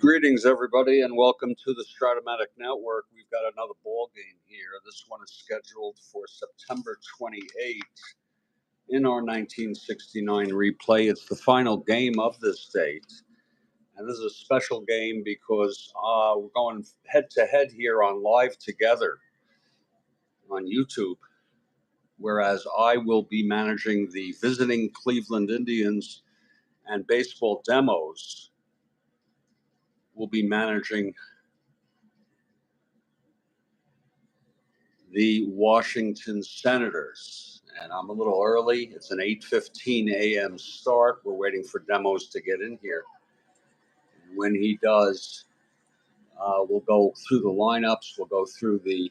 Greetings, everybody, and welcome to the Strat-O-Matic Network. We've got another ball game here. This one is scheduled for September 28th in our 1969 replay. It's the final game of this date, and this is a special game because we're going head-to-head here on Live Together on YouTube, whereas I will be managing the visiting Cleveland Indians, and Baseball Demos will be managing the Washington Senators. And I'm a little early. It's an 8:15 a.m. start. We're waiting for Demos to get in here. And when he does, we'll go through the lineups. We'll go through the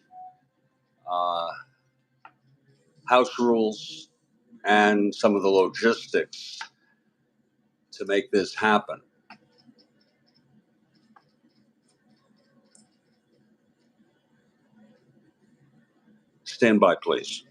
house rules and some of the logistics to make this happen. Stand by, please.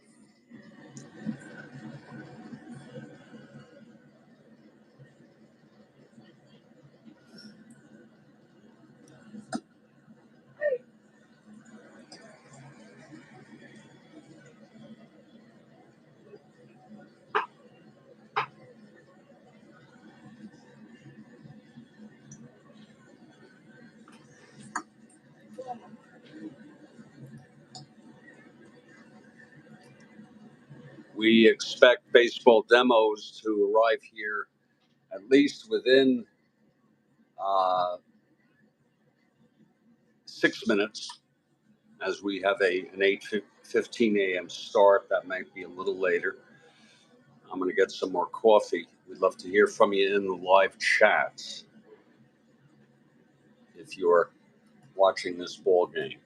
We expect Baseball Demos to arrive here at least within 6 minutes, as we have an 8:15 a.m. start. That might be a little later. I'm going to get some more coffee. We'd love to hear from you in the live chats if you're watching this ball game.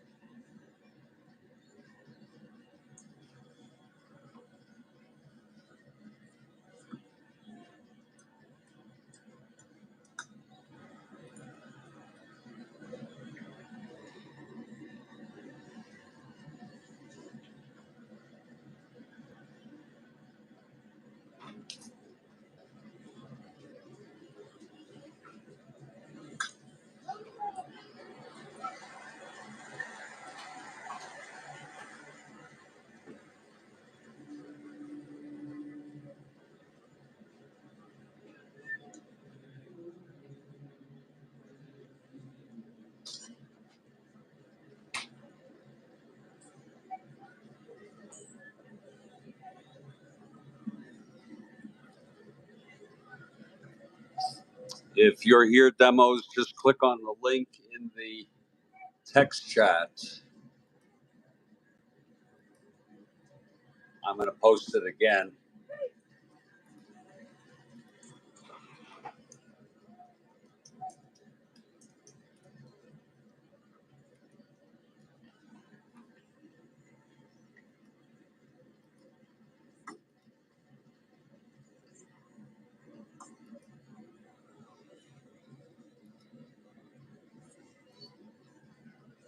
If you're here, Demos, just click on the link in the text chat. I'm going to post it again.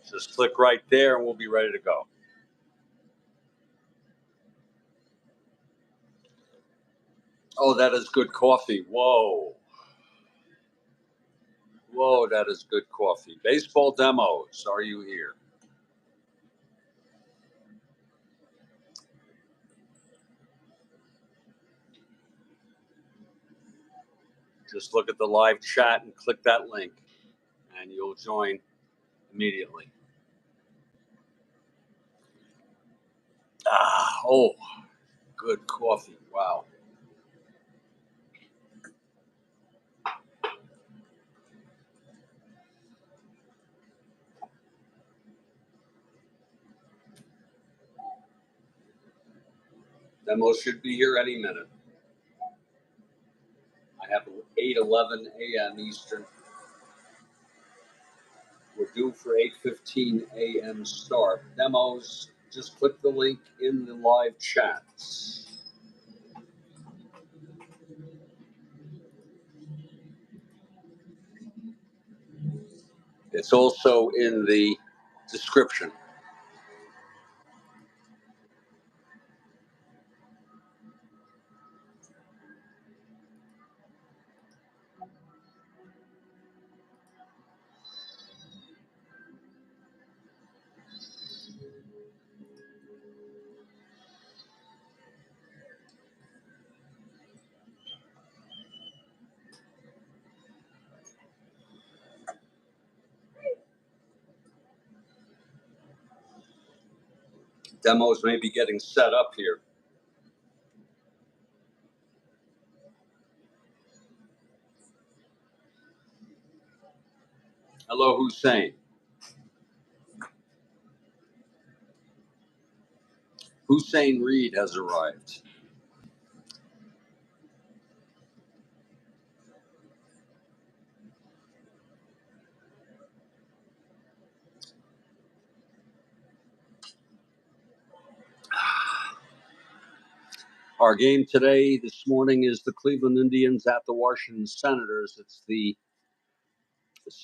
Just click right there and we'll be ready to go. Oh, that is good coffee. Whoa. Whoa, that is good coffee. Baseball Demos, are you here? Just look at the live chat and click that link, and you'll join immediately. Oh, good coffee. Wow. Demos should be here any minute. I have 8:11 a.m. Eastern. We're due for 8:15 a.m. start. Demos, just click the link in the live chat. It's also in the description. Demos may be getting set up here. Hello, Hussein. Hussein Reed has arrived. Our game today, this morning, is the Cleveland Indians at the Washington Senators. It's the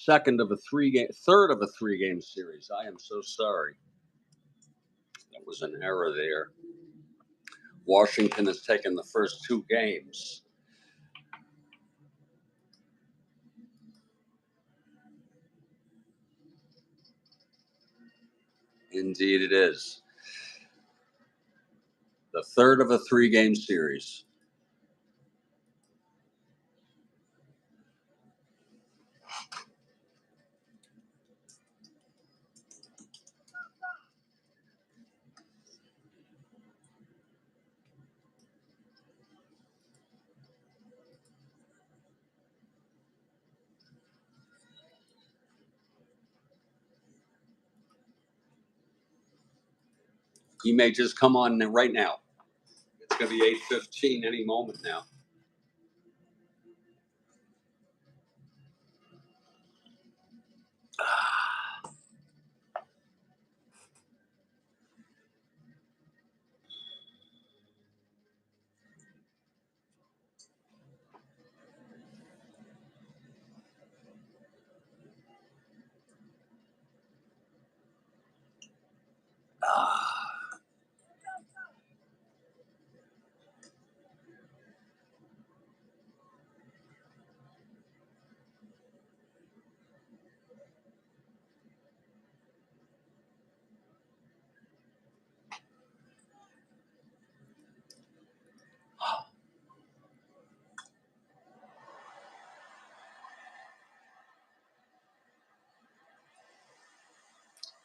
third of a three-game series. I am so sorry. That was an error there. Washington has taken the first two games. Indeed it is. The third of a three-game series. He may just come on right now. It's going to be 8:15 any moment now.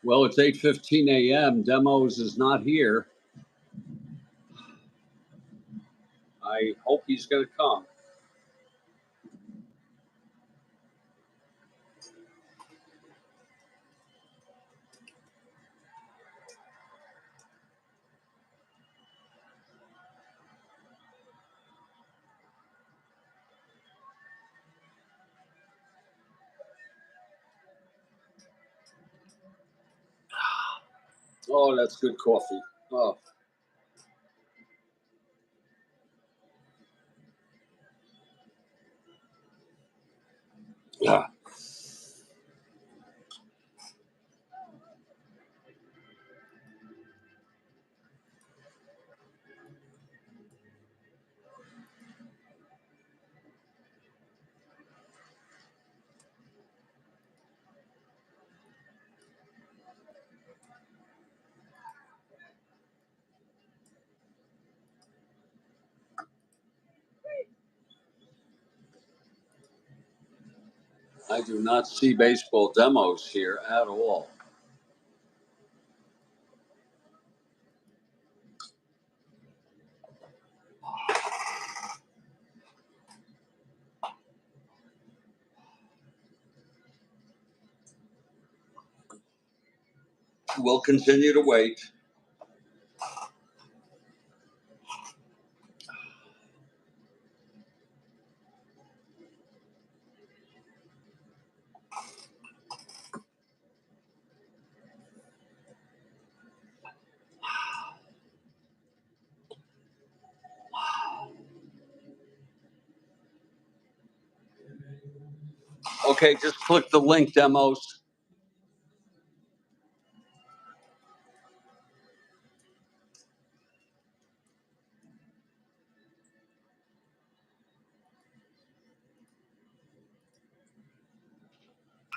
Well, it's 8:15 a.m. Demos is not here. I hope he's going to come. Oh, that's good coffee. Oh. Yeah. I do not see baseball demos here at all. We'll continue to wait. Okay, just click the link, Demos.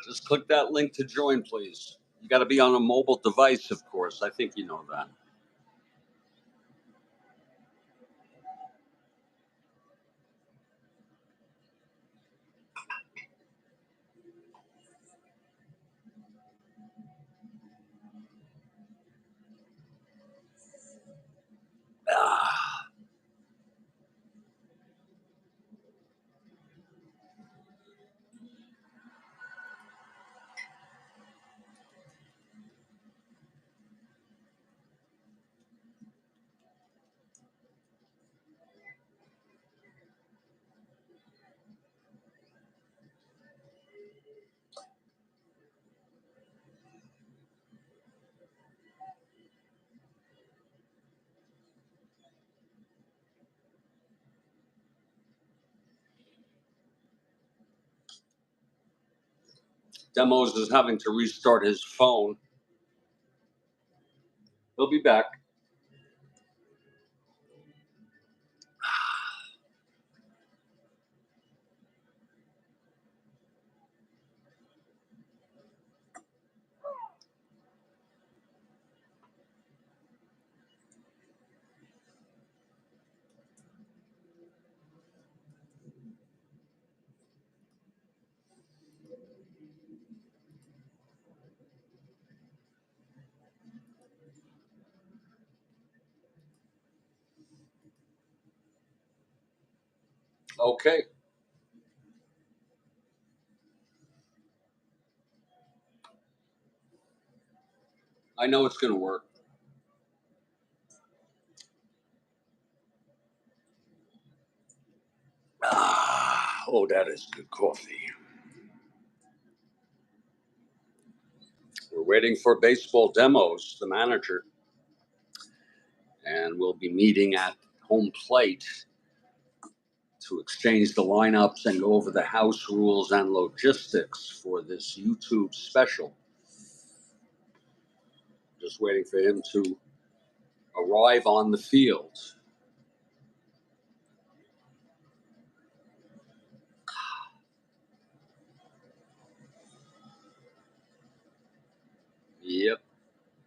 Just click that link to join, please. You got to be on a mobile device, of course. I think you know that. Demos is having to restart his phone. He'll be back. Okay. I know it's going to work. Oh, that is good coffee. We're waiting for baseball demos, the manager, and we'll be meeting at home plate to exchange the lineups and go over the house rules and logistics for this YouTube special. Just waiting for him to arrive on the field. Yep.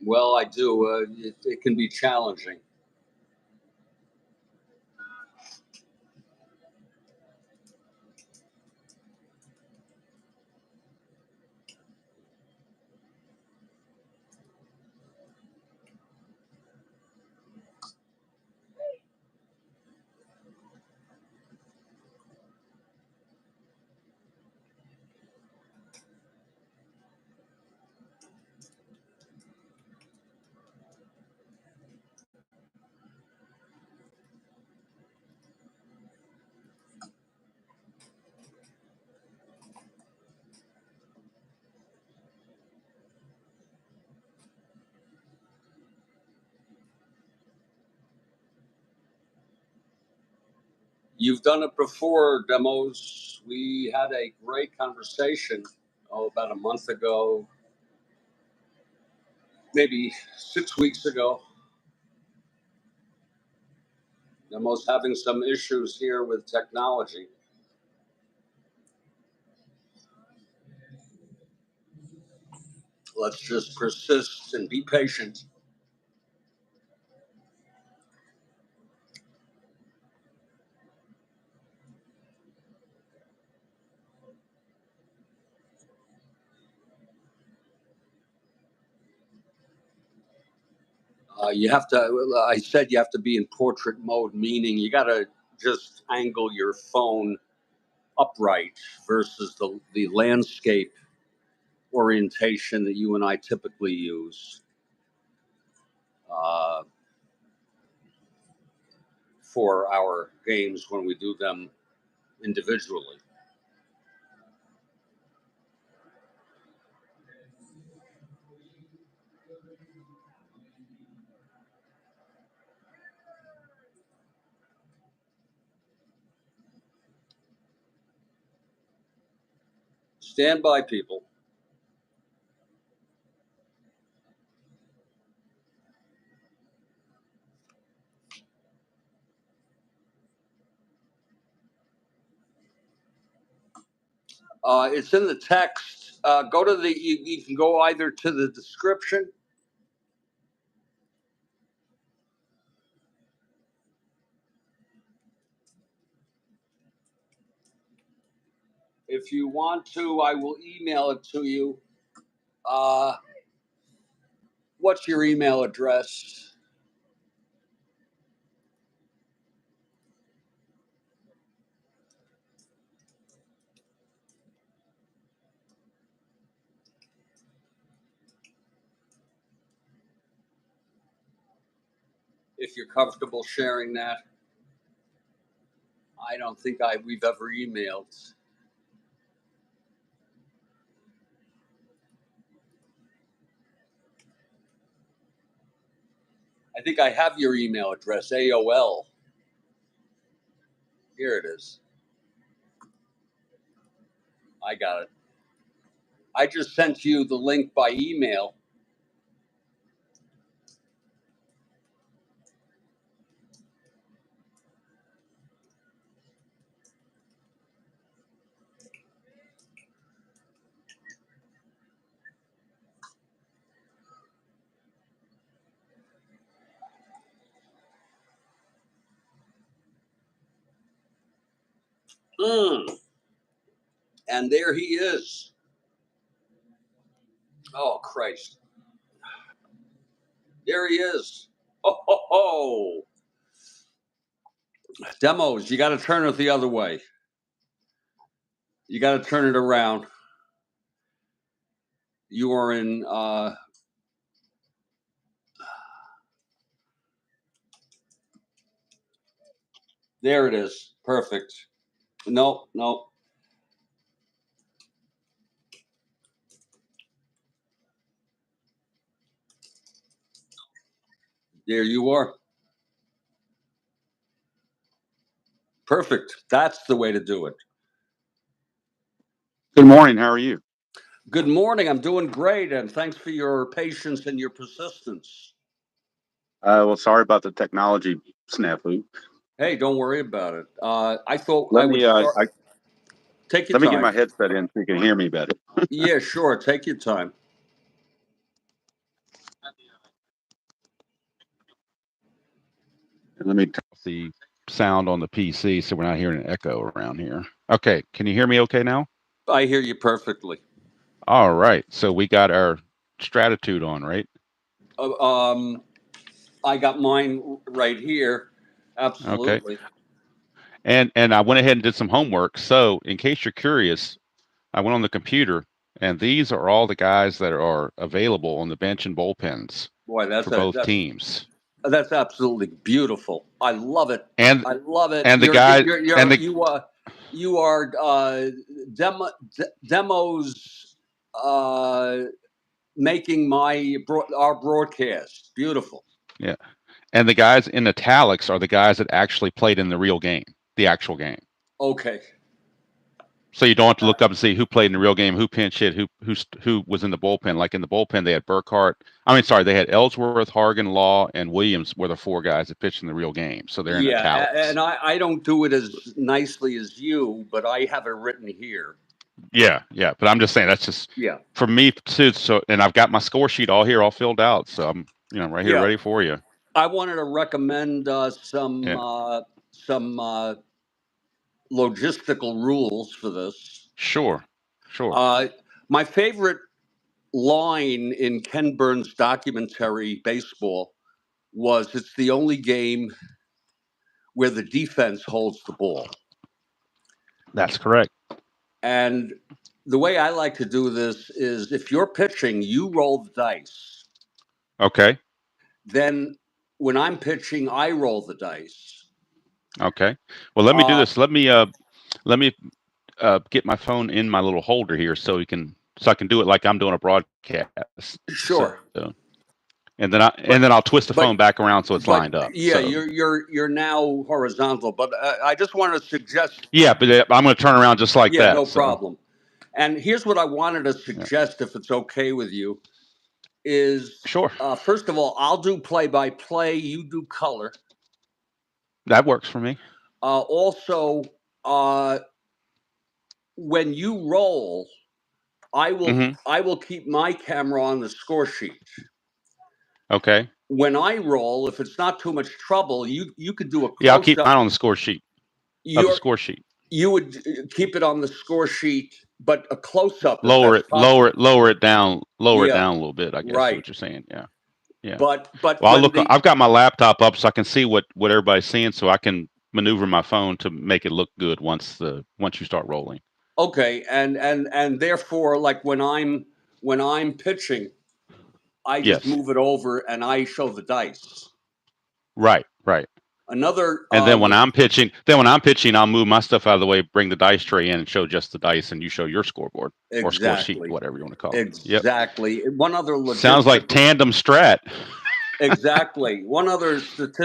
Well, I do. It can be challenging. You've done it before, demos. We had a great conversation, about a month ago, maybe 6 weeks ago. Demos having some issues here with technology. Let's just persist and be patient. You have to, I said you have to be in portrait mode, meaning you got to just angle your phone upright versus the landscape orientation that you and I typically use uh, for our games when we do them individually. Stand by, people. It's in the text. Go to you can go either to the description. If you want to, I will email it to you. Uh, what's your email address? If you're comfortable sharing that. I don't think we've ever emailed. I think I have your email address, AOL. Here it is. I got it. I just sent you the link by email. And there he is. Oh, Christ. There he is. Oh, ho, ho. Demos, you got to turn it the other way. You got to turn it around. You are in... there it is. Perfect. No. There you are. Perfect. That's the way to do it. Good morning. How are you? Good morning. I'm doing great, and thanks for your patience and your persistence. Well, sorry about the technology snafu. Hey, don't worry about it. I thought Let I me would start. Take your let me time. get my headset in so you can hear me better. Yeah, sure. Take your time. And let me turn the sound on the PC so we're not hearing an echo around here. Okay, can you hear me okay now? I hear you perfectly. All right. So we got our Strat-O on, right? I got mine right here. Absolutely. Okay. And I went ahead and did some homework. So in case you're curious, I went on the computer, and these are all the guys that are available on the bench and bullpens Boy, for both teams. That's absolutely beautiful. I love it. And I love it. and the guy and the You are demos making our broadcast beautiful. yeah, and the guys in italics are the guys that actually played in the real game, the actual game. Okay. So you don't have to look up and see who played in the real game, who pinch hit, who was in the bullpen. Like in the bullpen, they had they had Ellsworth, Hargan, Law, and Williams were the four guys that pitched in the real game. So they're in italics. And I don't do it as nicely as you, but I have it written here. Yeah. But I'm just saying that's just for me too. So, and I've got my score sheet all here, all filled out. So I'm right here, ready for you. I wanted to recommend some logistical rules for this. Sure. My favorite line in Ken Burns' documentary Baseball was, "It's the only game where the defense holds the ball." That's correct. And the way I like to do this is, if you're pitching, you roll the dice. Okay. Then when I'm pitching, I roll the dice. Okay. Well, let me do this. Let me get my phone in my little holder here so I can do it like I'm doing a broadcast. Sure. So, and then I'll twist the phone back around so it's lined up. Yeah, so. You're now horizontal, but I just want to suggest. Yeah, but I'm going to turn around just like that. Yeah, no problem. And here's what I wanted to suggest, if it's okay with you, is sure. First of all, I'll do play-by-play. You do color. That works for me. Also, when you roll, I will keep my camera on the score sheet. Okay. When I roll, if it's not too much trouble, you could do a close-up. Yeah, I'll keep mine on the score sheet. The score sheet. You would keep it on the score sheet, but a close-up. Lower it down a little bit. I guess is what you're saying. Yeah. But well, I've got my laptop up so I can see what everybody's seeing, so I can maneuver my phone to make it look good once you start rolling. Okay, and therefore, like when I'm pitching, I just move it over and I show the dice. Right. And then when I'm pitching, I'll move my stuff out of the way, bring the dice tray in, and show just the dice, and you show your scoreboard or score sheet, whatever you want to call it. Exactly. Yep. One other sounds like tandem strat. Exactly. One other thing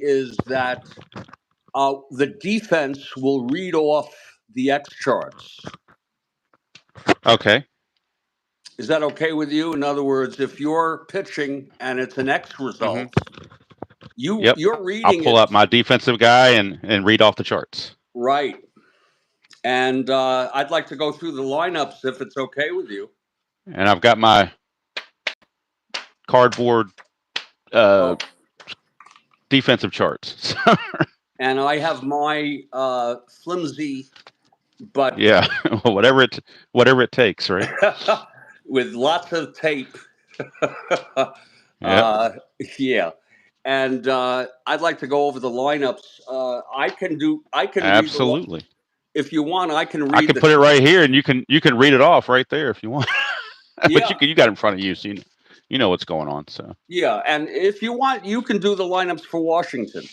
is that the defense will read off the X charts. Okay. Is that okay with you? In other words, if you're pitching and it's an X Mm-hmm. result, Yep. you're I'll reading pull it up my defensive guy and read off the charts. right. And I'd like to go through the lineups if it's okay with you. And I've got my cardboard Oh, defensive charts. and I have my flimsy, but Yeah, whatever it takes, right? with lots of tape. Yep. Yeah. And I'd like to go over the lineups. I can read the. Absolutely. If you want, I can I read can the. put it right here, and you can read it off right there if you want. But Yeah, you got it in front of you, so you know what's going on. So yeah. And if you want, you can do the lineups for Washington.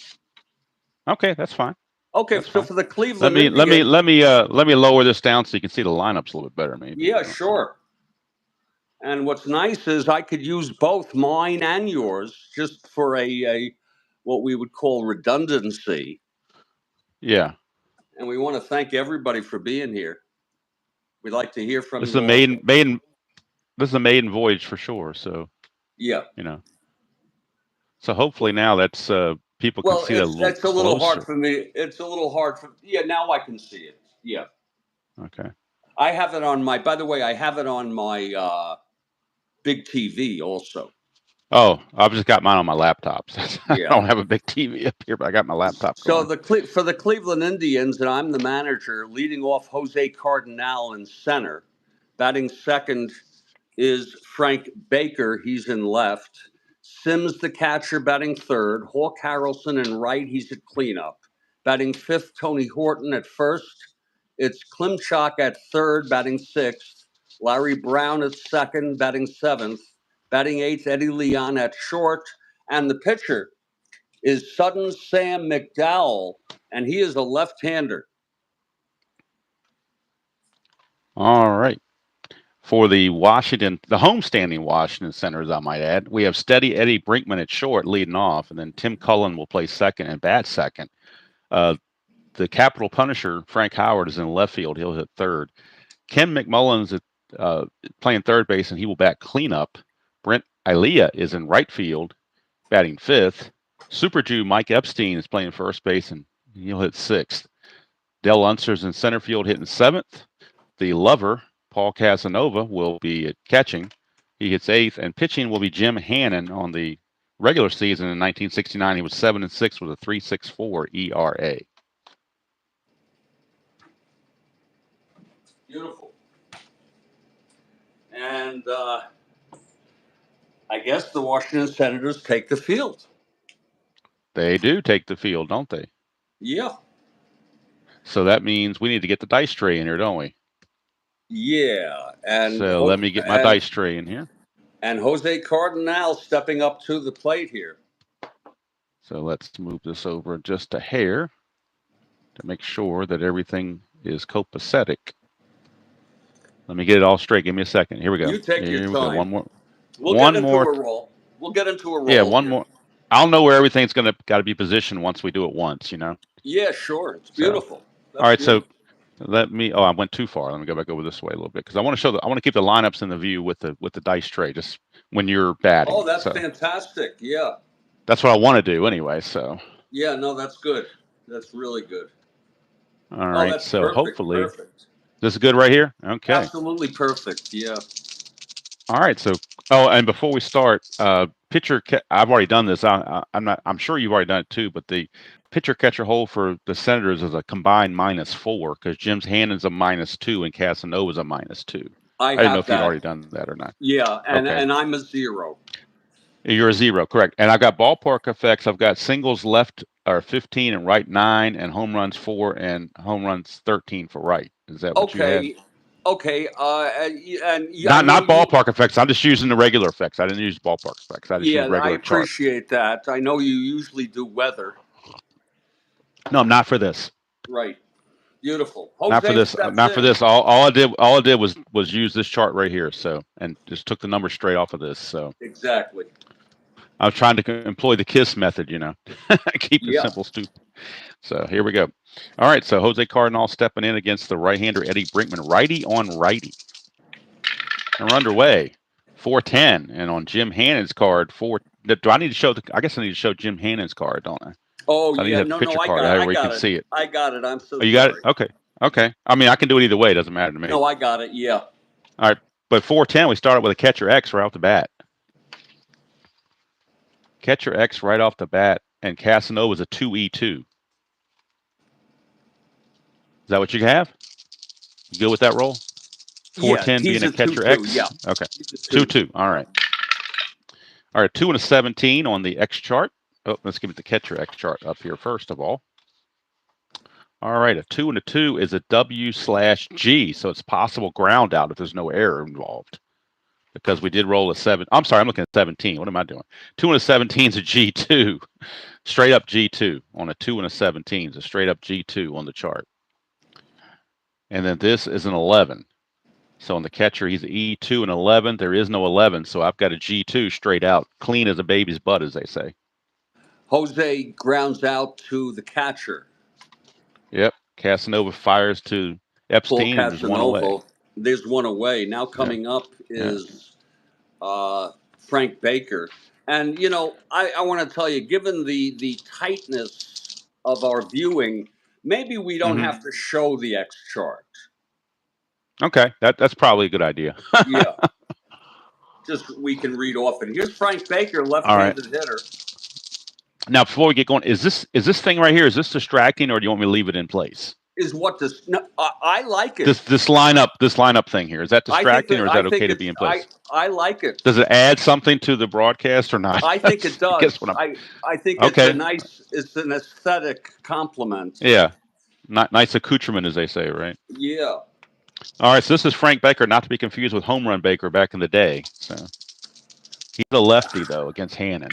okay, that's fine. Okay, That's so fine. for the Let Cleveland me let me Indians, let me let me lower this down so you can see the lineups a little bit better, maybe. yeah, sure. And what's nice is I could use both mine and yours just for a what we would call redundancy. Yeah. And we want to thank everybody for being here. We'd like to hear from This is you a all. maiden. This is a maiden voyage for sure. So Yeah. you know. So hopefully now that's people can Well, see that a little it's a little hard closer. for me. It's a little hard for. Yeah, now I can see it. Yeah. Okay. I have it on my. By the way, I have it on my big TV also. Oh, I've just got mine on my laptop. I Yeah. don't have a big TV up here, but I got my laptop So going. for the Cleveland Indians, and I'm the manager, leading off Jose Cardinal in center. Batting second is Frank Baker. He's in left. Sims, the catcher, batting third. Hawk Harrelson in right. He's at cleanup. Batting fifth, Tony Horton at first. It's Klimchak at third, batting sixth. Larry Brown at second, batting seventh. Batting eighth, Eddie Leon at short. And the pitcher is Sudden Sam McDowell, and he is a left-hander. All right. For the homestanding Washington Senators, I might add, we have steady Eddie Brinkman at short leading off, and then Tim Cullen will play second and bat second. The Capital Punisher, Frank Howard, is in left field. He'll hit third. Ken McMullen's playing third base, and he will bat cleanup. Brent Ilea is in right field, batting fifth. Super Jew Mike Epstein is playing first base, and he'll hit sixth. Dell Unser's in center field, hitting seventh. The Lover, Paul Casanova, will be catching. He hits eighth, and pitching will be Jim Hannan. On the regular season in 1969, he was 7-6 with a 3.64 ERA. Beautiful. And I guess the Washington Senators take the field. They do take the field, don't they? Yeah. So that means we need to get the dice tray in here, don't we? Yeah. So let me get my dice tray in here. And Jose Cardinal stepping up to the plate here. So let's move this over just a hair to make sure that everything is copacetic. Let me get it all straight. Give me a second. Here we go. You take Here your we go. time. One more. We'll get into a roll. We'll get into a roll. Yeah, one here. more. I'll know where everything's got to be positioned once we do it once, you know. Yeah, sure. It's beautiful. All right, beautiful. So let me. Oh, I went too far. Let me go back over this way a little bit because I want to show. I want to keep the lineups in the view with the dice tray, just when you're batting. Oh, that's fantastic. Yeah. That's what I want to do anyway. So. Yeah. No, that's good. That's really good. All right. That's so perfect, hopefully, perfect. This is good right here. Okay. Absolutely perfect. Yeah. All right. So, and before we start, pitcher. I've already done this. I'm not. I'm sure you've already done it too. But the pitcher catcher hold for the Senators is a combined -4 because Jim's Hannon's a -2 and Casanova's a -2. I didn't know if you'd already done that or not. Yeah, and I'm a 0. You're a 0, correct. And I've got ballpark effects. I've got singles left are 15 and right 9, and home runs 4 and home runs 13 for right. Is that what you had? Okay. Not ballpark effects. I'm just using the regular effects. I didn't use ballpark effects. I just use regular I appreciate that. I know you usually do weather. No, I'm not for this. Right. Beautiful. Not for this. Not for this. All I did was use this chart right here. So, and just took the numbers straight off of this. So exactly. I was trying to employ the KISS method, you know, keep it simple, stupid. So here we go. All right. So Jose Cardinal stepping in against the right-hander Eddie Brinkman, righty on righty. And we're underway. 410. And on Jim Hannan's card, do I need to show I guess I need to show Jim Hannan's card, don't I? Oh, So I need yeah. to have No, the picture I card. got That it. I way you got can it. see it. I got it. I'm so Oh, you got sorry. it? Okay. Okay. I mean, I can do it either way. It doesn't matter to me. No, I got it. Yeah. All right. But 410, we started with a catcher X right off the bat. Catcher X right off the bat. And Casanova's a 2E2. Is that what you have? You good with that roll? 410 he's being a catcher 2-2. X? Yeah. Okay. He's a 2-2. All right. All right. 2 and a 17 on the X chart. Oh, let's give it the catcher X chart up here first of all. All right. A 2 and a 2 is a W/G. So it's possible ground out if there's no error involved. Because we did roll a 7. I'm sorry. I'm looking at 17. What am I doing? 2 and a 17 is a G2. Straight up G2 on a 2 and a 17 is a straight up G2 on the chart. And then this is an 11. So on the catcher, he's E2 and 11. There is no 11, so I've got a G2 straight out, clean as a baby's butt, as they say. Jose grounds out to the catcher. Yep. Casanova fires to Epstein, and there's one away. There's one away. Now coming up is Frank Baker. And, I want to tell you, given the tightness of our viewing, maybe we don't have to show the X chart. Okay, that's probably a good idea. Yeah. Just we can read off it. Here's Frank Baker, left-handed hitter. Now, before we get going, is this thing right here, is this distracting, or do you want me to leave it in place? Is what this? No, I like it. This lineup thing here, is that distracting, or is that okay to be in place? I like it. Does it add something to the broadcast or not? I think it does. I think it's an aesthetic compliment. Yeah, nice accoutrement, as they say, right? Yeah. All right, so this is Frank Baker, not to be confused with Home Run Baker back in the day. So he's a lefty though against Hannan.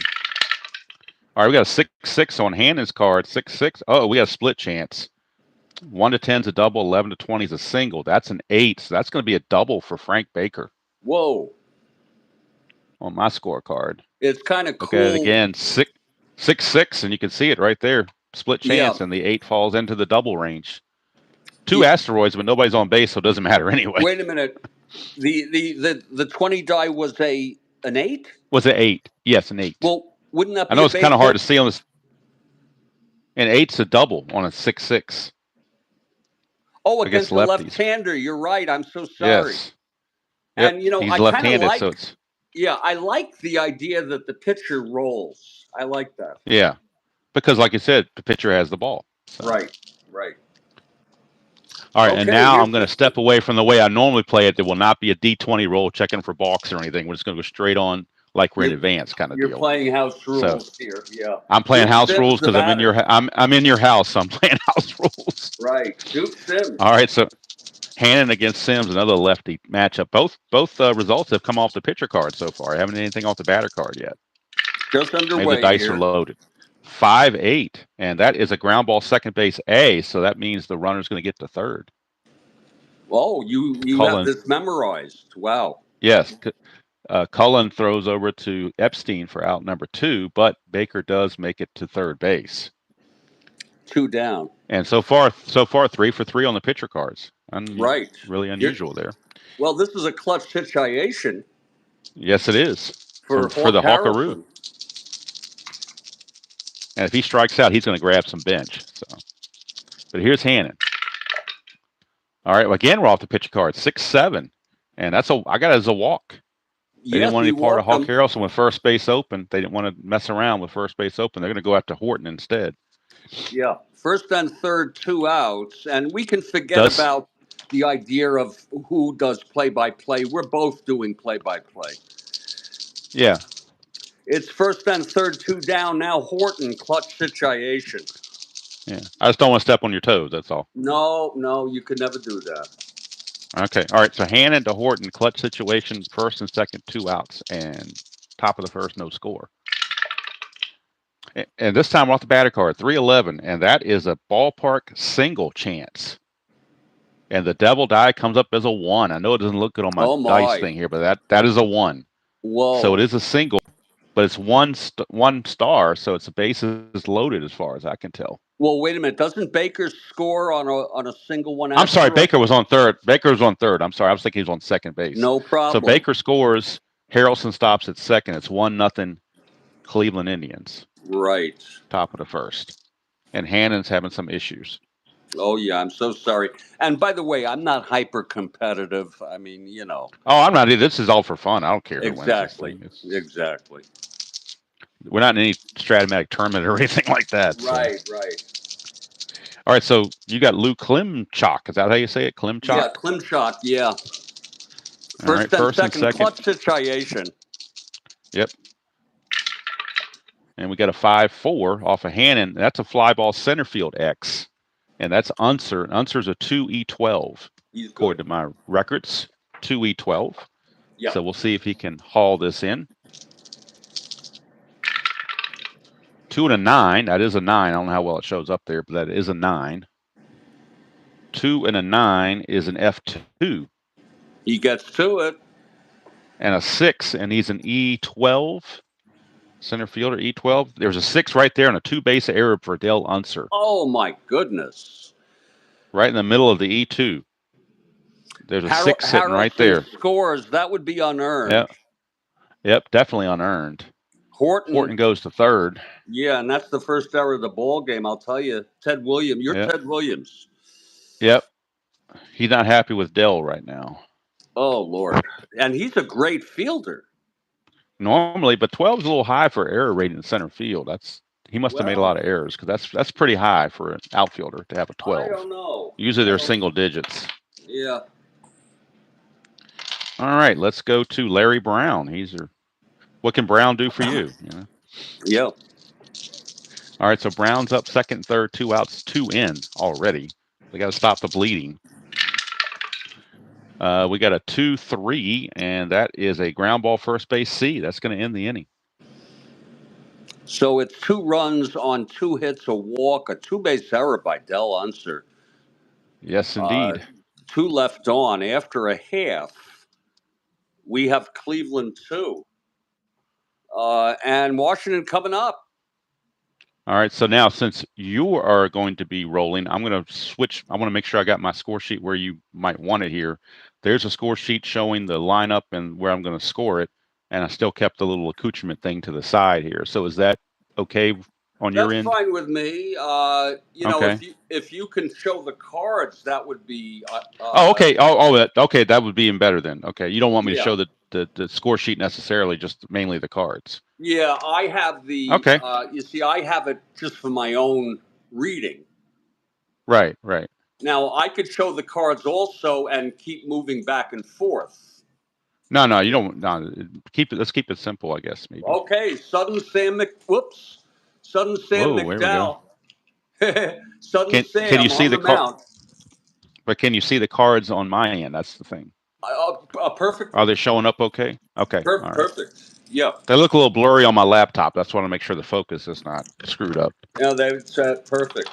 All right, we got a 6-6 on Hannan's card. 6-6. Oh, we got a split chance. 1 to 10 is a double. 11 to 20 is a single. That's an 8. So that's going to be a double for Frank Baker. Whoa. On my scorecard. It's kind of cool. Okay, again, 6-6, and you can see it right there. Split chance, and the 8 falls into the double range. 2 asteroids, but nobody's on base, so it doesn't matter anyway. Wait a minute. The 20 die was an 8? Was an 8? Yes, an 8. Well, wouldn't that be I know it's kind of hard to see on this. And 8's a double on a 6-6. Oh, against the left-hander. You're right. I'm so sorry. Yes. Yep. And he's I kind of like. So it's... Yeah, I like the idea that the pitcher rolls. I like that. Yeah, because like you said, the pitcher has the ball. So. Right. All right, and now I'm going to step away from the way I normally play it. There will not be a D20 roll checking for balks or anything. We're just going to go straight on like we're in advance kind of deal. You're playing house rules here. Yeah. I'm playing house rules because I'm in your house, so I'm playing house rules. Right. Duke Sims. All right, so Hannan against Sims, another lefty matchup. Both results have come off the pitcher card so far. I haven't anything off the batter card yet. Just underway. Maybe the dice are loaded. 5-8, and that is a ground ball second base A, so that means the runner's going to get to third. Oh, you have this memorized. Wow. Yes. Cullen throws over to Epstein for out number 2, but Baker does make it to third base. 2 down. And so far 3 for 3 on the pitcher cards. Right. Really unusual there. Well, this is a clutch situation. Yes, it is. For the Hawkaroo. And if he strikes out, he's going to grab some bench. So, but here's Hannan. All right, well, again, we're off the pitcher card. 6-7. And I got it as a walk. They didn't want any part of Hawk Harrelson with first base open. They didn't want to mess around with first base open. They're going to go after Horton instead. Yeah. First and third, 2 outs. And we can forget about the idea of who does play-by-play. We're both doing play-by-play. Yeah. It's first and third, 2 down. Now Horton, clutch situation. Yeah. I just don't want to step on your toes, that's all. No, you could never do that. Okay. All right, so Hannan to Horton, clutch situation, first and second, 2 outs, and top of the first, no score. And this time we're off the batter card, 3-11, and that is a ballpark single chance. And the devil die comes up as a 1. I know it doesn't look good on my dice thing here, but that is a 1. Whoa. So it is a single. but it's one star, so its base is loaded as far as I can tell. Well, wait a minute. Doesn't Baker score on a single one? I'm sorry, Extra? Baker was on third. Baker was on third. I'm sorry, I was thinking he was on second base. No problem. So Baker scores. Harrelson stops at second. It's 1-0 Cleveland Indians. Right. Top of the first, and Hannan's having some issues. Oh yeah, I'm so sorry. And by the way, I'm not hyper competitive. I mean, you know. Oh, I'm not. This is all for fun. I don't care who Exactly. wins this thing. Exactly. We're not in any Strat-O-Matic tournament or anything like that. Right. So. Right. All right. So you got Lou Klimchak. Is that how you say it? Klimchak? Yeah, Klimchak. Yeah. First and second. Clutch situation. Yep. And we got a 5-4 off of Hannan. That's a fly ball center field X. And that's Unser. Unser's a 2E12. According to my records, 2E12. Yeah. So we'll see if he can haul this in. 2 and a 9. That is a 9. I don't know how well it shows up there, but that is a 9. 2 and a 9 is an F2. He gets to it. And a 6, and he's an E12. Center fielder, E12. There's a 6 right there and a 2-base error for Dale Unser. Oh, my goodness. Right in the middle of the E2. There's a 6 sitting right there. Scores. That would be unearned. Yep, definitely unearned. Horton goes to third. Yeah, and that's the first error of the ball game. I'll tell you, Ted Williams. You're Ted Williams. Yep. He's not happy with Dell right now. Oh, Lord. And he's a great fielder. Normally, but 12 is a little high for error rating in center field. He must have made a lot of errors because that's pretty high for an outfielder to have a 12. I don't know. Usually they're single digits. Yeah. All right, let's go to Larry Brown. What can Brown do for you? Yeah. All right, so Brown's up second and third, 2 outs, 2 in already. They got to stop the bleeding. We got a 2-3, and that is a ground ball first base C. That's going to end the inning. So it's 2 runs on 2 hits, a walk, a 2-base error by Dell Unser. Yes, indeed. 2 left on after a half. We have Cleveland 2. And Washington coming up. All right, so now since you are going to be rolling, I'm going to switch. I want to make sure I got my score sheet where you might want it here. There's a score sheet showing the lineup and where I'm going to score it, and I still kept the little accoutrement thing to the side here. So is that okay on your end? That's fine with me. Know, if you can show the cards, that would be. Okay. Okay. That would be even better then. Okay, you don't want me to show the score sheet necessarily, just mainly the cards. Yeah, I have the. Okay. You see, I have it just for my own reading. Right. Now I could show the cards also and keep moving back and forth. No, you don't. No, let's keep it simple, I guess. Maybe. Okay, Sudden Sam McDowell. Sudden Sam. Can you see the mount? But can you see the cards on my end? That's the thing. Perfect. Are they showing up okay? Okay. Perfect. Yeah. They look a little blurry on my laptop. That's why I want to make sure the focus is not screwed up. Yeah, that's perfect.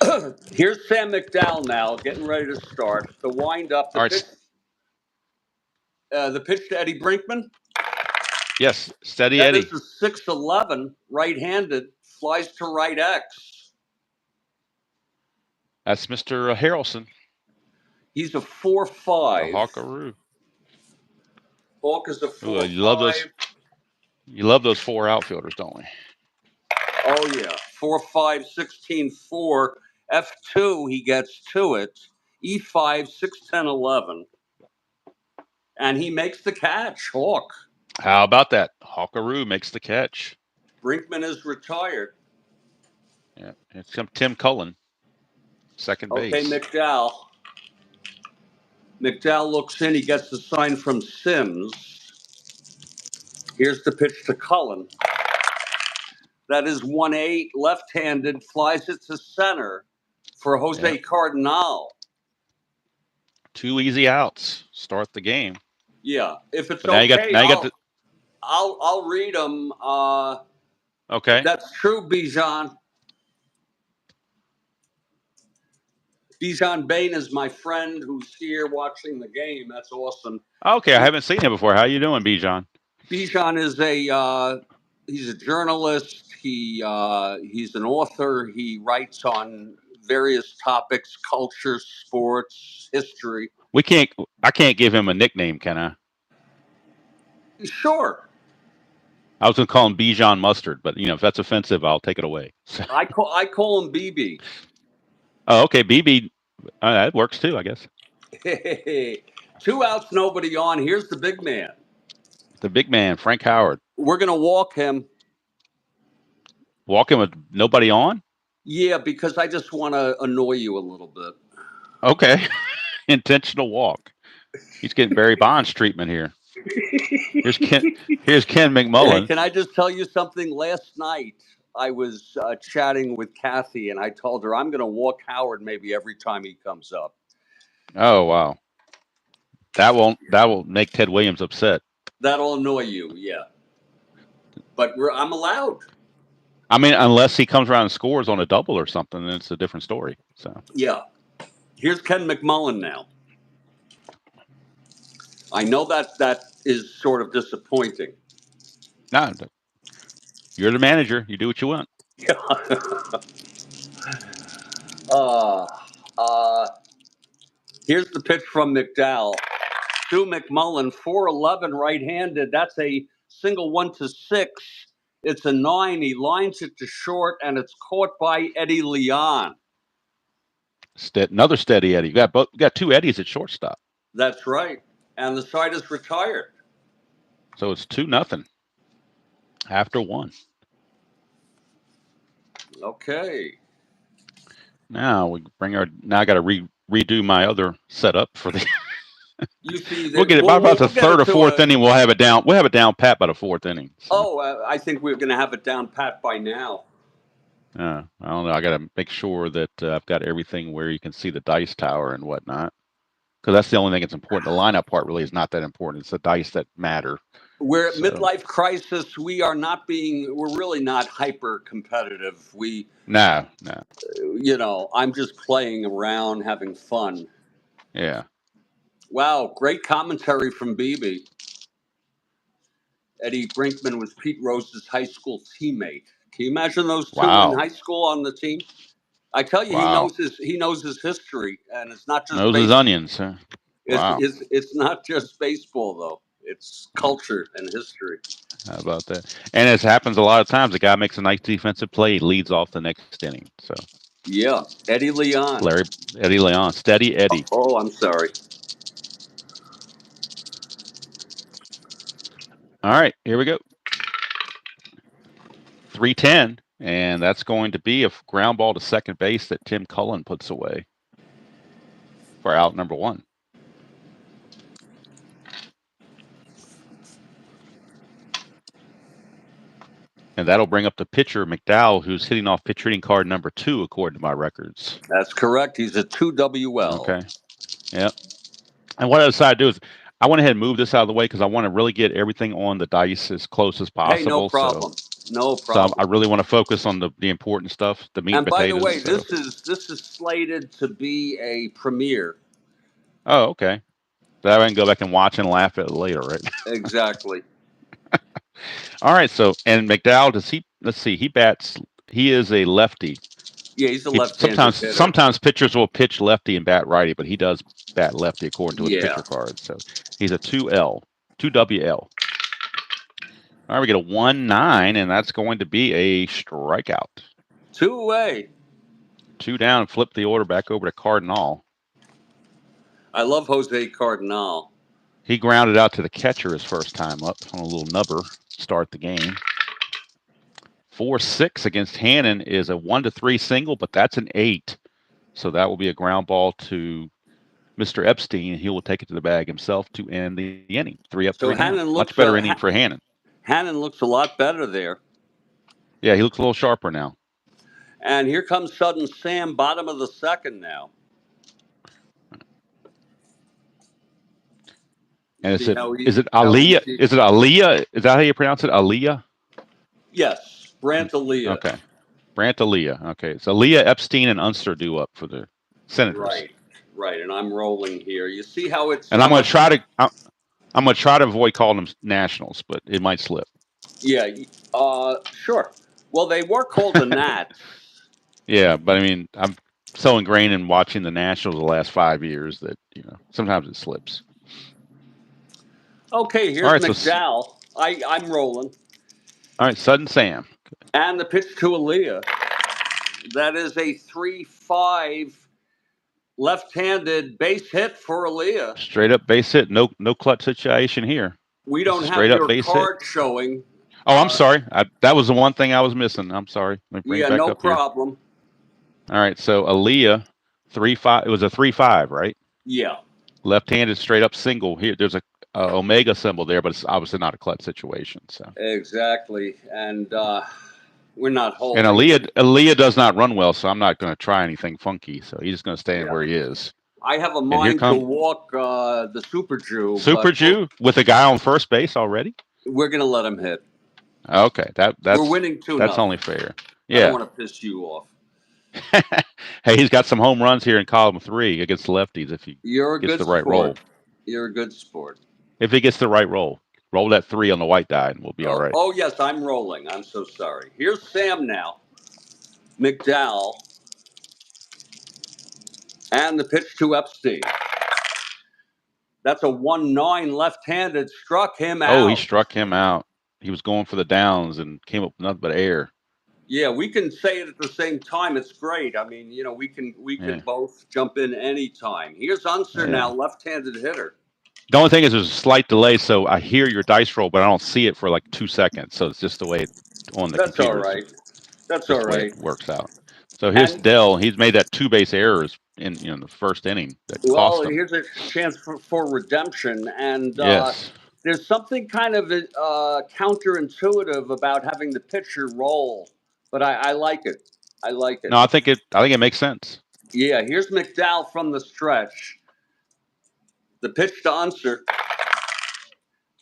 Okay. Here's Sam McDowell now, getting ready to start. The wind up. The pitch to Eddie Brinkman. Yes, steady Eddie. That is a 6'11", right-handed, flies to right X. That's Mr. Harrelson. He's a 4-5. Hawkaroo. Hawk is a 4-5. You love those 4 outfielders, don't we? Oh yeah, 4-5, 16-4. F2, he gets to it. E5, 6-10-11. And he makes the catch, Hawk. How about that? Hawkaroo makes the catch. Brinkman is retired. Yeah, it's Tim Cullen, second base. Okay, McDowell. McDowell looks in. He gets the sign from Sims. Here's the pitch to Cullen. That is 1-8, left-handed, flies it to center for Jose Cardinal. 2 easy outs. Start the game. Yeah, if it's but okay, I'll read them. Okay. That's true, Bijan. Bijan Bain is my friend who's here watching the game. That's awesome. Okay, I haven't seen him before. How you doing, Bijan? Bijan is he's a journalist. He's an author. He writes on various topics: culture, sports, history. I can't give him a nickname, can I? Sure. I was going to call him Bijan Mustard, but if that's offensive, I'll take it away. I call him BB. Oh, okay, BB. That works too, I guess. 2 outs, nobody on. Here's the big man. The big man, Frank Howard. We're gonna walk him. Walk him with nobody on? Yeah, because I just want to annoy you a little bit. Okay. Intentional walk. He's getting Barry Bonds treatment here. Here's Ken McMullen. Hey, can I just tell you something? Last night I was chatting with Kathy, and I told her I'm going to walk Howard maybe every time he comes up. Oh wow, that will make Ted Williams upset. That'll annoy you, yeah. But I'm allowed. I mean, unless he comes around and scores on a double or something, then it's a different story. So yeah, here's Ken McMullen now. I know that is sort of disappointing. No, you're the manager. You do what you want. Yeah. Here's the pitch from McDowell. To McMullen, 4-11 right-handed. That's a single 1-6. It's a 9. He lines it to short, and it's caught by Eddie Leon. Another steady Eddie. You got two Eddies at shortstop. That's right. And the side is retired. So it's 2-0 after 1. Okay. Now we now I got to redo my other setup for the. You see, we'll get it by about the third or fourth inning. We'll have it down. We'll have it down pat by the 4th inning. So. I think we're going to have it down pat by now. I don't know. I got to make sure that I've got everything where you can see the dice tower and whatnot, because that's the only thing that's important. The lineup part really is not that important. It's the dice that matter. We're at midlife crisis. We're really not hyper competitive. No. I'm just playing around, having fun. Yeah. Wow, great commentary from BB. Eddie Brinkman was Pete Rose's high school teammate. Can you imagine those two in high school on the team? I tell you, he knows his history, and it's not just knows his onions. Huh? Wow. It's not just baseball though. It's culture and history. How about that? And as happens a lot of times, the guy makes a nice defensive play, he leads off the next inning. So yeah, Eddie Leon. Eddie Leon, steady Eddie. Oh, I'm sorry. All right, here we go. 3-10, and that's going to be a ground ball to second base that Tim Cullen puts away for out number 1. And that'll bring up the pitcher, McDowell, who's hitting off pitch hitting card number 2, according to my records. That's correct. He's a 2WL. Okay. Yep. And what I decided to do is I went ahead and moved this out of the way because I want to really get everything on the dice as close as possible. Hey, no problem. No problem. So I really want to focus on the important stuff, the meat and potatoes. And by the way, this is slated to be a premiere. Oh, okay. That I can go back and watch and laugh at it later, right? Exactly. All right. So, and McDowell, he is a lefty. Yeah, he's a left-handed sometimes pitchers will pitch lefty and bat righty, but he does bat lefty according to his pitcher card. So he's a 2WL. All right, we get a 1-9, and that's going to be a strikeout. 2 away. 2 down, flip the order back over to Cardinal. I love Jose Cardinal. He grounded out to the catcher his first time up on a little nubber to start the game. 4-6 against Hannan is a 1-3 single, but that's an 8. So that will be a ground ball to Mr. Epstein. He will take it to the bag himself to end the inning. 3 up, 3 down. Much better inning for Hannan. Hannan looks a lot better there. Yeah, he looks a little sharper now. And here comes Sudden Sam, bottom of the 2nd now. And is it Aliyah? Is it Aliyah? Is that how you pronounce it? Aliyah? Yes, Brant Aliyah. Okay. Brant Aliyah. Okay. It's Aliyah, Epstein, and Unster due up for the Senators. Right. And I'm rolling here. You see how it's... And I'm going to try to... I'm gonna try to avoid calling them nationals, but it might slip. Yeah, sure. Well, they were called the Nats. Yeah, but I mean, I'm so ingrained in watching the nationals the last 5 years that sometimes it slips. Okay, All here's right, so McDowell. I'm rolling. all right, Sudden Sam. And the pitch to Aaliyah. That is a 3-5 left-handed base hit for Aaliyah. Straight up base hit. No clutch situation here. We Just don't a have straight up your base hit. card showing. Oh, I'm sorry. That was the one thing I was missing. I'm sorry. Let me bring it back no up here. problem. All right, so Aaliyah, 3-5. It was a 3-5, right? Yeah. Left-handed straight up single. Here, there's a omega symbol there, but it's obviously not a clutch situation. So exactly, and we're not holding. And Aaliyah does not run well, so I'm not going to try anything funky. So he's just going to stay in where he is. I have a mind to walk the Super Jew. Super Jew with a guy on first base already. We're going to let him hit. Okay, that's we're winning 2-0. That's only fair. Yeah. I don't want to piss you off. Hey, he's got some home runs here in column 3 against lefties. If he gets the right roll, you're a good sport. If he gets the right roll that 3 on the white die, and we'll be all right. Oh yes, I'm rolling. I'm so sorry. Here's Sam now. McDowell. And the pitch to Epstein. That's a 1-9 left-handed. Struck him out. Oh, he struck him out. He was going for the downs and came up with nothing but air. Yeah, we can say it at the same time. It's great. I mean, we can both jump in anytime. Here's Unser now, left-handed hitter. The only thing is there's a slight delay, so I hear your dice roll, but I don't see it for like 2 seconds. So it's just the way on the computer. All right. That's all right. It works out. So here's Dell. He's made that 2 base errors in the first inning that cost him. Here's a chance for redemption, and yes. There's something kind of counterintuitive about having the pitcher roll, but I like it. I like it. No, I think it makes sense. Yeah, here's McDowell from the stretch. The pitch to Unser.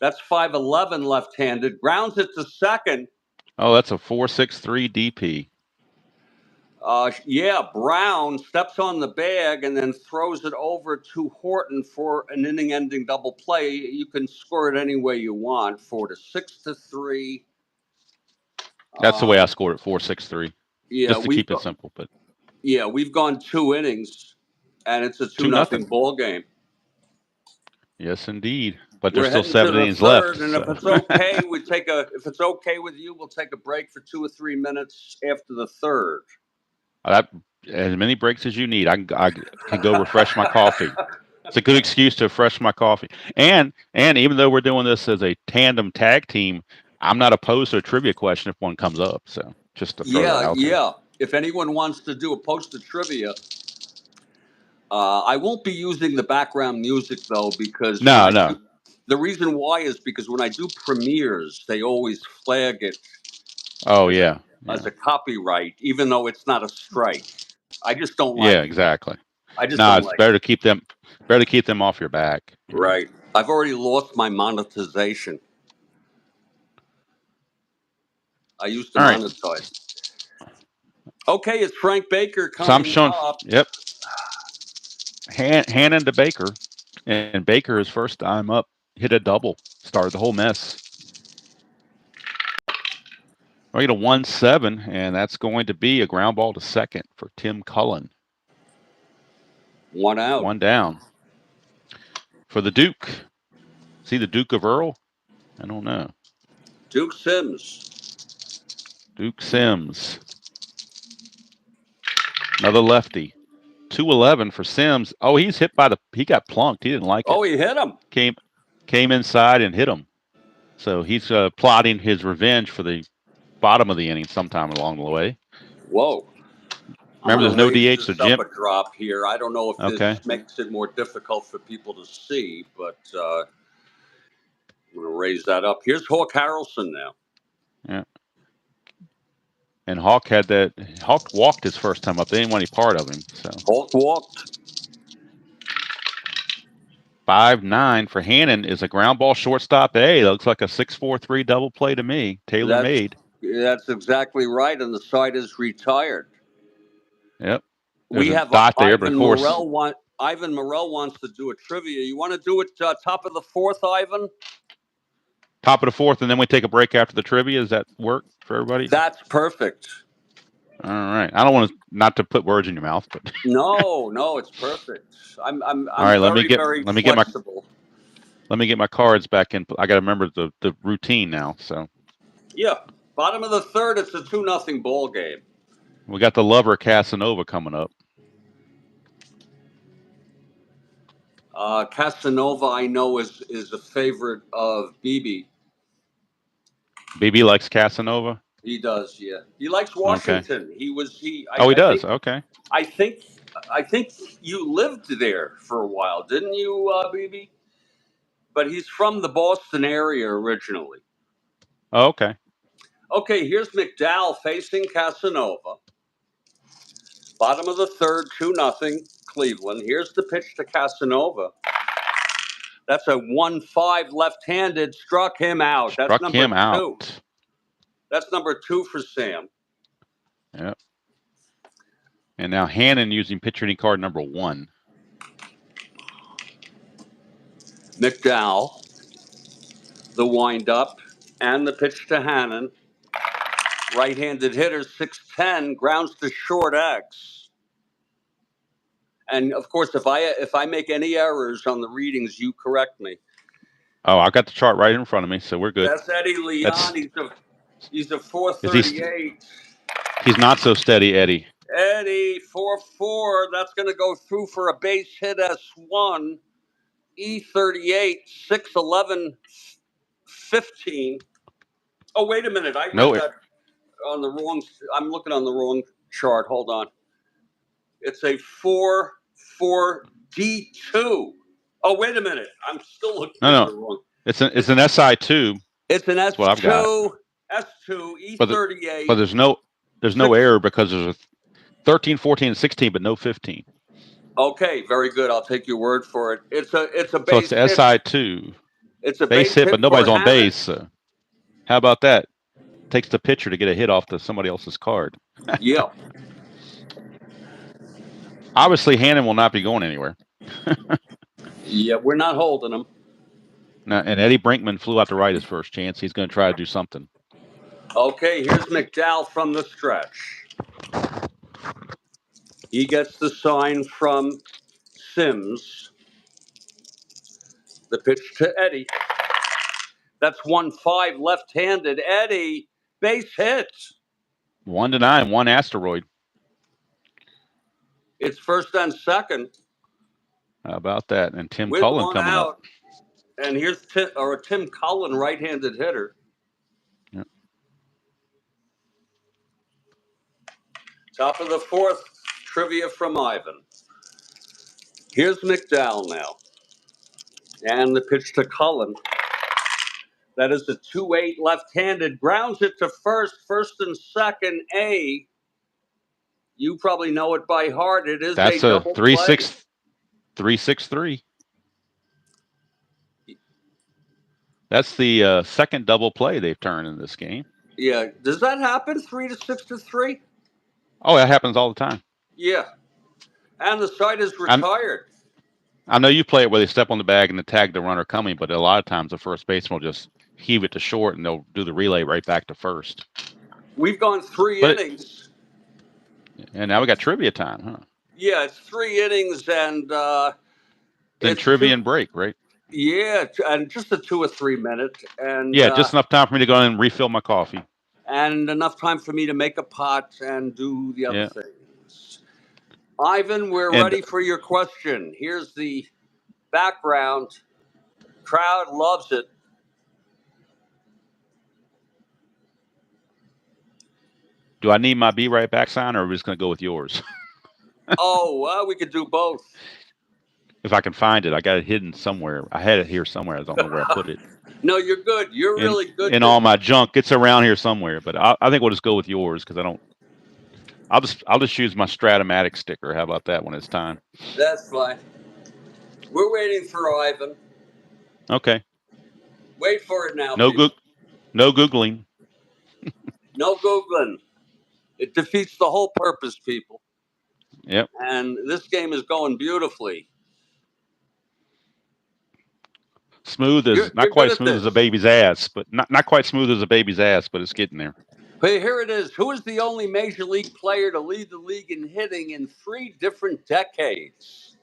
That's 5-11 left-handed. Grounds it to second. Oh, that's a 4.63 DP. Yeah, Brown steps on the bag and then throws it over to Horton for an inning-ending double play. You can score it any way you want. 4-6-3. That's the way I scored it. 4.63. Yeah, just to keep it simple. But yeah, we've gone 2 innings, and it's a 2-0 ball game. Yes, indeed. But there's still 7 innings left. And if it's okay, if it's okay with you, we'll take a break for 2 or 3 minutes after the third. As many breaks as you need. I can go refresh my coffee. It's a good excuse to refresh my coffee. And even though we're doing this as a tandem tag team, I'm not opposed to a trivia question if one comes up. So just to throw that out there. Yeah. If anyone wants to do a posted trivia, I won't be using the background music though, because no. The reason why is because when I do premieres, they always flag it. Oh yeah. As a copyright, even though it's not a strike. I just don't like it. Yeah, exactly. I just don't it's better to keep them off your back. Right. I've already lost my monetization. I used to monetize. Okay, it's Frank Baker coming so I'm showing, up. Yep. Hannan to Baker, and Baker his first time up hit a double, started the whole mess. We get a 1-7, and that's going to be a ground ball to second for Tim Cullen. 1 out. 1 down. For the Duke. See the Duke of Earl? I don't know. Duke Sims. Another lefty. 2-11 for Sims. Oh, he's hit he got plunked. He didn't like it. Oh, he hit him. Came inside and hit him. So he's plotting his revenge for the bottom of the inning sometime along the way. Whoa. Remember, there's no DH, so Jim. A drop here. I don't know if this makes it more difficult for people to see, but I'm going to raise that up. Here's Hawk Harrelson now. Yeah. And Hawk walked his first time up. They didn't want any part of him. So Hawk walked. 5-9 for Hannan is a ground ball shortstop. Hey, looks like a 6-4-3 double play to me. Taylor made. That's exactly right, and the side is retired. Yep. We have a dot there, but of course. Ivan Morell wants to do a trivia. You want to do it top of the fourth, Ivan? Top of the fourth, and then we take a break after the trivia. Does that work for everybody? That's perfect. All right. I don't want to not to put words in your mouth, but No, it's perfect. I'm all right. very flexible. Let me get my cards back in. I got to remember the routine now. So yeah, bottom of the third. It's a 2-0 ball game. We got the lover Casanova coming up. Casanova, I know, is a favorite of BB. BB likes Casanova. He does, yeah. He likes Washington. Okay. He does. Think, okay. I think you lived there for a while, didn't you, BB? But he's from the Boston area originally. Oh, okay. Okay, here's McDowell facing Casanova. Bottom of the third, 2-0 Cleveland. Here's the pitch to Casanova. That's a 1-5 left-handed. Struck him out. That's number 2. That's number 2 for Sam. Yep. And now Hannan using pitcher hitting card number 1. McDowell, the windup, and the pitch to Hannan. Right-handed hitter, 6'10", grounds to short X. And of course, if I make any errors on the readings, you correct me. Oh, I got the chart right in front of me, so we're good. That's Eddie Leon. He's a 438. He's not so steady, Eddie. Eddie, 4-4. That's going to go through for a base hit S1. E38, 6'11", 15. Oh, wait a minute. I read that on the wrong. I'm looking on the wrong chart. Hold on. It's a 4-4 D2. Oh, wait a minute. I'm still looking at the wrong. It's an SI2. It's an S2. What I've got. S2 E38. But there's no error because there's a 13, 14, and 16, but no 15. Okay, very good. I'll take your word for it. It's a base. So it's the SI2. It's a base hit, but nobody's on base. So how about that? Takes the pitcher to get a hit off to somebody else's card. Yeah. Obviously, Hannan will not be going anywhere. Yeah, we're not holding him. Now, and Eddie Brinkman flew out to right his first chance. He's going to try to do something. Okay, here's McDowell from the stretch. He gets the sign from Sims. The pitch to Eddie. That's 1-5 left-handed. Eddie, base hit. 1-9, 1 asteroid. It's first and second. How about that? And Tim Cullen coming up. And here's Tim Cullen, right-handed hitter. Yep. Top of the fourth, trivia from Ivan. Here's McDowell now. And the pitch to Cullen. That is a 2-8 left-handed. Grounds it to first and second. A. You probably know it by heart. It is That's a double 3-6-3. That's the second double play they've turned in this game. Yeah. Does that happen? 3-6-3? Oh, that happens all the time. Yeah. And the side is retired. I know you play it where they step on the bag and they tag the runner coming, but a lot of times the first baseman will just heave it to short and they'll do the relay right back to first. We've gone 3 innings. And now we got trivia time, huh? Yeah, it's 3 innings and then trivia and break, right? Yeah, and just a 2 or 3 minute. And yeah, just enough time for me to go in and refill my coffee. And enough time for me to make a pot and do the other things. Ivan, we're ready for your question. Here's the background. Crowd loves it. Do I need my be right back sign, or are we just going to go with yours? Oh, well, we could do both. If I can find it. I got it hidden somewhere. I had it here somewhere. I don't know where I put it. No, you're good. You're really good. In all my junk, it's around here somewhere. But I think we'll just go with yours because I don't. I'll just use my Strat-O-Matic sticker. How about that when it's time? That's fine. We're waiting for Ivan. Okay. Wait for it now. No Googling. No Googling. It defeats the whole purpose, people. Yep. And this game is going beautifully. Smooth as not quite smooth as a baby's ass, but not quite smooth as a baby's ass, but it's getting there. Hey, here it is. Who is the only major league player to lead the league in hitting in 3 different decades?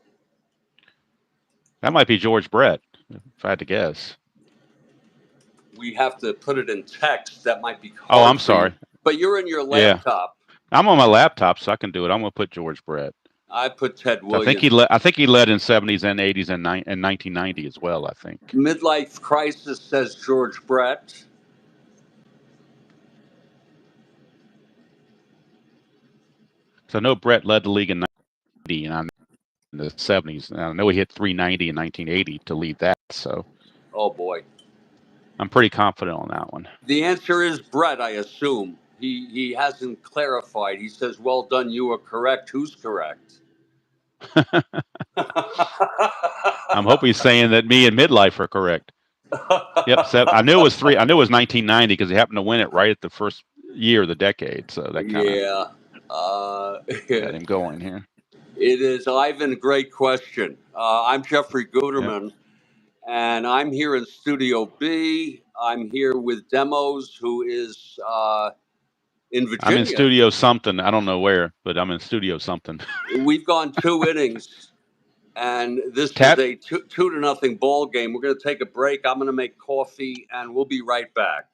That might be George Brett, if I had to guess. We have to put it in text. That might be hard. Oh, I'm sorry. But you're in your laptop. Yeah. I'm on my laptop, so I can do it. I'm going to put George Brett. I put Ted Williams. I think he led in 70s and 80s and 1990 as well, I think. Midlife Crisis says George Brett. So I know Brett led the league in 90 and in the 70s. And I know he hit 390 in 1980 to lead that. So, oh boy, I'm pretty confident on that one. The answer is Brett, I assume. He hasn't clarified. He says, "Well done, you are correct." Who's correct? I'm hoping he's saying that me and Midlife are correct. Yep, I knew it was 1990 because he happened to win it right at the first year of the decade. So that kind of got him going here. It is, Ivan. Great question. I'm Jeffrey Guterman, yep. And I'm here in Studio B. I'm here with Demos, who is in Virginia. I'm in Studio something. I don't know where, but I'm in Studio something. We've gone 2 innings, and this is a 2-0 ball game. We're going to take a break. I'm going to make coffee, and we'll be right back.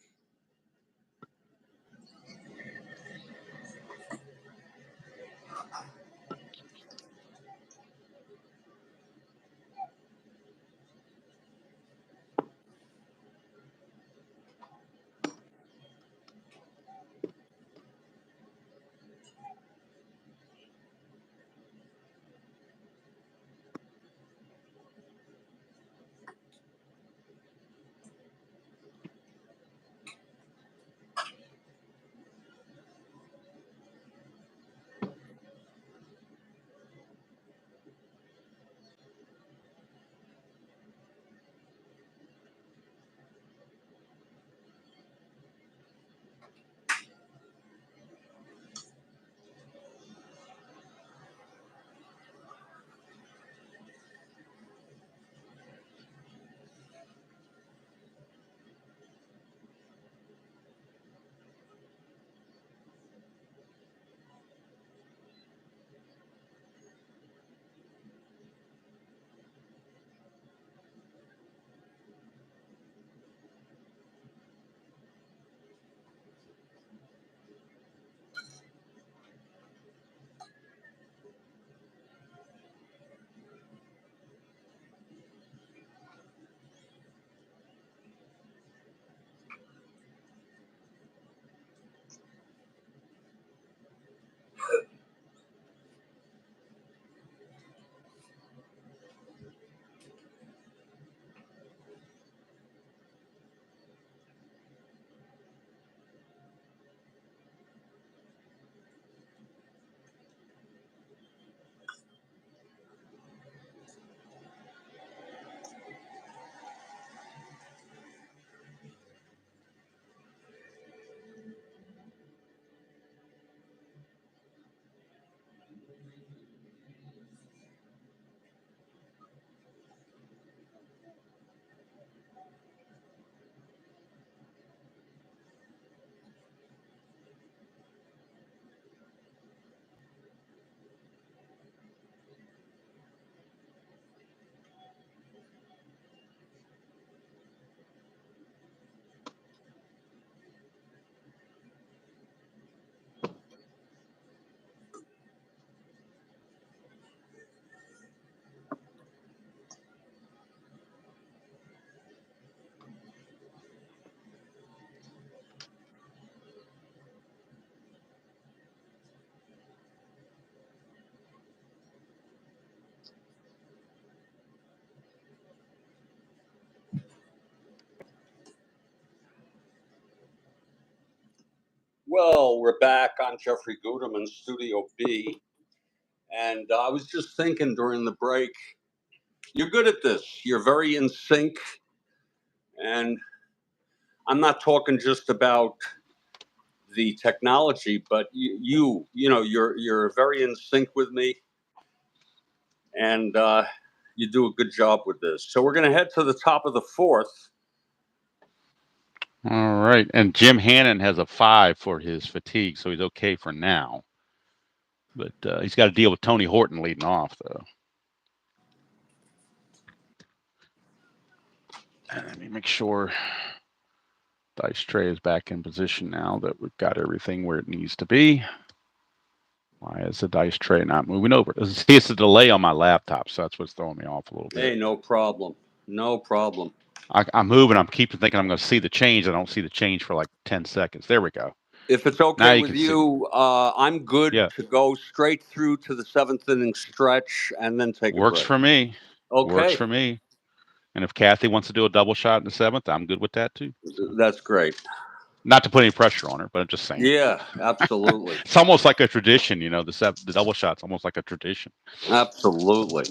Well, we're back on Jeffrey Guterman, Studio B. And I was just thinking during the break, you're good at this. You're very in sync. And I'm not talking just about the technology, but you're very in sync with me. And You do a good job with this. So we're going to head to the top of the fourth. All right. And Jim Hannan has a 5 for his fatigue, so he's okay for now. But he's got to deal with Tony Horton leading off, though. And let me make sure dice tray is back in position now that we've got everything where it needs to be. Why is the dice tray not moving over? See, it's a delay on my laptop, so that's what's throwing me off a little bit. Hey, no problem. No problem. I'm moving. I'm keeping thinking I'm going to see the change. I don't see the change for like 10 seconds. There we go. If it's okay with you, I'm good to go straight through to the 7th inning stretch and then take a break. Works for me. Okay. Works for me. And if Kathy wants to do a double shot in the 7th, I'm good with that too. So. That's great. Not to put any pressure on her, but I'm just saying. Yeah, absolutely. It's almost like a tradition, you know. The double shot's almost like a tradition. Absolutely.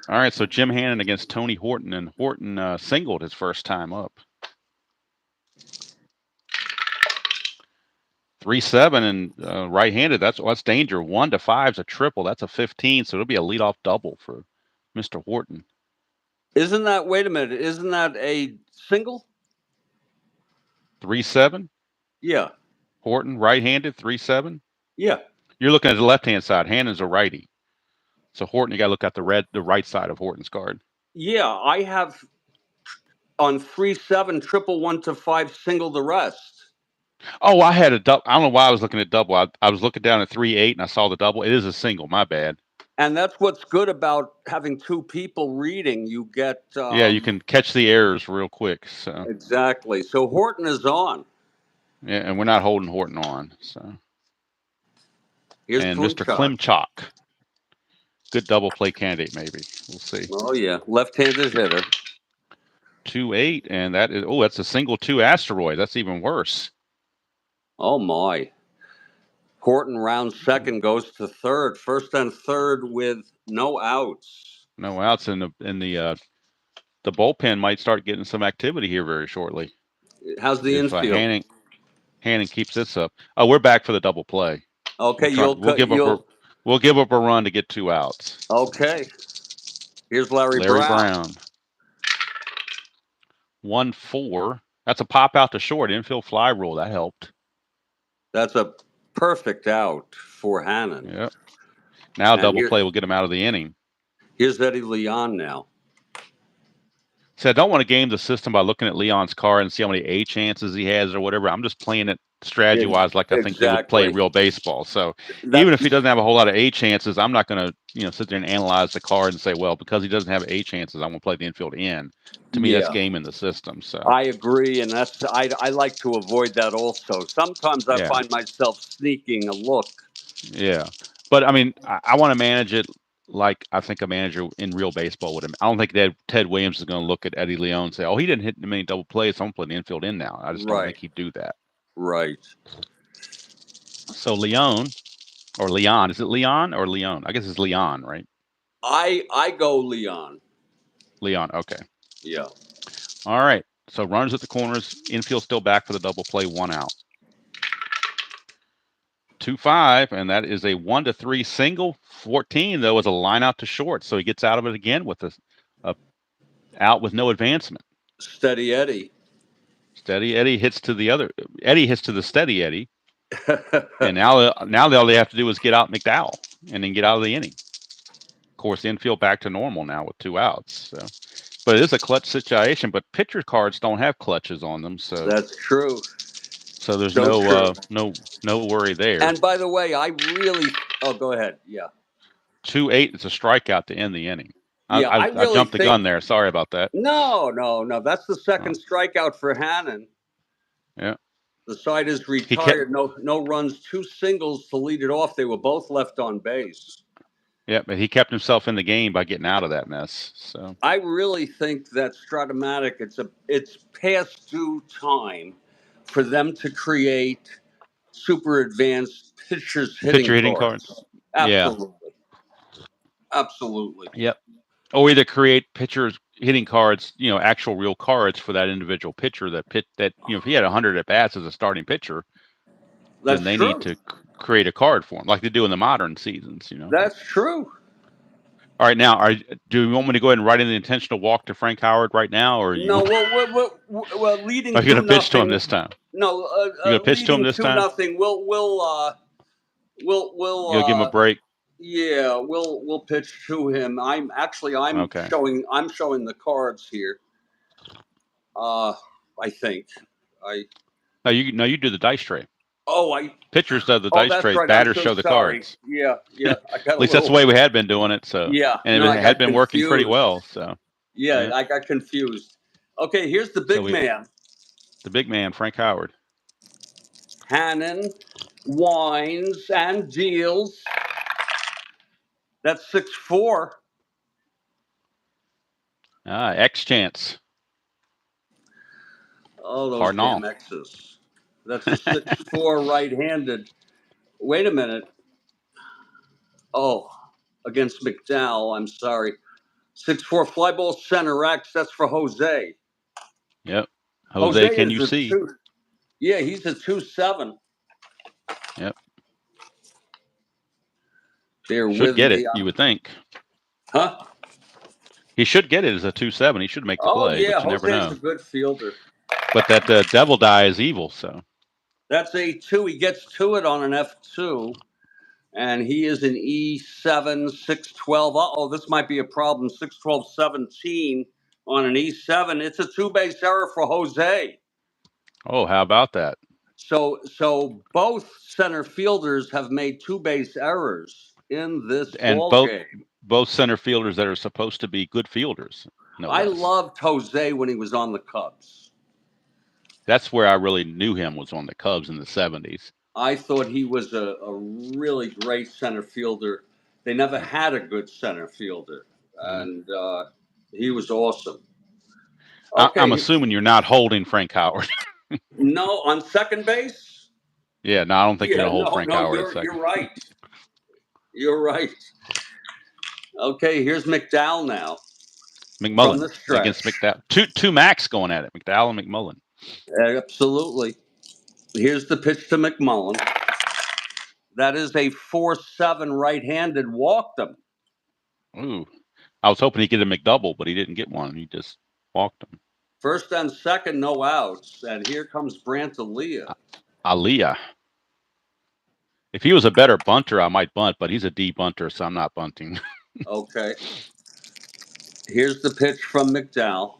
All right, so Jim Hannan against Tony Horton, and Horton singled his first time up. 3-7 and right-handed. That's danger. 1 to 5 is a triple. That's a 15, so it'll be a leadoff double for Mr. Horton. Isn't that? Wait a minute. Isn't that a single? 3-7. Yeah. Horton right-handed. 3-7. Yeah. You're looking at the left-hand side. Hannan's a righty. So Horton, you got to look at the right side of Horton's card. Yeah, I have on 3-7 triple 1 to 5 single the rest. Oh, I had a double. I don't know why I was looking at double. I was looking down at 3-8 and I saw the double. It is a single. My bad. And that's what's good about having two people reading. You get yeah, you can catch the errors real quick. So exactly. So Horton is on. Yeah, and we're not holding Horton on. So here's and Mr. Klimchak. Good double play candidate, maybe. We'll see. Oh yeah, left-handed hitter. 2-8, and that is that's a single 2 asteroid. That's even worse. Oh my. Horton rounds second, goes to third. First and third with no outs. No outs, and the bullpen might start getting some activity here very shortly. How's the infield? Hannan keeps this up. Oh, we're back for the double play. Okay, we'll give up a run to get 2 outs. Okay. Here's Larry Brown. 1-4. That's a pop out to short. Infield fly rule. That helped. That's a perfect out for Hannan. Yep. Now double play will get him out of the inning. Here's Eddie Leon now. So I don't want to game the system by looking at Leon's card and see how many A chances he has or whatever. I'm just playing it strategy-wise like I think they would play real baseball. So even if he doesn't have a whole lot of A chances, I'm not going to sit there and analyze the card and say, well, because he doesn't have A chances, I'm going to play the infield in. To me, that's gaming the system. So I agree, and that's I like to avoid that also. Sometimes I find myself sneaking a look. Yeah, but I mean, I want to manage it like I think a manager in real baseball would. I don't think that Ted Williams is going to look at Eddie Leon and say, "Oh, he didn't hit many double plays, so I'm putting the infield in now." I just don't think he'd do that. Right. So Leon, is it Leon or Leon? I guess it's Leon, right? I go Leon. Leon, okay. Yeah. All right. So runners at the corners, infield still back for the double play, 1 out. 2-5, and that is a 1-3 single. 14 though is a line out to short, so he gets out of it again with a out with no advancement. Steady Eddie. Steady Eddie hits to the other. Eddie hits to the steady Eddie, and now all they have to do is get out McDowell and then get out of the inning. Of course, infield back to normal now with 2 outs. So, but it is a clutch situation. But pitcher cards don't have clutches on them, so that's true. So there's no worry there. And by the way, I really go ahead. Yeah. 2-8. It's a strikeout to end the inning. Yeah, I jumped the gun there. Sorry about that. No. That's the second strikeout for Hannan. Yeah. The side is retired. No runs, 2 singles to lead it off. They were both left on base. Yeah, but he kept himself in the game by getting out of that mess. So I really think that Strat-O-Matic, it's past due time for them to create super advanced hitting cards. Absolutely. Yeah. Absolutely. Yep. Or either create pitchers hitting cards, actual real cards for that individual pitcher that if he had 100 at bats as a starting pitcher, then they need to create a card for him like they do in the modern seasons, That's true. All right, now, do you want me to go ahead and write in the intentional walk to Frank Howard right now, or you? No, well, leading Are you going to pitch to him 2-0. this time? No, You going to pitch to him leading this two time? nothing. You'll give him a break. Yeah, we'll pitch to him. I'm Okay. showing the cards here. I think No, you do the dice tray. I Pitchers do the oh, dice that's tray. right. I'm Batters so show the sorry. cards. Yeah, I got At a least that's the little. way we had been doing it. So Yeah, and no, it I had got been working pretty confused. well. So Yeah, I got confused. Okay, here's the big man. The big man, Frank Howard. Hannan wines and deals. That's 6-4. X chance. Oh, those Cardinal. damn X's. That's a 6-4 right-handed. Wait a minute. Oh, against McDowell. I'm sorry. 6-4 fly ball center X. That's for Jose. Yep. Jose, can you see? Yeah, he's a 2-7. Yep. There Should with get me. it, you would think. Huh? He should get it as a 2-7. He should make the play, Yeah, but you never Jose's know. a good fielder. But that devil die is evil, so. That's a 2. He gets to it on an F2. And he is an E7, 612. Uh-oh, this might be a problem. 612, 17 on an E7. It's a 2-base error for Jose. Oh, how about that? So both center fielders have made 2-base errors in this And ball game. both center fielders that are supposed to be good fielders. No I less. loved Jose when he was on the Cubs. That's where I really knew him, was on the Cubs in the 70s. I thought he was a really great center fielder. They never had a good center fielder, and he was awesome. Okay. I'm assuming you're not holding Frank Howard. No, on second base? Yeah, no, I don't think you're going to hold Frank Howard at second. You're right. You're right. Okay, here's McDowell now. McMullen against McDowell. Two Macs going at it, McDowell and McMullen. Absolutely. Here's the pitch to McMullen. That is a 4-7 right-handed, walked him. Ooh. I was hoping he'd get a McDouble, but he didn't get one. He just walked him. First and second, no outs. And here comes Brant Aliyah. If he was a better bunter, I might bunt, but he's a D bunter, so I'm not bunting. Okay. Here's the pitch from McDowell.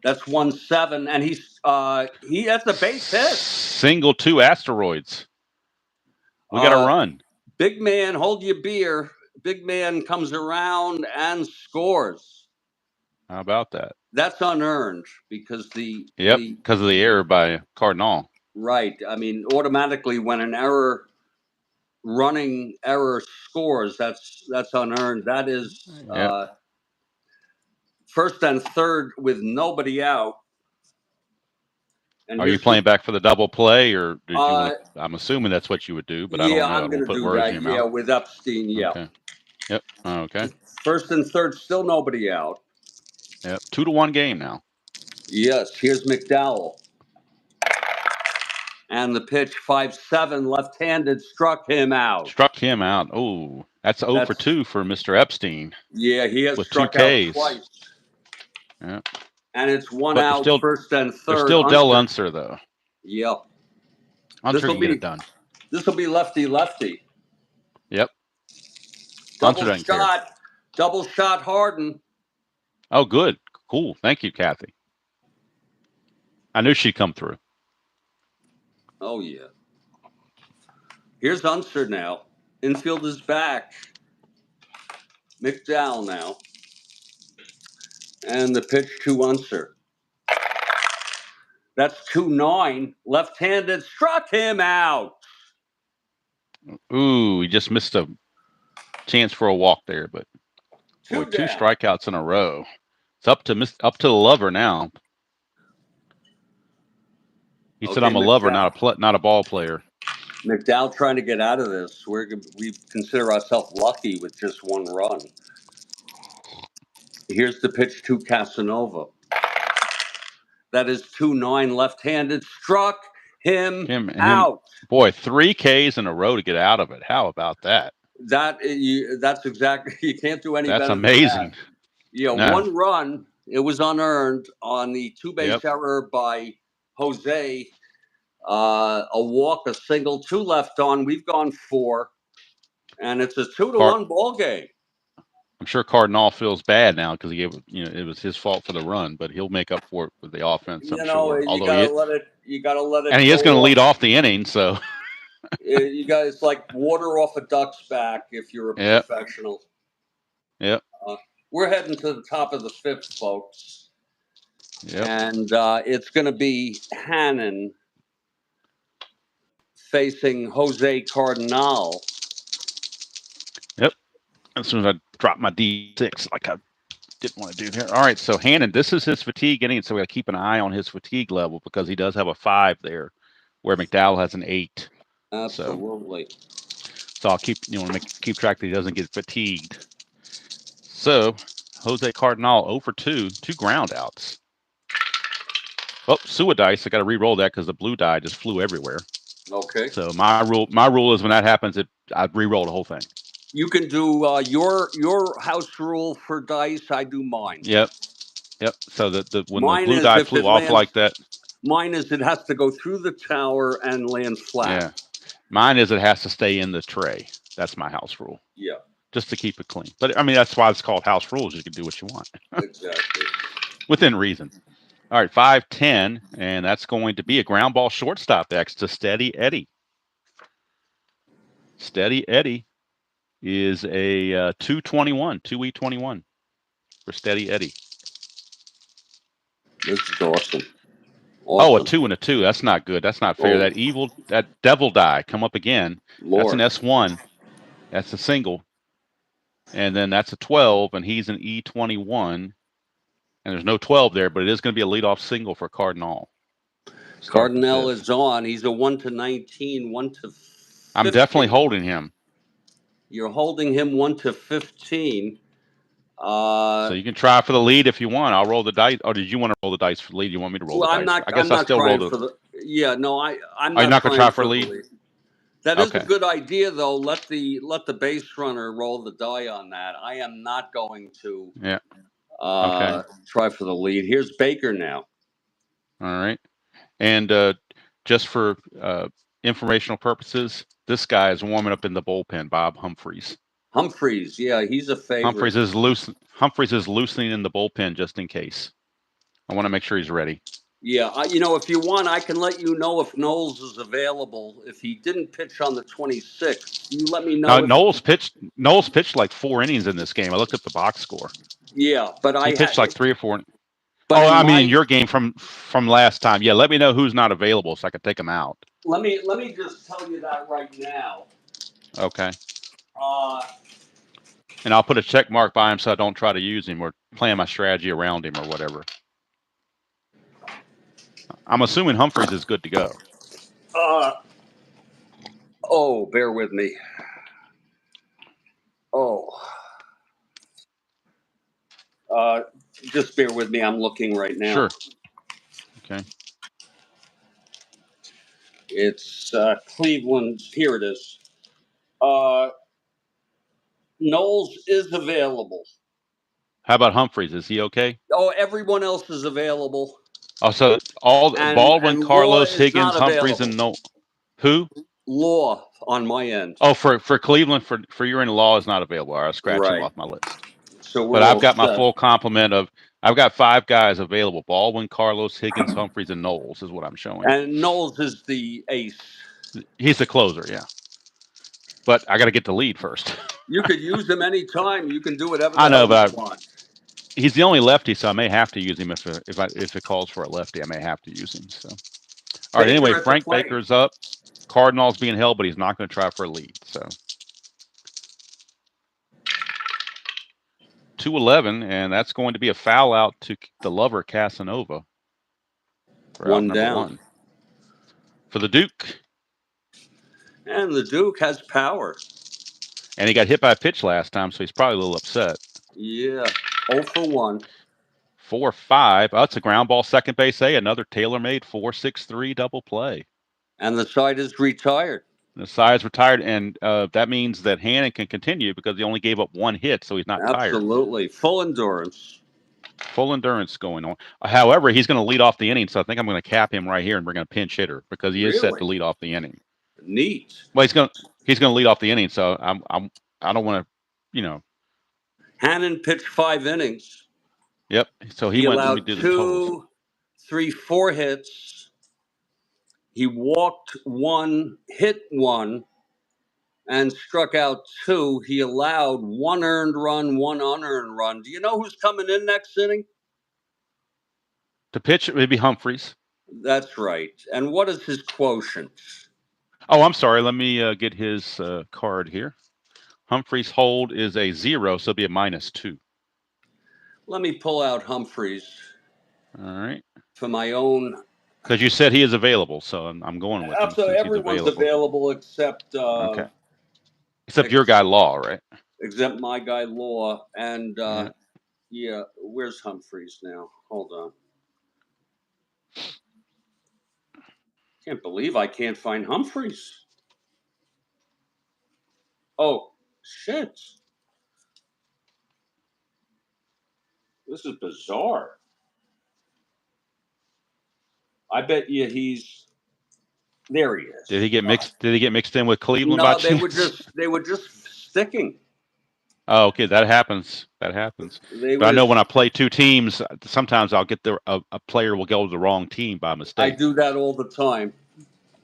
That's 1-7, and that's a base hit. Single 2 asteroids. We got to run. Big man, hold your beer. Big man comes around and scores. How about that? That's unearned because because of the error by Cardinal. Right. I mean, automatically when an running error scores, that's unearned. That is first and third with nobody out. And are you playing back for the double play, or did you want to, I'm assuming that's what you would do, but I don't know. I'm going to do that. Yeah, with Epstein. Yeah. Okay. Yep. Okay. First and third, still nobody out. Yep. 2-1 game now. Yes. Here's McDowell. And the pitch, 5-7, left-handed, struck him out. Oh, that's 0 for 2 for Mr. Epstein. Yeah, he has with struck 2 out Ks. twice. Yeah. And it's one out, first and third. There's still Del Unser, though. Yep. Unser can get it done. This will be lefty-lefty. Yep. Double shot Harden. Oh, good. Cool. Thank you, Kathy. I knew she'd come through. Oh, yeah. Here's Unser now. Infield is back. McDowell now. And the pitch to Unser. That's 2-9. Left-handed, struck him out. Ooh, he just missed a chance for a walk there, but boy, 2 strikeouts in a row. It's up to the lover now. He said, "I'm a lover, not a ball player." McDowell trying to get out of this. We consider ourselves lucky with just 1 run. Here's the pitch to Casanova. That is 2-9, left-handed, struck him out. Boy, 3 Ks in a row to get out of it. How about that? That's exactly. You can't do any That's better amazing. than that. Yeah, No. 1 run. It was unearned on the 2-base error by Jose. A walk, a single, 2 left on. We've gone 4, and it's a 2-1 ball game. I'm sure Cardinal feels bad now because he gave, it was his fault for the run, but he'll make up for it with the offense. I'm sure. You gotta let it. You gotta let it. And he is going to lead off the inning, so. You guys, it's like water off a duck's back if you're a professional. Yep. We're heading to the top of the 5th, folks. Yep. And it's going to be Hannan facing Jose Cardinal. Yep. As soon as I drop my D6, like I didn't want to do here. All right, so Hannan, this is his fatigue inning, so we got to keep an eye on his fatigue level because he does have a 5 there, where McDowell has an 8. Absolutely. So I'll keep keep track that he doesn't get fatigued. So Jose Cardinal 0 for 2, 2 ground outs. Oh, Sua dice. I got to re-roll that because the blue die just flew everywhere. Okay. So my rule is when that happens, I re-roll the whole thing. You can do your house rule for dice. I do mine. Yep. So when the blue die flew off like that. Mine is it has to go through the tower and land flat. Yeah. Mine is it has to stay in the tray. That's my house rule. Yeah. Just to keep it clean. But I mean, that's why it's called house rules. You can do what you want. Exactly. Within reason. All right, 5-10, and that's going to be a ground ball shortstop X to Steady Eddie. Steady Eddie is a 221, 2E21 for Steady Eddie. This is awesome. Oh, a 2 and a 2. That's not good. That's not fair. Oh. That devil die come up again. Lord. That's an S1. That's a single. And then that's a 12, and he's an E21. And there's no 12 there, but it is going to be a leadoff single for Cardinal. Cardinal is on. He's a 1-19, 1-15. I'm definitely holding him. You're holding him 1-15. So you can try for the lead if you want. I'll roll the dice. Or did you want to roll the dice for the lead? You want me to roll the dice? I guess I still roll the. Yeah, no, I'm not. Are you not going to try for a lead? That is a good idea, though. Let the base runner roll the die on that. I am not going to. Yeah. Try for the lead. Here's Baker now. All right, and just for informational purposes, this guy is warming up in the bullpen. Bob Humphreys. Humphreys, yeah, he's a favorite. Humphreys is loosening in the bullpen just in case. I want to make sure he's ready. Yeah, if you want, I can let you know if Knowles is available. If he didn't pitch on the 26th, you let me know. Knowles pitched like 4 innings in this game. I looked up the box score. Yeah, but he pitched like 3 or 4. But I mean, in your game from last time. Yeah, let me know who's not available so I can take him out. Let me just tell you that right now. Okay. And I'll put a check mark by him so I don't try to use him or plan my strategy around him or whatever. I'm assuming Humphreys is good to go. Bear with me. Just bear with me. I'm looking right now. Sure. Okay. It's Cleveland. Here it is. Knowles is available. How about Humphreys? Is he okay? Everyone else is available. So Baldwin, Carlos, Higgins, Humphreys, and who? Law on my end. For Cleveland, for your in-law is not available. I'll scratch him off my list. But I've got my full complement of. I've got 5 guys available: Baldwin, Carlos, Higgins, Humphreys, and Knowles is what I'm showing. And Knowles is the ace. He's the closer, yeah. But I got to get the lead first. You could use him anytime. You can do whatever. I know, but you want. He's the only lefty, so I may have to use him if it calls for a lefty. I may have to use him. So, all right. Anyway, Frank Baker's up. Cardinal's being held, but he's not going to try for a lead. So 2-11, and that's going to be a foul out to the lover Casanova. One down for the Duke. And the Duke has power. And he got hit by a pitch last time, so he's probably a little upset. Yeah, 0 for 1. 4-5. Oh, it's a ground ball, second base A. Another tailor-made 4-6-3 double play. And the side is retired. The side's retired, and that means that Hannan can continue because he only gave up 1 hit, so he's not tired. Absolutely. Full endurance. Full endurance going on. However, he's going to lead off the inning, so I think I'm going to cap him right here and bring in a pinch hitter because he is set to lead off the inning. Neat. Well, he's going to lead off the inning, so I don't want to, you know. Hannan pitched 5 innings. Yep. So he went. Let me allowed do the totals. 2, 3, 4 hits. He walked 1, hit 1, and struck out 2. He allowed 1 earned run, 1 unearned run. Do you know who's coming in next inning? To pitch, it would be Humphreys. That's right. And what is his quotient? Oh, I'm sorry. Let me get his card here. Humphreys' hold is a 0, so it'll be a -2. Let me pull out Humphreys. All right. For my own. Because you said he is available, so I'm going with him. So everyone's available except. Okay. Except your guy Law, right? Except my guy Law, and yeah. Where's Humphreys now? Hold on. Can't believe I can't find Humphreys. Oh, shit. This is bizarre. I bet you he's there. He is. Did he get mixed? Did he get mixed in with Cleveland? No, by they chance? were just sticking. Oh, okay, that happens. But I know when I play 2 teams, sometimes I'll get a player will go to the wrong team by mistake. I do that all the time.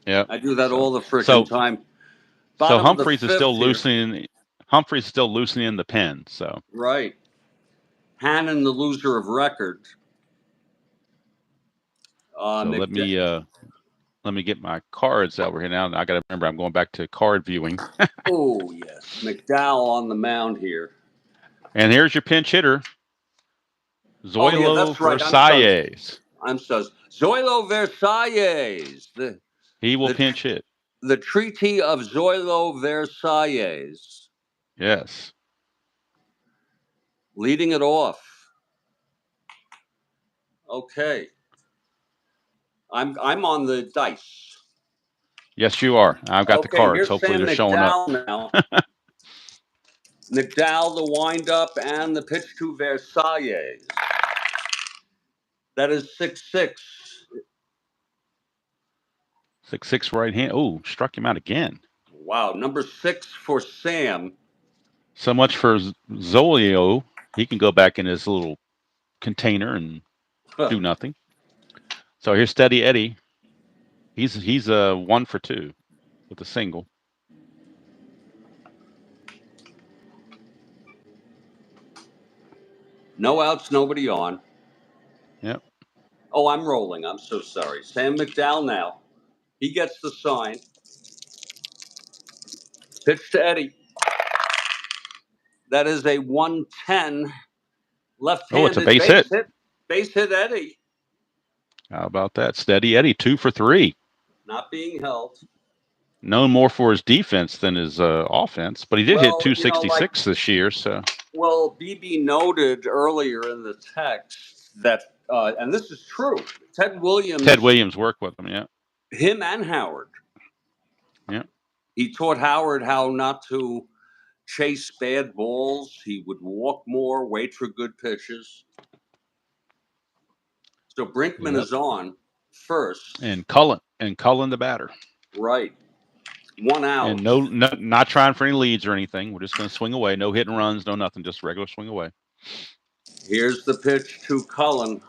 Yeah, I do that all the freaking time. So Humphreys is still loosening. Humphreys is still loosening the pen. So right. Hannan, the loser of record. So let me get my cards over here now. I got to remember I'm going back to card viewing. Oh yes, McDowell on the mound here. And here's your pinch hitter, Zoilo Versailles. I'm so Zoilo Versailles. He will pinch hit. The Treaty of Zoilo Versailles. Yes. Leading it off. Okay. I'm on the dice. Yes, you are. I've got the cards. Hopefully they're showing up. Now. McDowell, the windup, and the pitch to Versailles. That is 6-6. 6-6 right hand. Oh, struck him out again. Wow. Number 6 for Sam. So much for Zolio. He can go back in his little container and do nothing. So here's Steady Eddie. He's 1 for 2 with a single. No outs, nobody on. Yep. Oh, I'm rolling. I'm so sorry. Sam McDowell now. He gets the sign. Pitch to Eddie. That is a 110 left-handed. Oh, it's a base hit. Base hit Eddie. How about that? Steady Eddie, 2 for 3. Not being held. Known more for his defense than his offense, but he did hit 266 this year. So. Well, BB noted earlier in the text that, and this is true, Ted Williams worked with him, yeah. Him and Howard. Yeah. He taught Howard how not to chase bad balls. He would walk more, wait for good pitches. So Brinkman is on first. And Cullen the batter. Right. 1 out. And no, not trying for any leads or anything. We're just going to swing away. No hit and runs, no nothing. Just regular swing away. Here's the pitch to Cullen.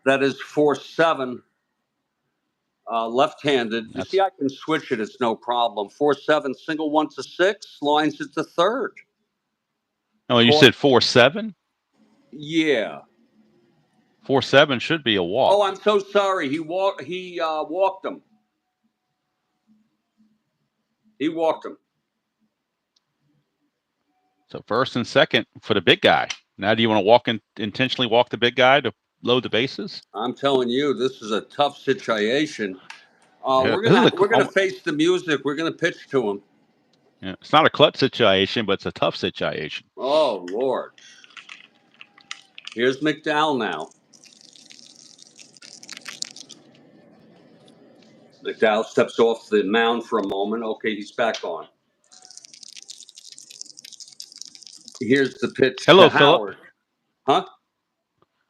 That is 4-7. Left-handed. You see, I can switch it. It's no problem. 4-7, single 1 to 6, lines it to third. Oh, you said 4-7? Yeah. 4-7 should be a walk. Oh, I'm so sorry. He walked him. He walked him. So first and second for the big guy. Now, do you want to intentionally walk the big guy to load the bases? I'm telling you, this is a tough situation. We're gonna face the music. We're gonna pitch to him. Yeah, it's not a clutch situation, but it's a tough situation. Oh Lord! Here's McDowell now. McDowell steps off the mound for a moment. Okay, he's back on. Here's the pitch Hello, to Philip. Howard. Huh?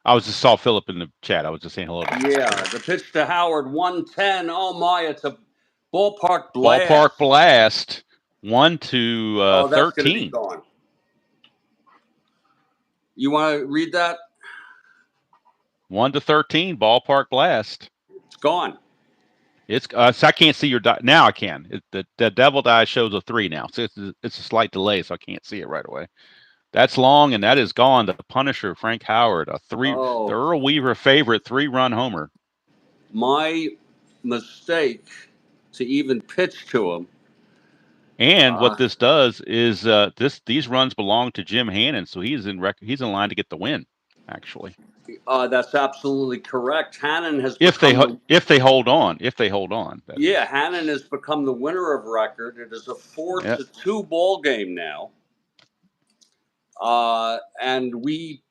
I was just saw Philip in the chat. I was just saying hello. Yeah, the pitch to Howard, 110. Oh my, it's a ballpark blast. Ballpark blast. 1 to oh, that's going to be 13. gone. You want to read that? 1 to 13. Ballpark blast. It's gone. It's so I can't see your die. Now I can. The devil die shows a 3 now, so it's a slight delay, so I can't see it right away. That's long, and that is gone. The Punisher, Frank Howard, a 3. Oh. The Earl Weaver favorite 3-run homer. My mistake to even pitch to him. And what this does is these runs belong to Jim Hannan, so he's in line to get the win. Actually, that's absolutely correct. Hannan has if they hold on. Yeah, Hannan has become the winner of record. It is a 4-2 ball game now, and we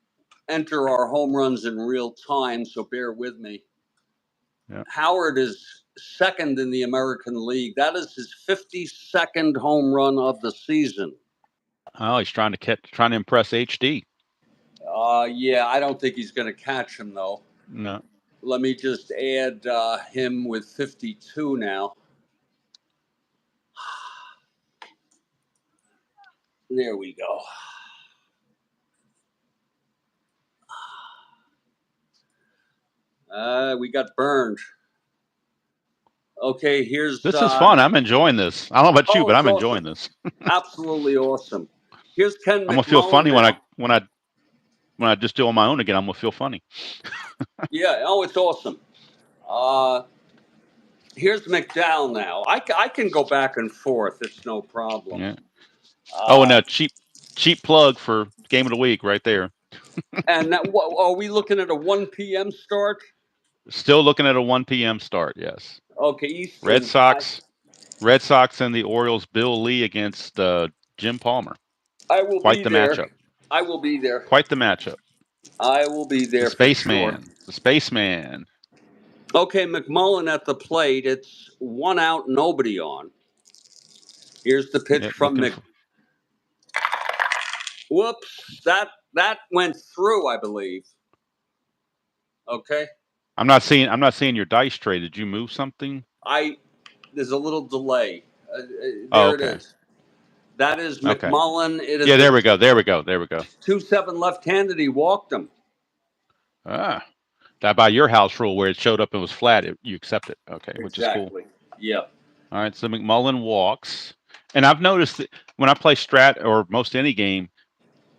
enter our home runs in real time. So bear with me. Yeah. Howard is second in the American League. That is his 52nd home run of the season. Oh, he's trying to impress HD. Yeah, I don't think he's going to catch him though. No. Let me just add him with 52 now. There we go. We got burned. Okay, here's... This is fun. I'm enjoying this. I don't know about you, but I'm enjoying this. Absolutely awesome. Here's Ken McMullen. I'm going to feel funny when I just do on my own again. I'm going to feel funny. Yeah, it's awesome. Here's McDowell now. I can go back and forth. It's no problem. Yeah. And a cheap plug for game of the week right there. And that, are we looking at a 1 p.m. start? Still looking at a 1 p.m. start, yes. Okay, Eastern. Red Sox and the Orioles. Bill Lee against Jim Palmer. I will Quite be the there. matchup. I will be there. Quite the matchup. I will be there. The Spaceman. Sure. The Spaceman. Okay, McMullen at the plate. It's 1 out, nobody on. Here's the pitch from Whoops! That went through, I believe. Okay. I'm not seeing your dice tray. Did you move something? There's a little delay. There it is. That is McMullen. Okay. It is. Yeah, there we go. 2-7 left-handed. He walked him. That by your house rule where it showed up and was flat, you accept it. Okay, which is cool. Yeah. All right, so McMullen walks, and I've noticed that when I play Strat or most any game,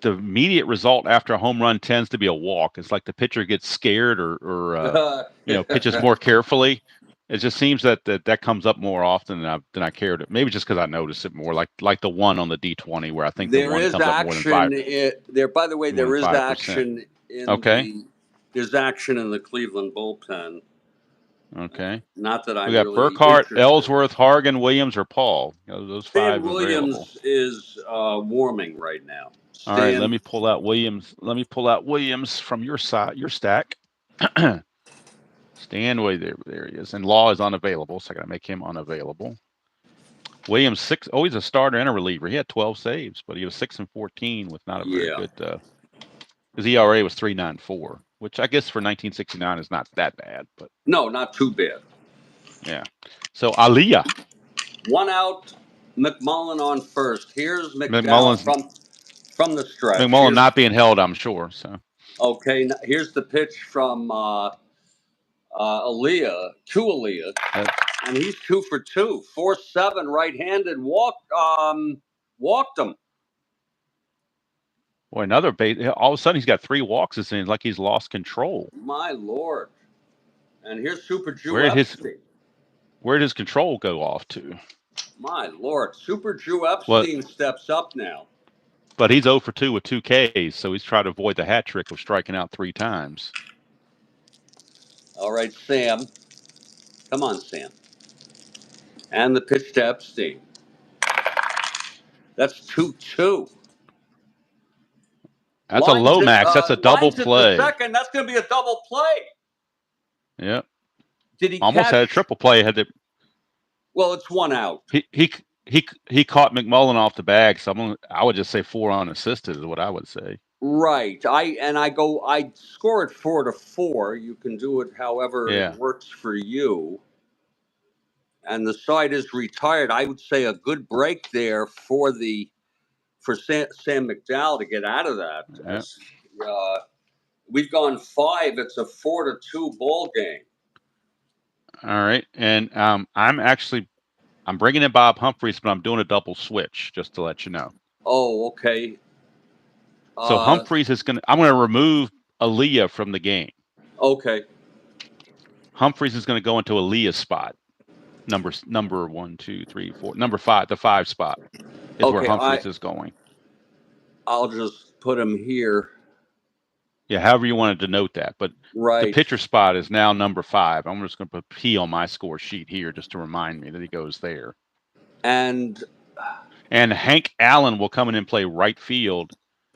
the immediate result after a home run tends to be a walk. It's like the pitcher gets scared or pitches more carefully. It just seems that comes up more often than I cared. Maybe just because I notice it more, like the one on the D20 where I think the one comes up more than 5%. There. By the way, there is action in there's action in the Cleveland bullpen. Okay. Not that we got really Burkhart, Ellsworth, Hargan, Williams, or Paul. Those 5 Williams available. Is warming right now. All right, let me pull out Williams. Let me pull out Williams from your stack. Stanway, there he is. And Law is unavailable, so I got to make him unavailable. Williams 6. Oh, he's a starter and a reliever. He had 12 saves, but he was 6-14 with not a very good. His ERA was 3.94, which I guess for 1969 is not that bad, but no, not too bad. Yeah. So Aliyah. 1 out. McMullen on first. Here's McDowell from the stretch. McMullen not being held, I'm sure. So. Okay, here's the pitch from Aliyah to Aliyah, and he's 2 for 2, 4-7, right-handed. Walked him. Boy, another base. All of a sudden, he's got 3 walks. It seems like he's lost control. My Lord! And here's Super Drew Epstein. Where did his control go off to? My Lord! Super Drew Epstein steps up now. But he's 0 for 2 with 2 Ks, so he's trying to avoid the hat trick of striking out 3 times. All right, Sam. Come on, Sam. And the pitch to Epstein. That's 2-2. That's a low max. That's a double play. Second. That's going to be a double play. Yep. Did he almost had a triple play? Well, it's 1 out. He caught McMullen off the bag, so I would just say 4 unassisted is what I would say. Right. I score it 4-4. You can do it however it works for you. And the side is retired. I would say a good break there for Sam McDowell to get out of that. Yeah. We've gone 5. It's a 4-2 ball game. All right, and I'm bringing in Bob Humphreys, but I'm doing a double switch just to let you know. Oh, okay. So Humphreys I'm going to remove Aaliyah from the game. Okay. Humphreys is going to go into Aaliyah's spot. Number 1, 2, 3, 4. Number 5, the 5 spot is where Humphreys is going. I'll just put him here. Yeah, however you want to denote that. But the pitcher spot is now number 5. I'm just going to put P on my score sheet here just to remind me that he goes there. And Hank Allen will come in and play right field,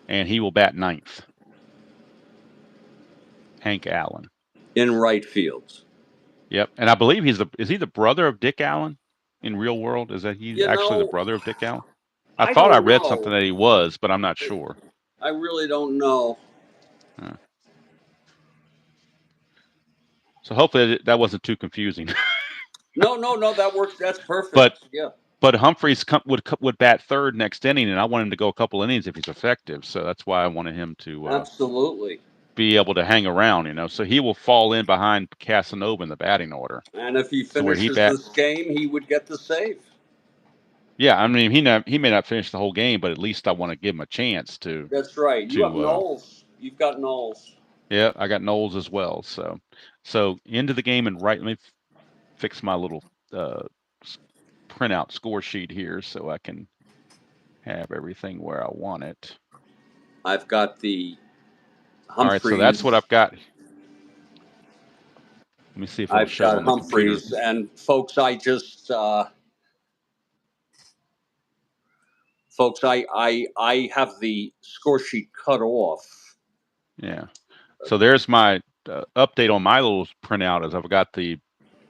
and he will bat 9th. Hank Allen. In right field. Yep, and I believe is he the brother of Dick Allen in real world? Is that he's actually the brother of Dick Allen? I thought I read something that he was, but I'm not sure. I really don't know. So hopefully that wasn't too confusing. No, that works. That's perfect. But Humphreys would bat 3rd next inning, and I want him to go a couple innings if he's effective. So that's why I wanted him to absolutely be able to hang around. So he will fall in behind Casanova in the batting order. And if he finishes this game, he would get the save. Yeah, I mean he may not finish the whole game, but at least I want to give him a chance to. That's right. You have Knowles. You've got Knowles. Yeah, I got Knowles as well. So into the game and let me fix my little printout score sheet here so I can have everything where I want it. I've got the Humphreys. All right, so that's what I've got. Let me see if I'll show on the Humphreys, computer. And folks, I have the score sheet cut off. Yeah. So there's my update on my little printout. As I've got the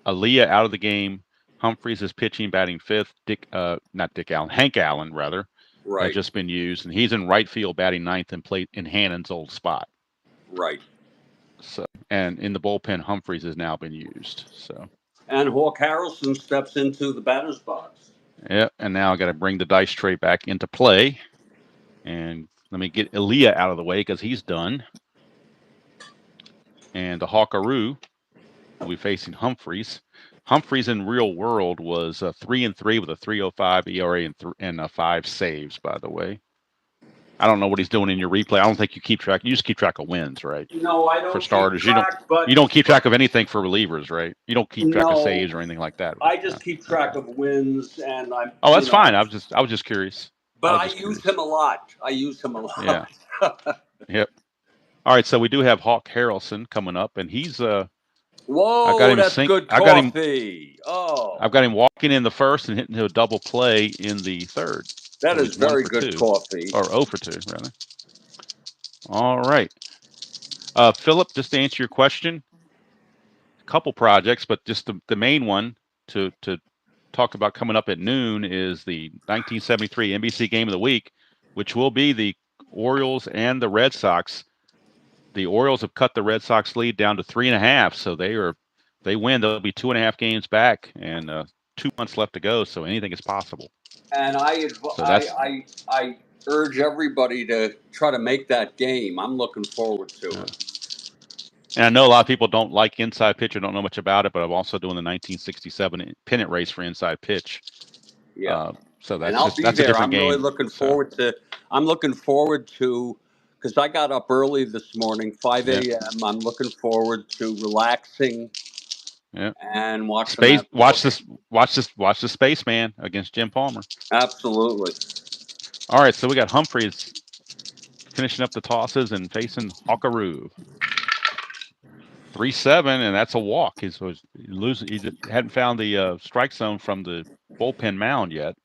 Aaliyah out of the game. Humphreys is pitching, batting 5th. Hank Allen rather, has just been used, and he's in right field, batting 9th, and played in Hannan's old spot. Right. So, and in the bullpen, Humphreys has now been used. So. And Hawk Harrelson steps into the batter's box. Yeah, and now I got to bring the dice tray back into play, and let me get Aaliyah out of the way because he's done. And the Hawkaroo will be facing Humphreys. Humphreys in real world was 3-3 with a 3.05 ERA and 5 saves. By the way, I don't know what he's doing in your replay. I don't think you keep track. You just keep track of wins, right? No, I don't. For starters, you don't keep track of anything for relievers, right? You don't keep track of saves or anything like that. Right? I just keep track of wins, and I'm. Oh, that's fine. I was just curious. But I use him a lot. Yeah. Yep. All right, so we do have Hawk Harrelson coming up, and he's Whoa, that's good coffee. I've got him walking in the 1st and hitting to a double play in the 3rd. That is very good coffee. Or 0 for 2, rather. All right. Philip, just to answer your question, a couple projects, but just the main one to talk about coming up at noon is the 1973 NBC Game of the Week, which will be the Orioles and the Red Sox. The Orioles have cut the Red Sox lead down to 3.5, so they win. They'll be 2.5 games back, and 2 months left to go. So anything is possible. And I urge everybody to try to make that game. I'm looking forward to it. And I know a lot of people don't like inside pitch or don't know much about it, but I'm also doing the 1967 pennant race for inside pitch. Yeah. So that's a different game. I'm really looking forward to. I'm looking forward to. Because I got up early this morning, 5 a.m. Yeah. I'm looking forward to relaxing and watching watch the Spaceman against Jim Palmer. Absolutely. All right, so we got Humphreys finishing up the tosses and facing Hawkaroo. 3-7, and that's a walk. He hadn't found the strike zone from the bullpen mound yet.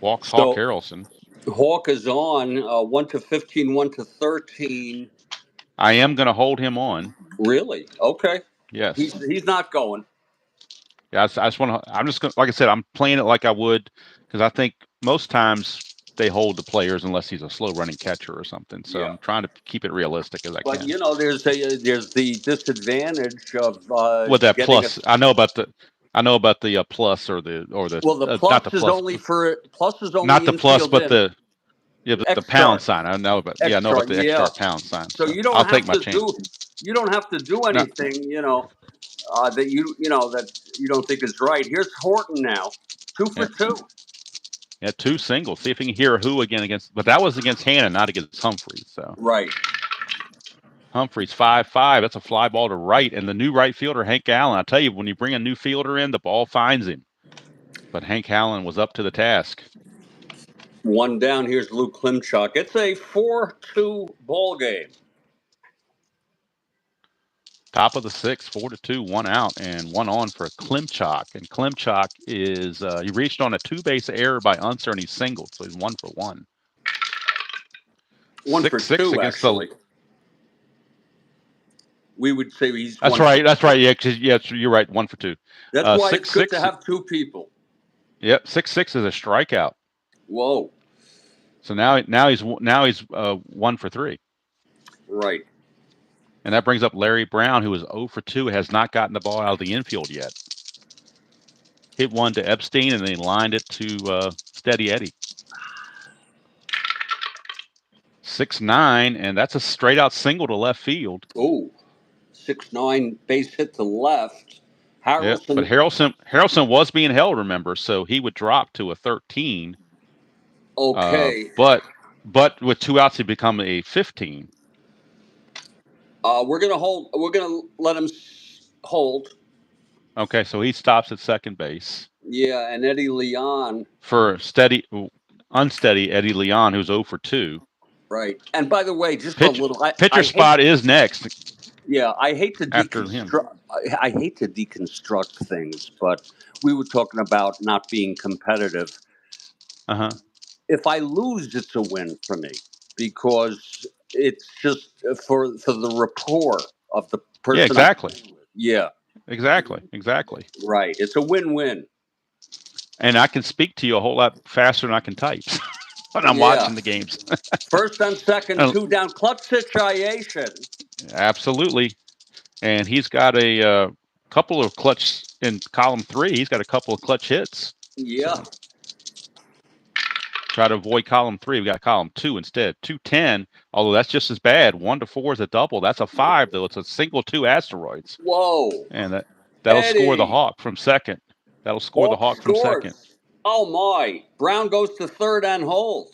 Walks Hawk Harrelson. Hawk is on 1-15, 1-13. I am going to hold him on. Really? Okay. Yes. He's not going. Yeah, I just want to. I'm just gonna, like I said, I'm playing it like I would because I think most times they hold the players unless he's a slow running catcher or something. So Yeah. I'm trying to keep it realistic as I But can. you know, there's the disadvantage of With that getting a. plus, I know about the plus or the Well, the not the plus is plus, only for plus is not only the plus, infield but in. the pound Xstar. sign. I know about Xstar, the yeah. extra pound sign. So So you I'll don't take have my to do chance. you don't have to do No, anything, that that you don't think is right. Here's Horton now, 2 for yeah, 2. yeah, two singles. See if he can hear a who again against, but that was against Hannan, not against Humphreys. So Right. Humphreys 5-5. That's a fly ball to right, and the new right fielder Hank Allen. I tell you, when you bring a new fielder in, the ball finds him. But Hank Allen was up to the task. One down. Here's Lou Klimchuk. It's a 4-2 ball game. Top of the sixth, 4-2, one out and one on for Klimchuk. And Klimchuk is he reached on a two-base error by Unser and he's singled, so he's 1 for 1. 1 for 6-6 2, against the. actually. We would say he's That's 1 right. for That's right. Yeah, you're right. 1 for 2. That's why it's good to 6-6. have two people. Yep, 6-6 is a strikeout. Whoa. So now he's 1 for 3. Right. And that brings up Larry Brown, who is 0 for 2, has not gotten the ball out of the infield yet. Hit one to Epstein and then lined it to Steady Eddie. 6-9, and that's a straight out single to left field. Oh, 6-9 base hit to left. Yeah, Harrelson. but Harrelson was being held, remember, so he would drop to a 13. Okay. But with 2 outs, he become a 15. We're gonna hold. We're gonna let him hold. Okay, so he stops at second base. Yeah, and Eddie Leon. For unsteady Eddie Leon, who's 0 for 2. Right. And by the way, just a little. Pitcher spot is next. Yeah, I hate to after him. I hate to deconstruct things, but we were talking about not being competitive. If I lose, it's a win for me because it's just for the rapport of the person. Yeah, exactly. Yeah, exactly. Right. It's a win-win. And I can speak to you a whole lot faster than I can type when I'm watching the games. First and second, 2 down, clutch situation. Absolutely. And he's got a couple of clutch in column 3. He's got a couple of clutch hits. Yeah. So try to avoid column 3. We got column 2 instead. 2-10, although that's just as bad. 1-4 is a double. That's a 5, though. It's a single 2 asteroids. Whoa. And that'll score the Hawk from second. That'll score the Hawk from second. Oh, my. Brown goes to third and holds.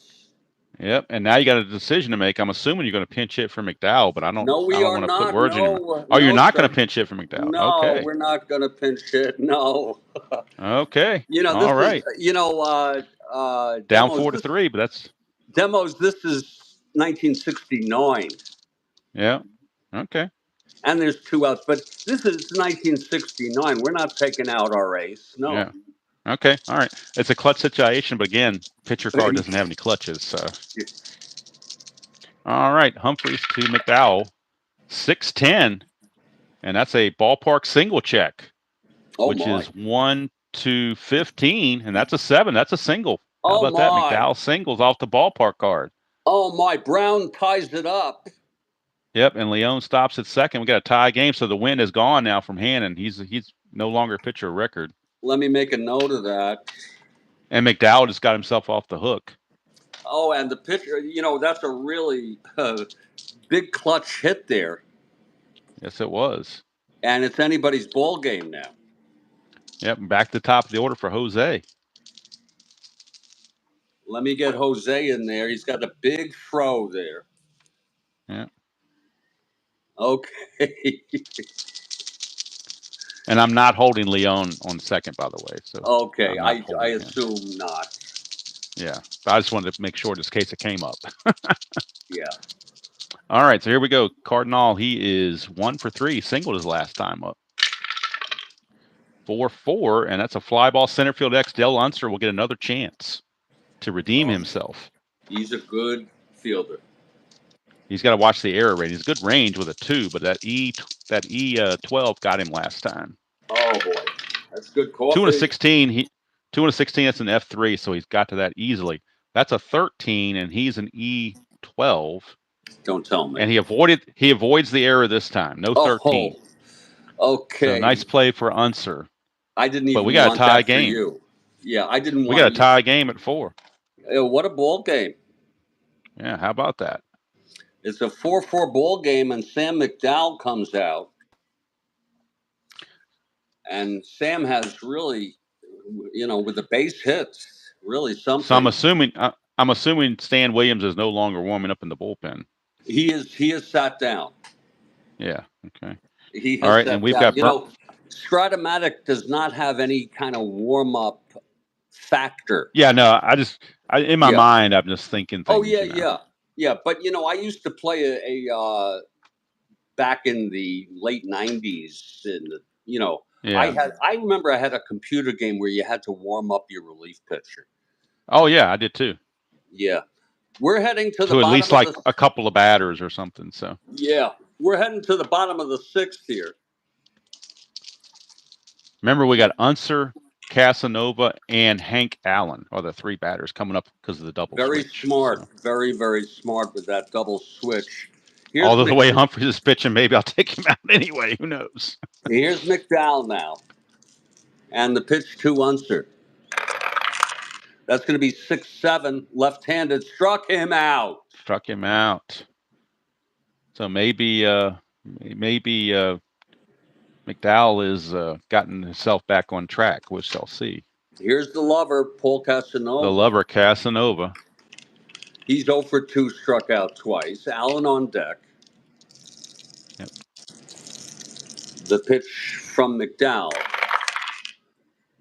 Yep, and now you got a decision to make. I'm assuming you're going to pinch hit for McDowell, but I don't want to put words in your mouth. Oh, you're not going to pinch hit for McDowell. No, okay. We're not going to pinch hit. No. Okay. All right. Down 4-3, but that's demos. This is 1969. Yeah. Okay. And there's 2 outs, but this is 1969. We're not taking out our ace. No. Yeah. Okay. All right. It's a clutch situation, but again, pitcher card doesn't have any clutches. So. All right. Humphreys to McDowell. 6-10. And that's a ballpark single check, which is 1-15. And that's a 7. That's a single. How about that? McDowell singles off the ballpark card. Oh, my. Brown ties it up. Yep. And Leon stops at second. We got a tie game. So the win is gone now from Hannan. He's no longer pitcher of record. Let me make a note of that. And McDowell just got himself off the hook. Oh, and the pitcher, that's a really big clutch hit there. Yes, it was. And it's anybody's ball game now. Yep, back to the top of the order for Jose. Let me get Jose in there. He's got a big throw there. Yeah. Okay. And I'm not holding Leon on second, by the way. So okay, I assume not. Yeah, I just wanted to make sure just in case it came up. Yeah. All right, so here we go. Cardinal, he is 1 for 3. Singled his last time up. 4-4, and that's a fly ball center field X. Del Unser will get another chance to redeem himself. He's a good fielder. He's got to watch the error rate. He's good range with a 2, but that E12 got him last time. Oh boy. That's good coffee. 2 and a 16. 2 and a 16. That's an F3, so he's got to that easily. That's a 13, and he's an E12. Don't tell me. And he avoids the error this time. No 13. Okay. So nice play for Unser. I didn't even But we got want a tie that for game. you. Yeah, I didn't want. We got a tie game at 4. What a ball game! Yeah, how about that? It's a 4-4 ball game, and Sam McDowell comes out, and Sam has really, with the base hits, really something. So I'm assuming Stan Williams is no longer warming up in the bullpen. He is sat down. Yeah. Okay. He has all right, sat and we've down. got Strat-O-Matic does not have any kind of warm up factor. Yeah, no, in my mind, I'm just thinking things. Oh yeah. But I used to play a back in the late '90s, and I remember I had a computer game where you had to warm up your relief pitcher. Oh yeah, I did too. Yeah, we're heading to the at bottom least like a couple of batters or something. So yeah, we're heading to the bottom of the 6th here. Remember, we got Unser, Casanova, and Hank Allen are the 3 batters coming up because of the double Very switch. smart. So. Very, very smart with that double switch. Although the way Humphries is pitching, maybe I'll take him out anyway. Who knows? Here's McDowell now. And the pitch to Unser. That's going to be 6-7, left-handed. Struck him out. So maybe McDowell is gotten himself back on track. We shall see. Here's the lover, Paul Casanova. The lover, Casanova. He's 0 for 2, struck out twice. Allen on deck. Yep. The pitch from McDowell.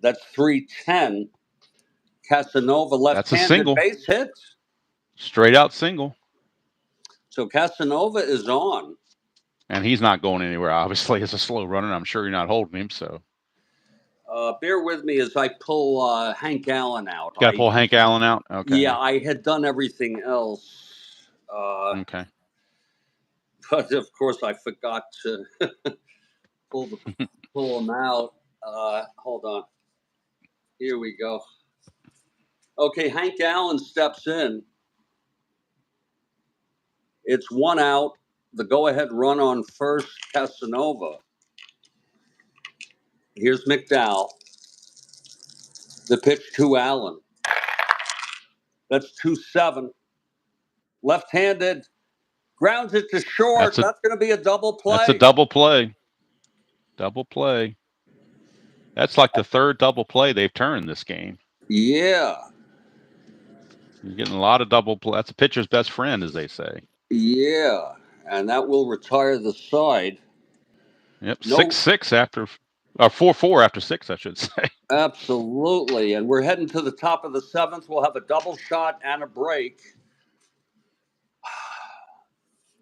That's 3-10. Casanova left-handed base hit. Straight out single. So Casanova is on. And he's not going anywhere, obviously, as a slow runner. I'm sure you're not holding him, so. Bear with me as I pull Hank Allen out. Got to pull Hank Allen out? Okay. Yeah, I had done everything else. Okay. But, of course, I forgot to pull him out. Hold on. Here we go. Okay, Hank Allen steps in. It's 1 out. The go-ahead run on first, Casanova. Here's McDowell. The pitch to Allen. That's 2-7. Left-handed. Grounds it to short. That's going to be a double play. That's a double play. Double play. That's like the 3rd double play they've turned this game. Yeah. You're getting a lot of double play. That's a pitcher's best friend, as they say. Yeah. And that will retire the side. Yep. 6-6 after, or 4-4 after 6, I should say. Absolutely. And we're heading to the top of the 7th. We'll have a double shot and a break.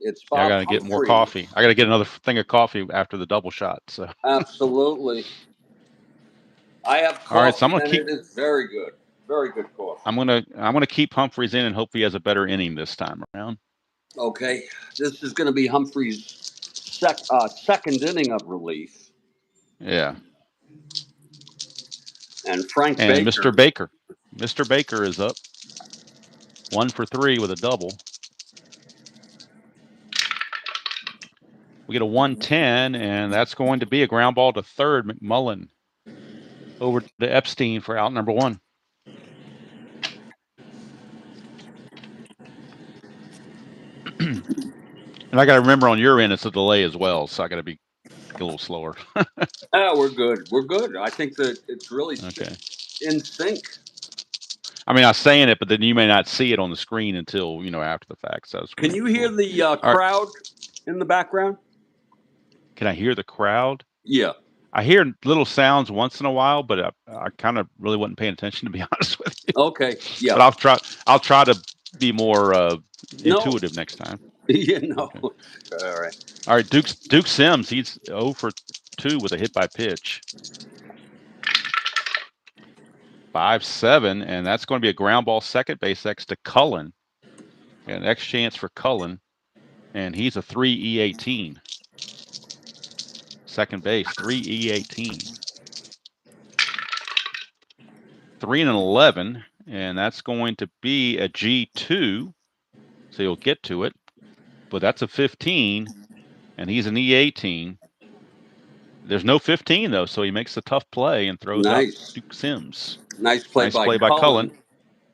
It's Bob I got to get more coffee. I got to get another thing of coffee after the double shot. So absolutely. I have coffee. All right, so I'm gonna and it is very good. Very good coffee. I'm gonna keep Humphries in and hope he has a better inning this time around. Okay. This is going to be Humphries' second inning of relief. Yeah. And Frank and Baker. Mr. Baker is up 1 for 3 with a double. We get a 110, and that's going to be a ground ball to third. McMullen over to Epstein for out number 1. And I got to remember on your end, it's a delay as well, so I got to be a little slower. We're good. We're good. I think that it's really in sync. I mean, I'm saying it, but then you may not see it on the screen until, after the fact. So can you hear the crowd in the background? Can I hear the crowd? Yeah. I hear little sounds once in a while, but I kind of really wasn't paying attention, to be honest with you. Okay. Yeah. But I'll try to be more intuitive next time. Okay. All right. Duke Sims, he's 0 for 2 with a hit by pitch. 5-7, and that's going to be a ground ball second base next to Cullen. An X chance for Cullen, and he's a 3 E18. Second base, 3 E18. 3 and 11, and that's going to be a G2, so you'll get to it. But that's a 15, and he's an E18. There's no 15 though, so he makes a tough play and throws out Nice. Duke Sims. Nice play Nice by play by Cullen.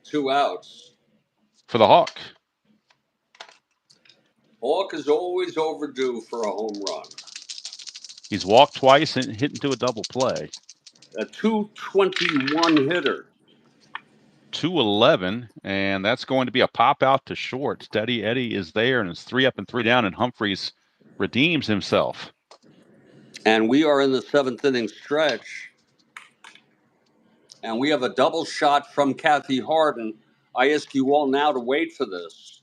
2 outs. For the Hawk. Hawk is always overdue for a home run. He's walked twice and hit into a double play. A 221 hitter. 211, and that's going to be a pop out to short. Steady Eddie is there, and it's 3 up and 3 down, and Humphreys redeems himself. And we are in the 7th inning stretch. And we have a double shot from Kathy Harden. I ask you all now to wait for this.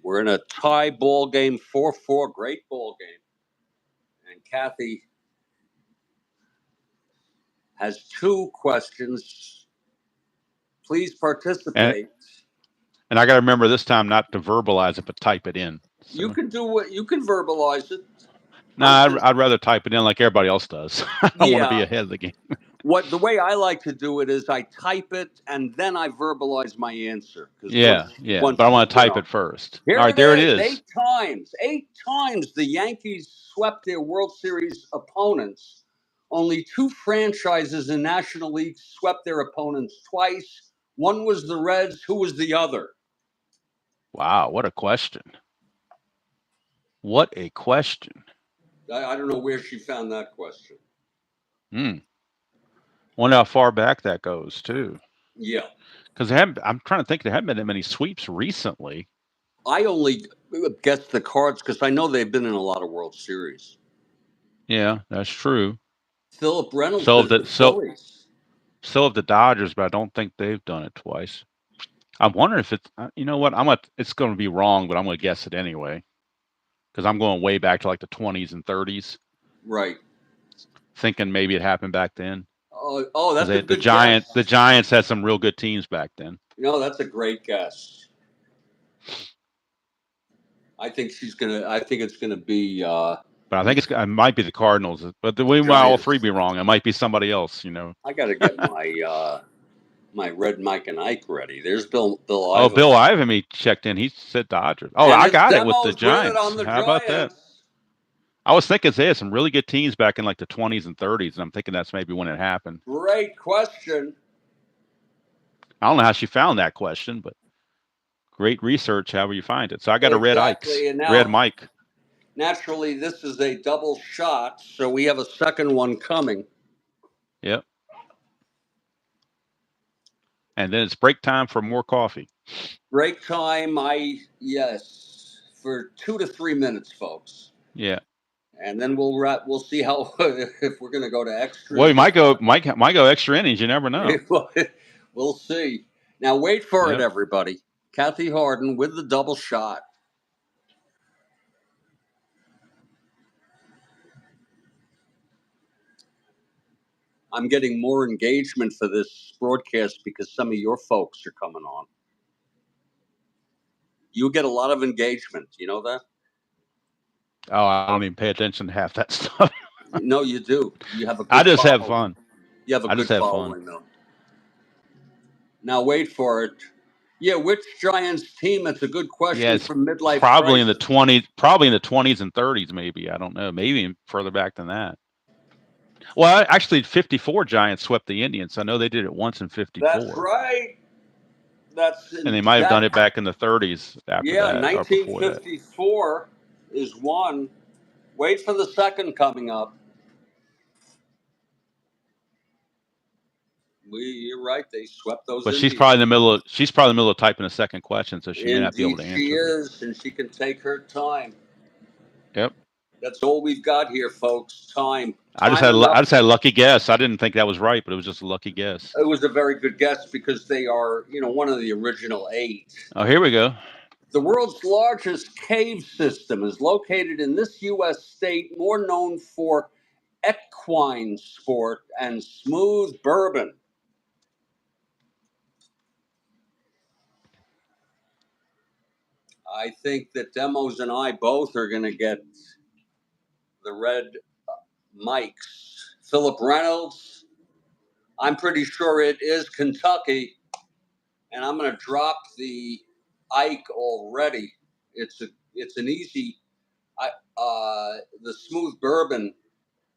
We're in a tie ball game, 4-4. Great ball game. And Kathy has 2 questions. Please participate. And I got to remember this time not to verbalize it, but type it in. So. You can do what you can verbalize it. No, I'd rather type it in like everybody else does. I don't want to be ahead of the game. The way I like to do it is I type it and then I verbalize my answer. Yeah, but I want to type it first. All right, there it is. 8 times the Yankees swept their World Series opponents. Only 2 franchises in National League swept their opponents twice. One was the Reds. Who was the other? Wow, what a question. What a question. I don't know where she found that question. Wonder how far back that goes, too. Yeah. Because I'm trying to think, there haven't been that many sweeps recently. I only guessed the Cards because I know they've been in a lot of World Series. Yeah, that's true. Philip Reynolds So of the Phillies. Still have the Dodgers, but I don't think they've done it twice. I'm wondering if it's, you know what, it's going to be wrong, but I'm going to guess it anyway. Because I'm going way back to like the 20s and 30s. Right. Thinking maybe it happened back then. Oh, that's a good guess. The Giants had some real good teams back then. No, that's a great guess. I think it's gonna be. But I think it might be the Cardinals. But we might all 3 be wrong. It might be somebody else. You know. I got to get my my Red Mike and Ike ready. There's Bill Ivan. Oh, Bill Ivan, he checked in. He said Dodgers. Oh, I got it with the Giants. How about that? I was thinking they had some really good teams back in like the 20s and 30s, and I'm thinking that's maybe when it happened. Great question. I don't know how she found that question, but great research, however you find it. So I got a Red Ike's, Red Mike. Naturally, this is a double shot, so we have a second one coming. Yep. And then it's break time for more coffee. Break time, for 2 to 3 minutes, folks. Yeah. And then we'll see how if we're going to go to extra. Well, you might go extra innings. You never know. We'll see. Now wait for it, everybody. Kathy Harden with the double shot. I'm getting more engagement for this broadcast because some of your folks are coming on. You get a lot of engagement. You know that? Oh, I don't even pay attention to half that stuff. No, you do. You have a good I just following. have fun. You have a good following, though. Now wait for it. Yeah, which Giants team? It's a good question from midlife. Probably crisis. Probably in the 20s and 30s, maybe. I don't know. Maybe further back than that. Well, actually, 54 Giants swept the Indians. I know they did it once in 54. That's right. And they might have done it back in the 30s after that. 1954 is one. Wait for the second coming up. You're right. They swept those. But Indians. She's probably in the middle of typing a second question, so she may not be able to answer. She is, and she can take her time. Yep. That's all we've got here, folks. Time. I just had a lucky guess. I didn't think that was right, but it was just a lucky guess. It was a very good guess because they are, one of the original 8. Oh, here we go. The world's largest cave system is located in this U.S. state, more known for equine sport and smooth bourbon. I think that Demos and I both are going to get the red Mike's. Philip Reynolds. I'm pretty sure it is Kentucky. And I'm going to drop the Ike already. It's an easy. The smooth bourbon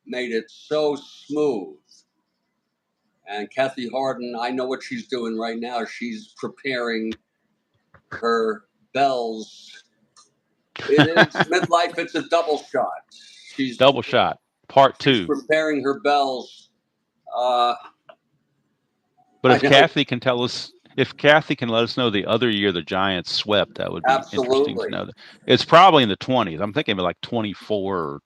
made it so smooth. And Kathy Harden, I know what she's doing right now. She's preparing her bells. It is midlife. It's a double shot. She's double shot. Part two. Preparing her bells. But if Kathy can tell us, if Kathy can let us know the other year the Giants swept, that would be interesting to know. It's probably in the 20s. I'm thinking of like 24 or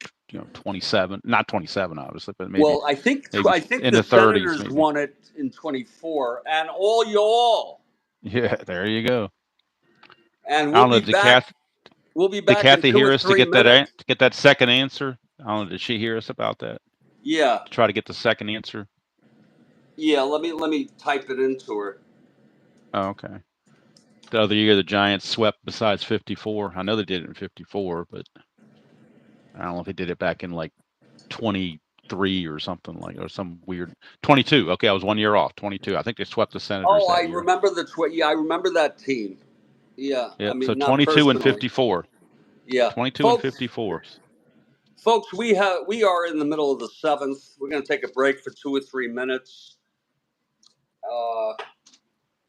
27. Not 27, obviously, but maybe. Well, I think in the 30s, Senators maybe. won it in 24, and all y'all. Yeah, there you go. And we'll be back. We'll be back. Did Kathy hear us to get minutes. that second answer? I don't know. Did she hear us about that? Yeah. To try to get the second answer. Yeah. Let me type it into her. Oh, okay. The other year the Giants swept besides 54. I know they did it in 54, but I don't know if they did it back in like 23 or something or some weird 22. Okay, I was 1 year off. 22. I think they swept the Senators. Oh, I remember I remember that team. Yeah. Yeah. I mean, so 22 and 54. Yeah. 22 and 54. Folks, we are in the middle of the 7th. We're going to take a break for 2 or 3 minutes.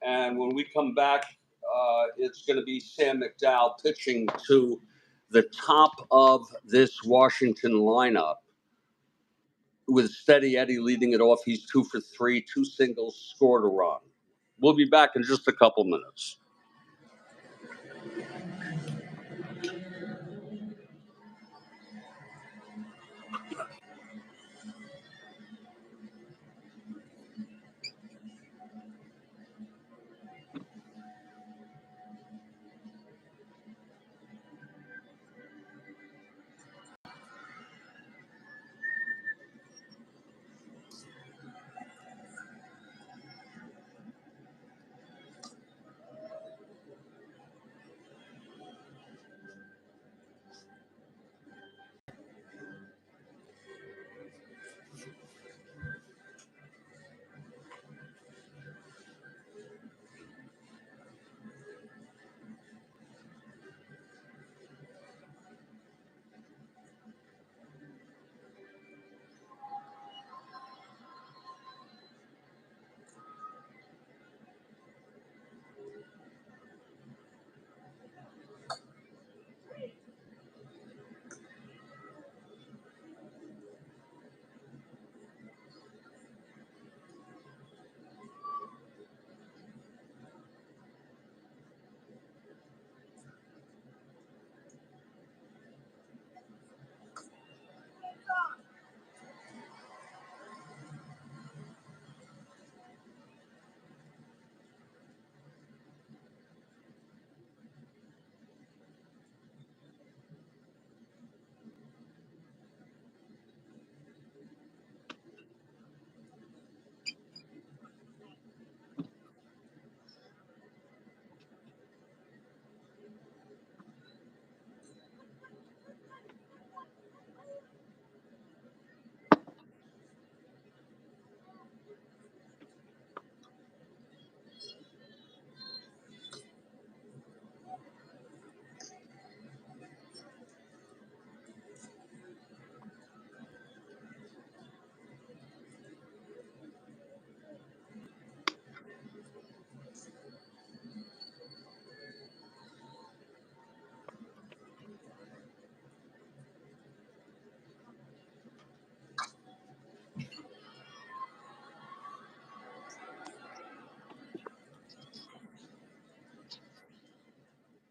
And when we come back, it's going to be Sam McDowell pitching to the top of this Washington lineup with Steady Eddie leading it off. He's 2 for 3, 2 singles, scored a run. We'll be back in just a couple minutes.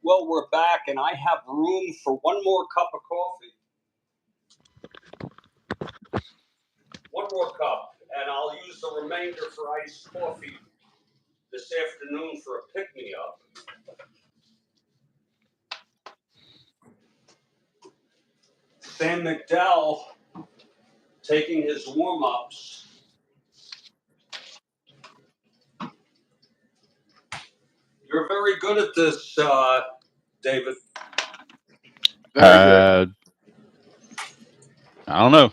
Well, we're back, and I have room for one more cup of coffee. One more cup, and I'll use the remainder for iced coffee this afternoon for a pick-me-up. Sam McDowell taking his warm-ups. You're very good at this, David. Very good. I don't know.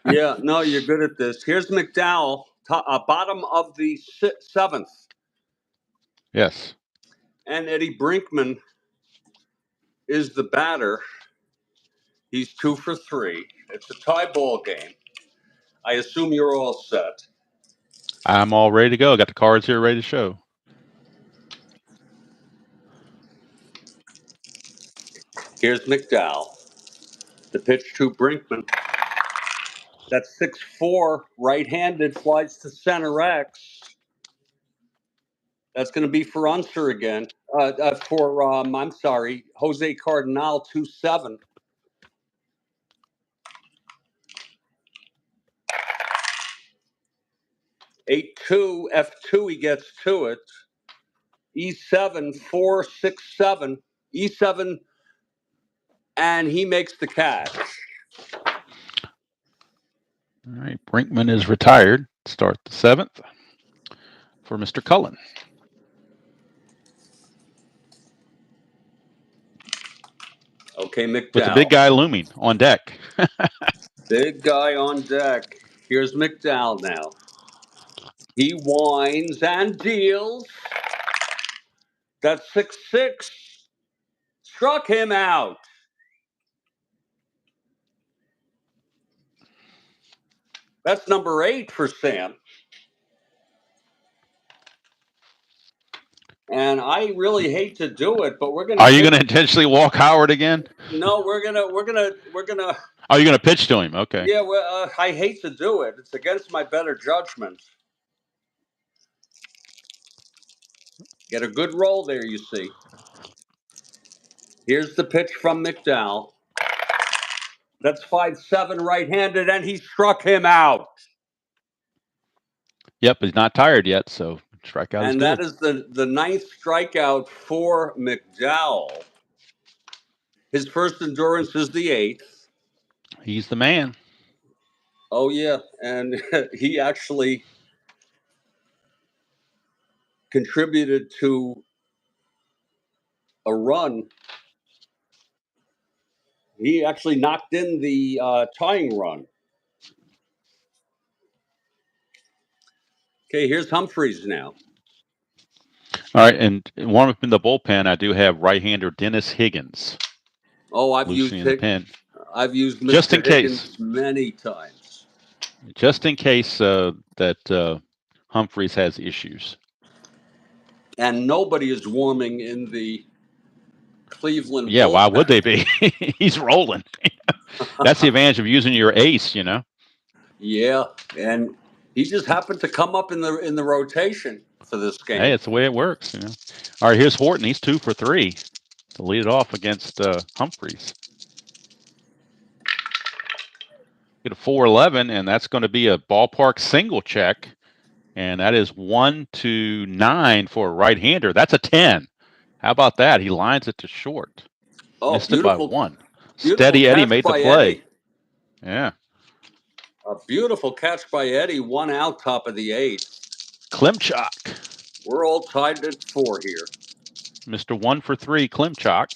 Yeah, no, you're good at this. Here's McDowell, bottom of the seventh. Yes. And Eddie Brinkman is the batter. He's 2 for 3. It's a tie ball game. I assume you're all set. I'm all ready to go. Got the cards here ready to show. Here's McDowell. The pitch to Brinkman. That's 6-4, right-handed, flies to center X. That's going to be for Unser again. I'm sorry, Jose Cardinal, 2-7. Eight-2, F2, he gets to it. E7, 4-6-7. E7, and he makes the catch. All right, Brinkman is retired. Start the 7th for Mr. Cullen. Okay, McDowell. With the big guy looming on deck. Big guy on deck. Here's McDowell now. He winds and deals. That's 6-6. Struck him out. That's number 8 for Sam. And I really hate to do it, but we're gonna. Are you going to intentionally walk Howard again? No, we're gonna. Are you going to pitch to him? Okay. Yeah, well, I hate to do it. It's against my better judgment. Get a good roll there, you see. Here's the pitch from McDowell. That's 5-7 right-handed, and he struck him out. Yep, he's not tired yet, so strikeout is good. And that is the 9th strikeout for McDowell. His first endurance is the 8th. He's the man. Oh, yeah, and he actually contributed to a run. He actually knocked in the tying run. Okay, here's Humphreys now. All right, and warm up in the bullpen, I do have right-hander Dennis Higgins. Oh, I've used Mr. Just in Higgins case many times. Just in case that Humphreys has issues. And nobody is warming in the Cleveland. Yeah, bullpen. why would they be? He's rolling. That's the advantage of using your ace, you know. Yeah, and he just happened to come up in the rotation for this game. Hey, it's the way it works, you know. All right, here's Horton. He's 2 for 3 to lead it off against Humphreys. Get a 4-11, and that's going to be a ballpark single check, and that is 1-9 for a right-hander. That's a 10. How about that? He lines it to short. Oh, missed it by 1. Steady Eddie made the play. Eddie. Yeah. A beautiful catch by Eddie. 1 out, top of the 8th. Klimchak. We're all tied at 4 here. Mr. 1 for 3, Klimchak.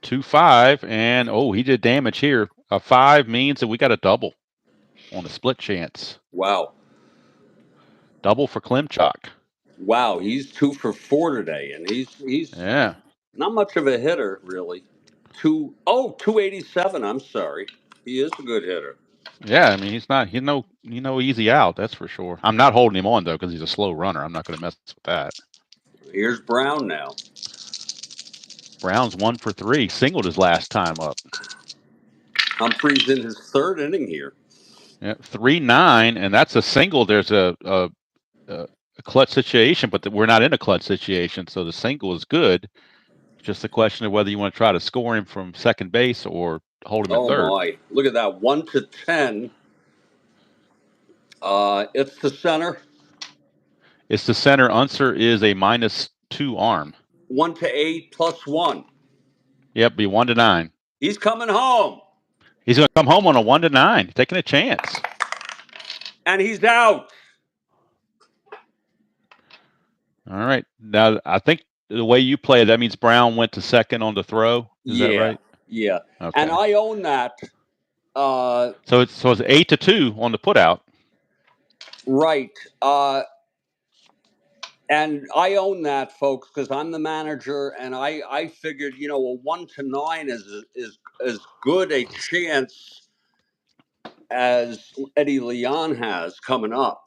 2-5, and he did damage here. A 5 means that we got a double on a split chance. Wow. Double for Klimchak. Wow, he's 2 for 4 today, and he's not much of a hitter, really. 287. I'm sorry, he is a good hitter. Yeah, I mean he's no easy out, that's for sure. I'm not holding him on though because he's a slow runner. I'm not going to mess with that. Here's Brown now. Brown's 1 for 3, singled his last time up. Humphreys in his 3rd inning here. Yeah, 3-9, and that's a single. There's a clutch situation, but we're not in a clutch situation, so the single is good. Just a question of whether you want to try to score him from second base or hold him at third. Oh my! Look at that, 1-10. It's the center. It's the center. Unser is a -2 arm. 1-8 +1. Yep, be 1-9. He's coming home. He's going to come home on a 1-9, taking a chance. And he's out. All right. Now, I think the way you play it, that means Brown went to second on the throw. Is that right? Yeah. Okay. And I own that. So it's 8-2 on the putout. Right. And I own that, folks, because I'm the manager, and I figured, a 1-9 is as good a chance as Eddie Leon has coming up.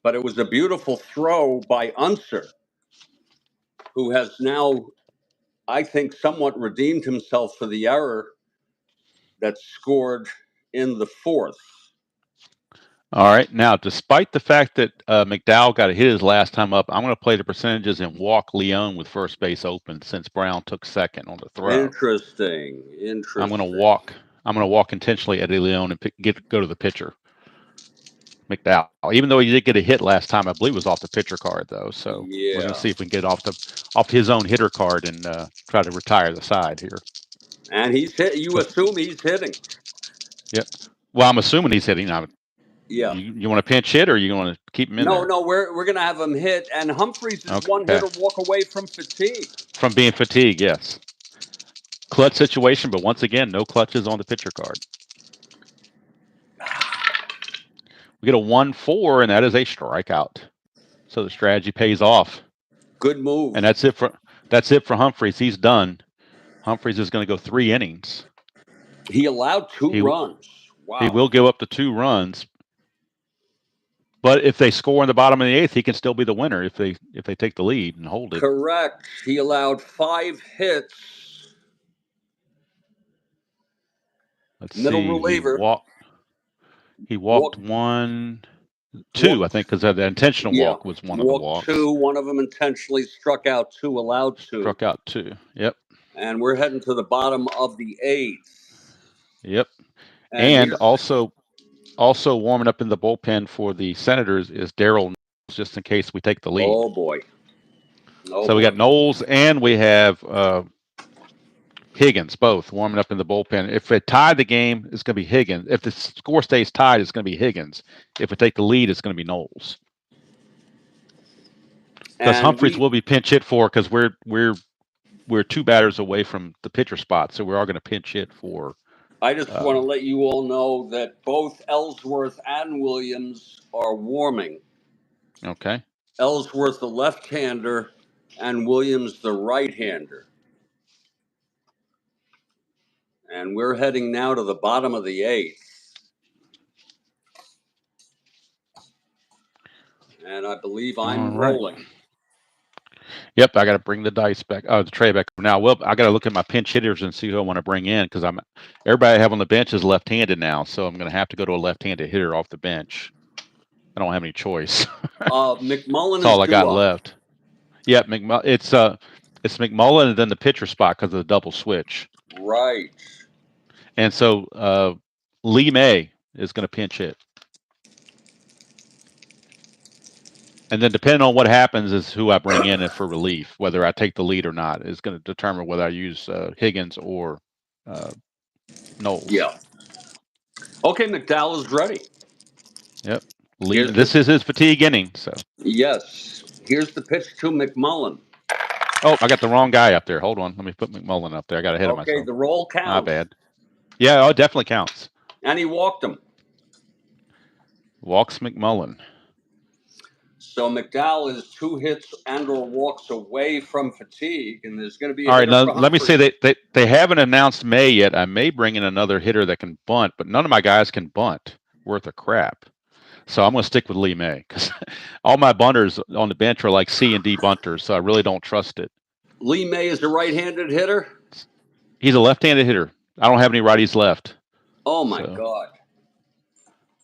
But it was a beautiful throw by Unser, who has now, I think, somewhat redeemed himself for the error that scored in the fourth. All right. Now, despite the fact that McDowell got a hit his last time up, I'm going to play the percentages and walk Leon with first base open since Brown took second on the throw. Interesting. I'm going to walk intentionally Eddie Leon and go to the pitcher, McDowell. Even though he did get a hit last time, I believe it was off the pitcher card though. So we're going to see if we can get off his own hitter card and try to retire the side here. And he's hit. You assume he's hitting. Yep. Well, I'm assuming he's hitting. Yeah. You want to pinch hit or you want to keep him in there? No, we're going to have him hit. And Humphreys is one hitter walk away from fatigue. From being fatigued, yes. Clutch situation, but once again, no clutches on the pitcher card. We get a 1-4, and that is a strikeout. So the strategy pays off. Good move. And that's it for Humphreys. He's done. Humphreys is going to go 3 innings. He allowed 2 runs. Wow. He will give up the 2 runs. But if they score in the bottom of the 8th, he can still be the winner if they take the lead and hold it. Correct. He allowed 5 hits. Let's Middle see. reliever. He walked 1, 2, I think, because the intentional walk was one of the walks. 2, one of them intentionally struck out 2, allowed 2. Struck out 2. Yep. And we're heading to the bottom of the 8th. Yep. And also warming up in the bullpen for the Senators is Darryl, just in case we take the lead. Oh boy. We got Knowles and we have Higgins both warming up in the bullpen. If they tie the game, it's going to be Higgins. If the score stays tied, it's going to be Higgins. If we take the lead, it's going to be Knowles. Because Humphreys will be pinch hit for, because we're 2 batters away from the pitcher spot, so we are going to pinch hit for. I just want to let you all know that both Ellsworth and Williams are warming. Okay. Ellsworth the left-hander and Williams the right-hander. And we're heading now to the bottom of the 8th. And I believe I'm rolling. Yep, I got to bring the dice back. The tray back now. Well, I got to look at my pinch hitters and see who I want to bring in, because everybody I have on the bench is left-handed now, so I'm going to have to go to a left-handed hitter off the bench. I don't have any choice. McMullen That's all I got left. Yep, it's McMullen and then the pitcher spot because of the double switch. Right. And so Lee May is going to pinch hit. And then depending on what happens is who I bring in for relief, whether I take the lead or not, is going to determine whether I use Higgins or Knowles. Yeah. Okay, McDowell is ready. Yep. This is his fatigue inning. So. Yes. Here's the pitch to McMullen. Oh, I got the wrong guy up there. Hold on. Let me put McMullen up there. I got ahead of myself. Okay, the roll counts. My bad. Yeah, it definitely counts. And he walked him. Walks McMullen. So McDowell is 2 hits and or walks away from fatigue, and there's going to be all right. Now let me say they haven't announced May yet. I may bring in another hitter that can bunt, but none of my guys can bunt worth a crap. So I'm going to stick with Lee May, because all my bunters on the bench are like C and D bunters, so I really don't trust it. Lee May is a right-handed hitter? He's a left-handed hitter. I don't have any righties left. Oh my God!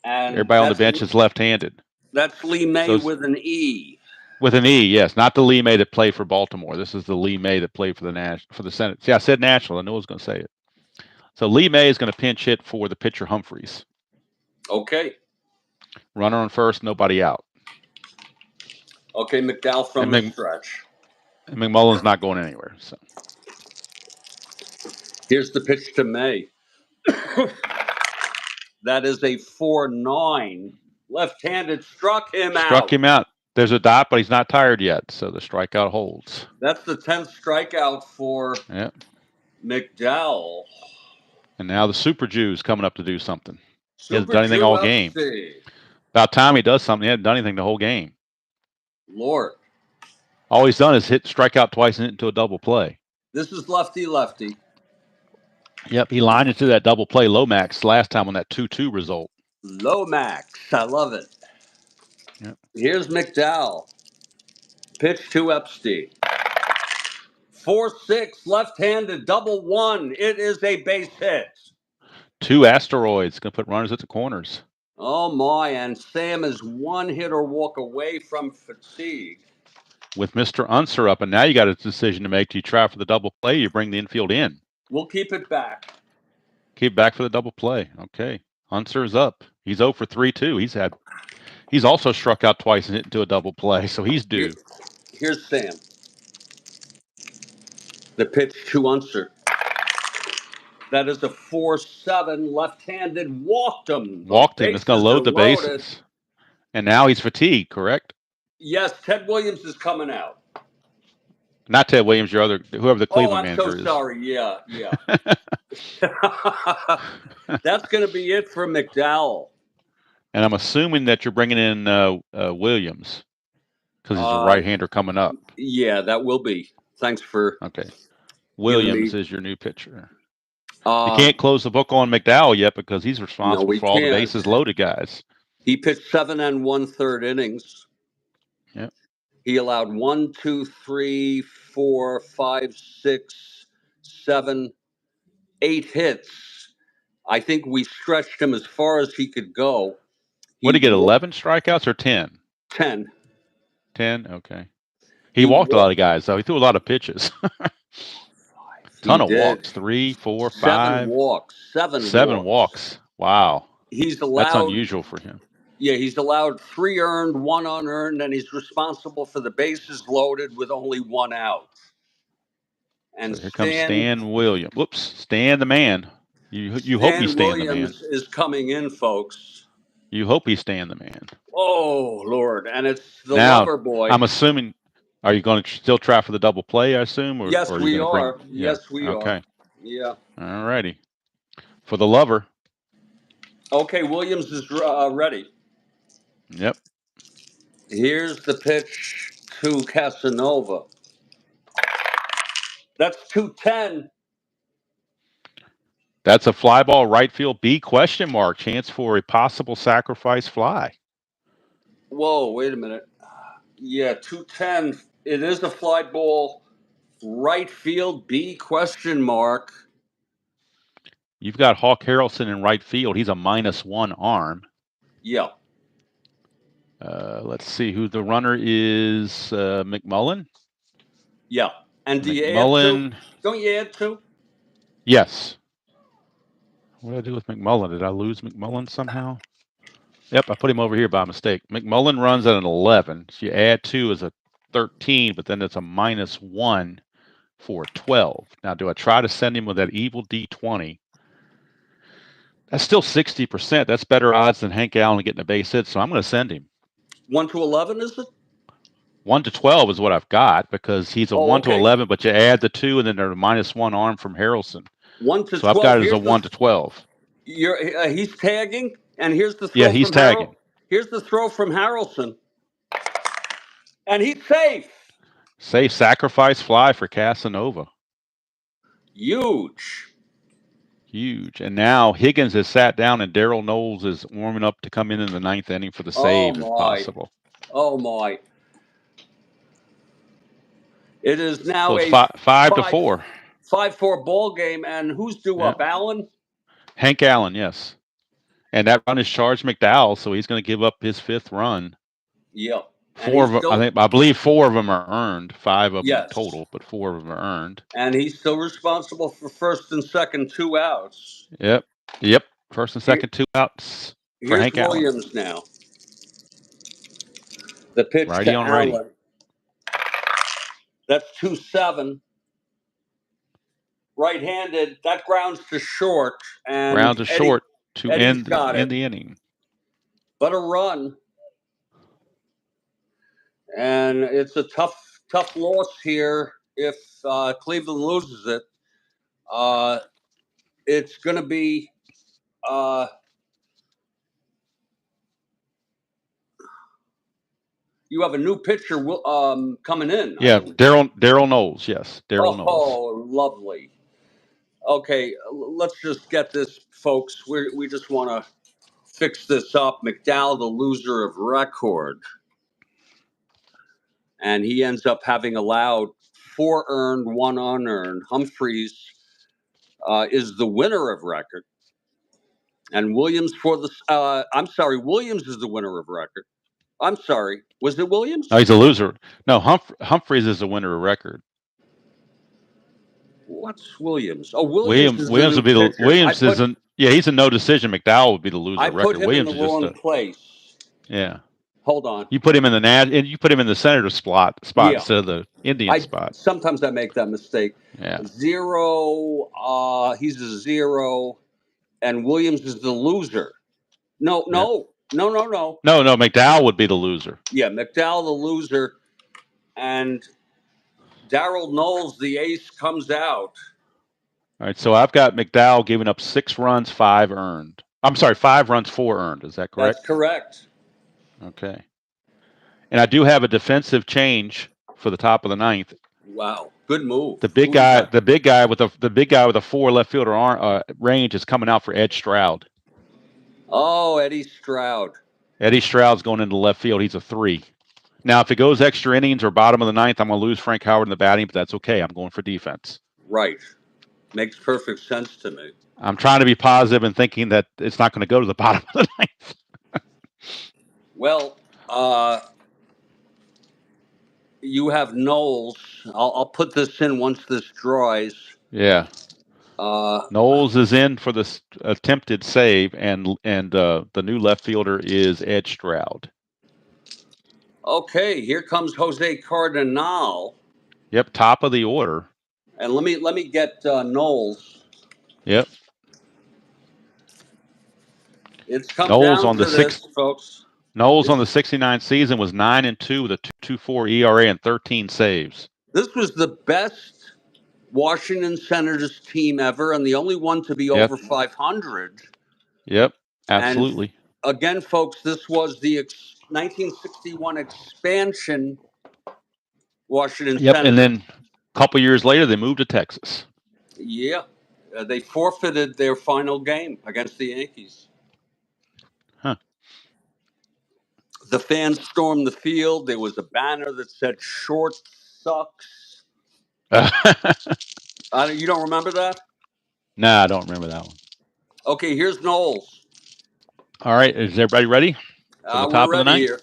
And everybody on the bench is left-handed. That's Lee May with an E. With an E, yes. Not the Lee May that played for Baltimore. This is the Lee May that played for the Senate. See, I said National. I knew I was going to say it. So Lee May is going to pinch hit for the pitcher Humphreys. Okay. Runner on first, nobody out. Okay, McDowell from the stretch. And McMullen's not going anywhere. So here's the pitch to May. That is a 4-9. Left-handed, struck him out. There's a dot, but he's not tired yet, so the strikeout holds. That's the 10th strikeout for McDowell. And now the Super Jew's coming up to do something. He hasn't Super done anything Jew all game. FC. About time he does something. He hasn't done anything the whole game. Lord. All he's done is strike out twice and hit into a double play. This is lefty. Yep, he lined into that double play Lomax last time on that 2-2 result. Lomax. I love it. Yep. Here's McDowell. Pitch to Epstein. 4-6, left-handed, double one. It is a base hit. 2 asteroids. Going to put runners at the corners. Oh, my. And Sam is one hit or walk away from fatigue. With Mr. Unser up, and now you got a decision to make. Do you try for the double play? You bring the infield in. We'll keep it back. Keep back for the double play. Okay. Unser's up. He's 0 for 3 too. He's also struck out twice and hit into a double play, so he's due. Here's Sam. The pitch to Unser. That is a 4-7, left-handed, walked him. Walked him. It's going to load the bases. And now he's fatigued, correct? Yes, Ted Williams is coming out. Not Ted Williams, whoever the Cleveland manager is. Oh, I'm so sorry. Yeah. That's going to be it for McDowell. And I'm assuming that you're bringing in Williams because he's a right-hander coming up. Yeah, that will be. Thanks for. Okay. Williams is your new pitcher. You can't close the book on McDowell yet because he's responsible for all the bases loaded guys. He pitched 7 1/3 innings. Yep. He allowed 1, 2, 3, 4, 5, 6, 7, 8 hits. I think we stretched him as far as he could go. What did he get, 11 strikeouts or 10? 10. 10? Okay. He walked a lot of guys, though. He threw a lot of pitches. Ton of walks. 3, 4, 5. 7 walks. 7 walks. Wow. He's allowed. That's unusual for him. Yeah, he's allowed 3 earned, 1 unearned, and he's responsible for the bases loaded with only 1 out. And so here comes Stan Williams. Whoops, Stan the man. You hope he's Stan the man. Williams is coming in, folks. You hope he's Stan the man. Oh, Lord. And it's the lover boy. I'm assuming, are you going to still try for the double play, I assume? Or, yes, or we are. Yes, we are. Okay. Yeah. All righty. For the lover. Okay, Williams is ready. Yep. Here's the pitch to Casanova. That's 210. That's a fly ball right field B ? Chance for a possible sacrifice fly. Whoa, wait a minute. Yeah, 210. It is a fly ball right field B ? You've got Hawk Harrelson in right field. He's a -1 arm. Yeah. Let's see who the runner is. McMullen. Yeah. And do McMullen, you add 2? Don't you add 2? Yes. What did I do with McMullen? Did I lose McMullen somehow? Yep, I put him over here by mistake. McMullen runs at an 11. So you add 2 as a 13, but then it's a -1 for 12. Now, do I try to send him with that evil D20? That's still 60%. That's better odds than Hank Allen getting a base hit, so I'm going to send him. 1 to 11, is it? 1 to 12 is what I've got because he's a 1 to 11, but you add the 2 and then there's a -1 arm from Harrelson. 1 to 12. So I've got it as a 1 to 12. He's tagging, and here's the throw. Yeah, he's tagging. Here's the throw from Harrelson, and he's safe. Safe sacrifice fly for Casanova. Huge. And now Higgins has sat down, and Darryl Knowles is warming up to come in the 9th inning for the save if possible. Oh my! It is now a 5-4. 5-4 ball game, and who's due up? Allen? Hank Allen, yes. And that run is charged McDowell, so he's going to give up his 5th run. Yeah. 4 of them, I believe 4 of them are earned. 5 of them total, but 4 of them are earned. And he's still responsible for first and second 2 outs. Yep. First and second 2 outs for Hank Williams Allen. Now. The pitch righty to on Allen. righty. That's 2-7. Right-handed. That grounds to short. And ground to short to end the inning. But a run. And it's a tough loss here if Cleveland loses it. it's going to be you have a new pitcher coming in. Yeah, Daryl Knowles. Yes, Daryl Knowles. Oh, lovely. Okay, let's just get this, folks. We just want to fix this up. McDowell, the loser of record. And he ends up having allowed 4 earned, 1 unearned. Humphreys is the winner of record. And Williams Williams is the winner of record. I'm sorry. Was it Williams? No, he's a loser. No, Humphreys is the winner of record. What's Williams? Oh, Williams would be the Williams isn't. Yeah, he's a no decision. McDowell would be the loser of record. I put him Williams in the wrong place. Yeah. Hold on. You put him in the Senator spot Yeah. instead of the Indian spot. Sometimes I make that mistake. Yeah. 0. He's a 0, and Williams is the loser. No. No, McDowell would be the loser. Yeah, McDowell the loser, and Daryl Knowles, the ace, comes out. All right, so I've got McDowell giving up 6 runs, 5 earned. I'm sorry, 5 runs, 4 earned. Is that correct? That's correct. Okay. And I do have a defensive change for the top of the 9th. Wow, good move. The big guy with a 4 left fielder range is coming out for Ed Stroud. Oh, Eddie Stroud. Eddie Stroud's going into left field. He's a 3. Now, if it goes extra innings or bottom of the 9th, I'm going to lose Frank Howard in the batting, but that's okay. I'm going for defense. Right. Makes perfect sense to me. I'm trying to be positive and thinking that it's not going to go to the bottom of the 9th. Well, you have Knowles. I'll put this in once this dries. Yeah. Knowles is in for the attempted save, and the new left fielder is Ed Stroud. Okay, here comes Jose Cardinal. Yep, top of the order. And let me get Knowles. Yep. It's come Knowles down on to the this, folks. Knowles on the 69 season was 9-2 with a 2.24 ERA and 13 saves. This was the best Washington Senators team ever, and the only one to be over 500. Yep, absolutely. And again, folks, this was the 1961 expansion Washington Senators. And then a couple years later, they moved to Texas. Yeah, they forfeited their final game against the Yankees. Huh. The fans stormed the field. There was a banner that said "Short sucks." You don't remember that? No, I don't remember that one. Okay, here's Knowles. All right, is everybody ready for the top of the 9th? Here.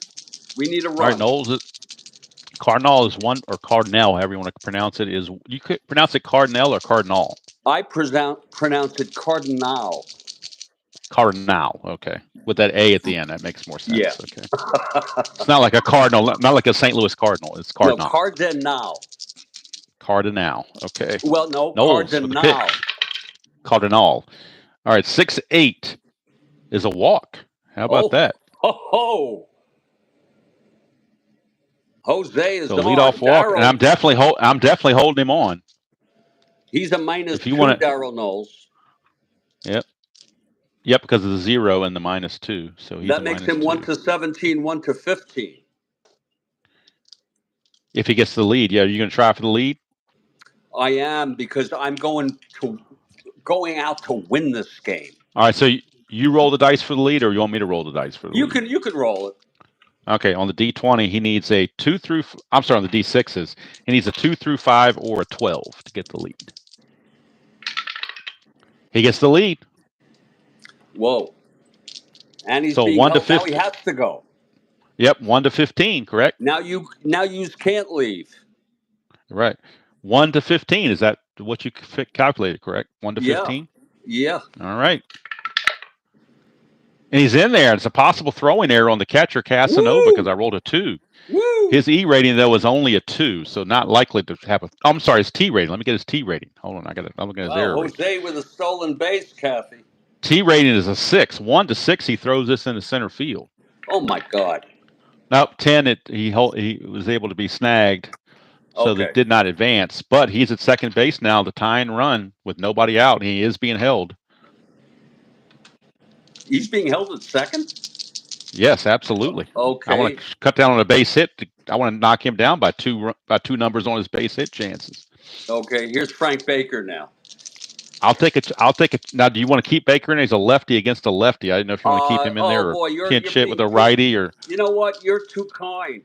We need a run. All right, Knowles. Cardinal is one, or Cardinal, however you want to pronounce it. You could pronounce it Cardinal or Cardinal? I pronounce it Cardinal. Cardinal, okay. With that A at the end, that makes more sense. Yeah. Okay. It's not like a Cardinal, not like a St. Louis Cardinal. It's Cardinal. No, Cardinal. Cardinal, okay. Well, no, Knowles Cardinal. Cardinal. All right, 6-8 is a walk. How about that? Oh. Jose is so leadoff walk, and I'm definitely holding him on. He's a -2, Daryl Knowles. Yep, because of the 0 and the -2. So that makes him 1-17, 1-15. If he gets the lead, yeah, are you going to try for the lead? I am, because I'm going out to win this game. All right, so you roll the dice for the lead, or you want me to roll the dice for the lead? You can roll it. Okay, on the D20, he needs a 2 through. I'm sorry, on the D6s, he needs a 2 through 5 or a 12 to get the lead. He gets the lead. Whoa! And he's so 1 to 15. Now he has to go. Yep, 1 to 15, correct? Now you can't leave. Right, 1 to 15. Is that what you calculated? Correct, 1 to 15. Yeah. All right. And he's in there. It's a possible throwing error on the catcher, Casanova, because I rolled a 2. Woo! His E rating, though, is only a 2, so not likely to have a. Oh, I'm sorry, his T rating. Let me get his T rating. Hold on, I'm looking at his error. Jose with a stolen base, Kathy. T rating is a 6. 1 to 6, he throws this into center field. Oh my God! Nope, 10. He was able to be snagged So Okay. that did not advance. But he's at second base now, the tie and run with nobody out. He is being held. He's being held at second? Yes, absolutely. Okay. I want to cut down on a base hit. I want to knock him down by two numbers on his base hit chances. Okay, here's Frank Baker now. I'll take it. Now, do you want to keep Baker in? He's a lefty against a lefty. I didn't know if you want to keep him in there or pinch hit with a righty or. You know what? You're too kind.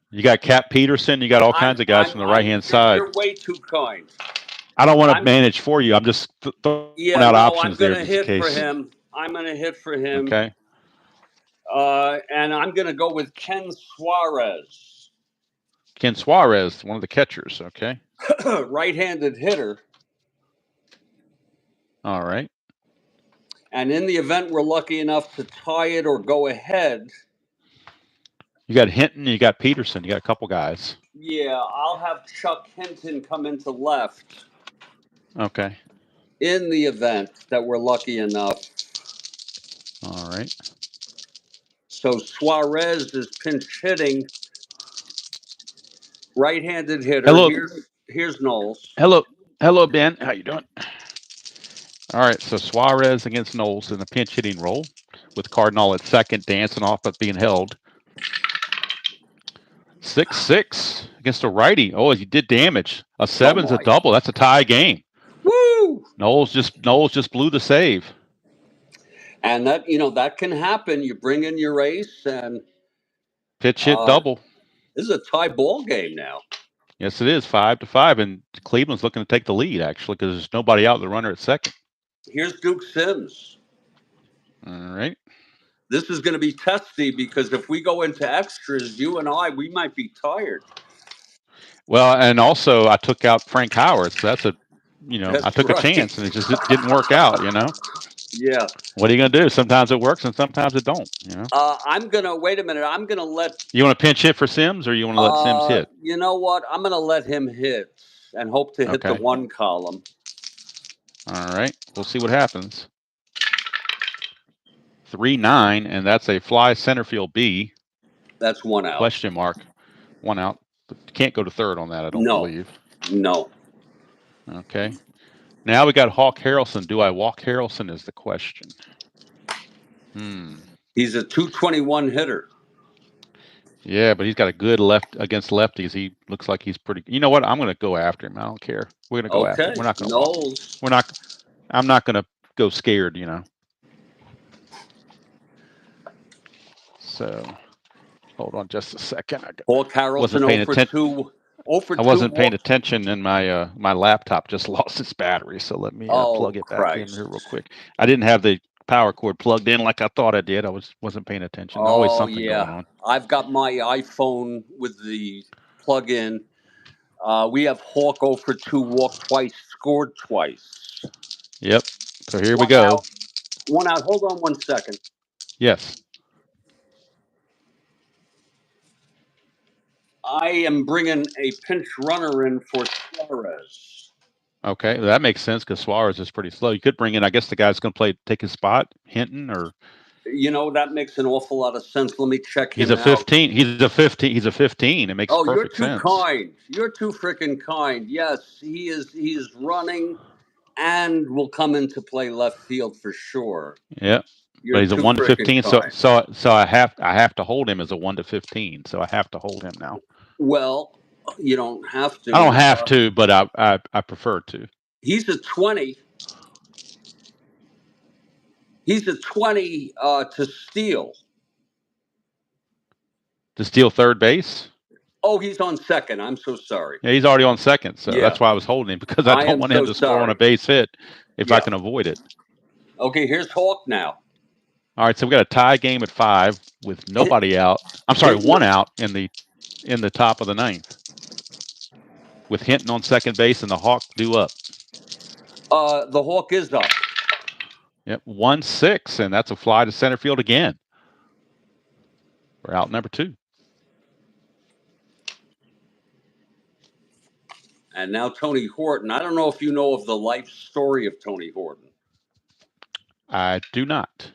You got Cap Peterson. You got all kinds of guys from the right-hand side. You're way too kind. I don't want to manage for you. I'm just throwing out options there. I'm going to hit for him. I'm going to hit for him. Okay. And I'm going to go with Ken Suarez. Ken Suarez, one of the catchers. Okay. Right-handed hitter. All right. And in the event we're lucky enough to tie it or go ahead. You got Hinton, you got Peterson, you got a couple guys. Yeah, I'll have Chuck Hinton come into left. Okay. In the event that we're lucky enough. All right. So Suarez is pinch hitting. Right-handed hitter. Hello. Here's Knowles. Hello, Ben. How you doing? All right, so Suarez against Knowles in a pinch hitting role with Cardinal at second, dancing off but being held. 6-6 against a righty. Oh, he did damage. A 7's a double. That's a tie game. Woo! Knowles just blew the save. And that can happen. You bring in your ace and pitch hit double. This is a tie ball game now. Yes, it is 5-5, and Cleveland's looking to take the lead actually because there's nobody out. The runner at second. Here's Duke Sims. All right. This is going to be testy because if we go into extras, you and we might be tired. Well, and also I took out Frank Howard, so that's I took a chance and it just didn't work out, Yeah. What are you going to do? Sometimes it works and sometimes it don't, I'm going to wait a minute. I'm going to let. You want to pinch hit for Sims or you want to let Sims hit? You know what? I'm going to let him hit and hope to hit the one column. All right. We'll see what happens. 3-9, and that's a fly center field B. That's one out. Question mark. One out. Can't go to third on that, I don't believe. No. Okay. Now we got Hawk Harrelson. Do I walk Harrelson is the question. He's a 221 hitter. Yeah, but he's got a good left against lefties. He looks like he's pretty. You know what? I'm going to go after him. I don't care. We're going to go after him. We're not going to. I'm not going to go scared. So, hold on just a second. Hawk Harrelson I wasn't paying attention, and my laptop just lost its battery. So let me plug it back in here real quick. I didn't have the power cord plugged in like I thought I did. I wasn't paying attention. Always something going on. I've got my iPhone with the plug-in. We have Hawk 0 for 2, walked twice, scored twice. Yep. So here we go. One out. Hold on 1 second. Yes. I am bringing a pinch runner in for Suarez. Okay, well, that makes sense because Suarez is pretty slow. You could bring in, I guess the guy's going to take his spot, Hinton, or. That makes an awful lot of sense. Let me check him out. He's a 15. It makes perfect sense. Oh, you're too kind. You're too freaking kind. Yes, he is running and will come into play left field for sure. Yeah. But he's a 1-15, so I have to hold him as a 1-15. So I have to hold him now. Well, you don't have to. I don't have to, but I prefer to. He's a 20. He's a 20 to steal. To steal third base? Oh, he's on second. I'm so sorry. Yeah, he's already on second, so that's why I was holding him because I don't want him to score on a base hit if I can avoid it. Okay, here's Hawk now. All right, so we got a tie game at 5 with nobody out. I'm sorry, 1 out in the top of the 9th, with Hinton on second base and the Hawk due up. The Hawk is up. Yep, 1-6, and that's a fly to center field again. We're out number 2. And now Tony Horton. I don't know if you know of the life story of Tony Horton. I do not.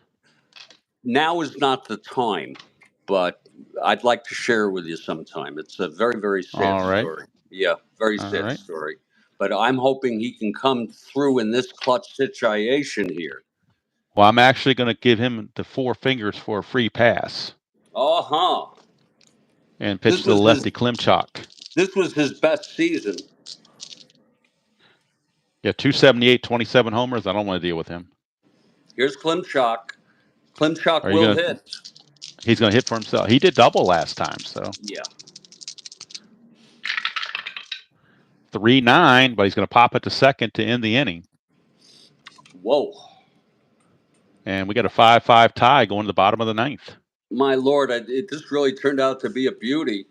Now is not the time, but I'd like to share with you sometime. It's a very, very sad story. Yeah, very All sad right. story. But I'm hoping he can come through in this clutch situation here. Well, I'm actually going to give him the 4 fingers for a free pass and pitch This to the was lefty his. Klimchak. This was his best season. Yeah, 278, 27 homers. I don't want to deal with him. Here's Klimchak. Klimchak Are you will going to? hit. He's going to hit for himself. He did double last time, so Yeah. 3-9, but he's going to pop it to second to end the inning. Whoa. And we got a 5-5 tie going to the bottom of the 9th. My Lord, this really turned out to be a beauty.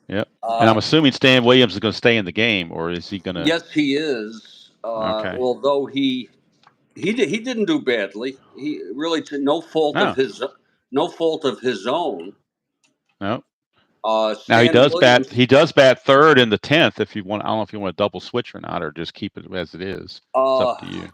Yep. And I'm assuming Stan Williams is going to stay in the game, or is he going to? Yes, he is. Okay. Although he didn't do badly. He really no fault of his own. No. Now he does bat third in the 10th. If you want, I don't know if you want a double switch or not, or just keep it as it is. It's up to you.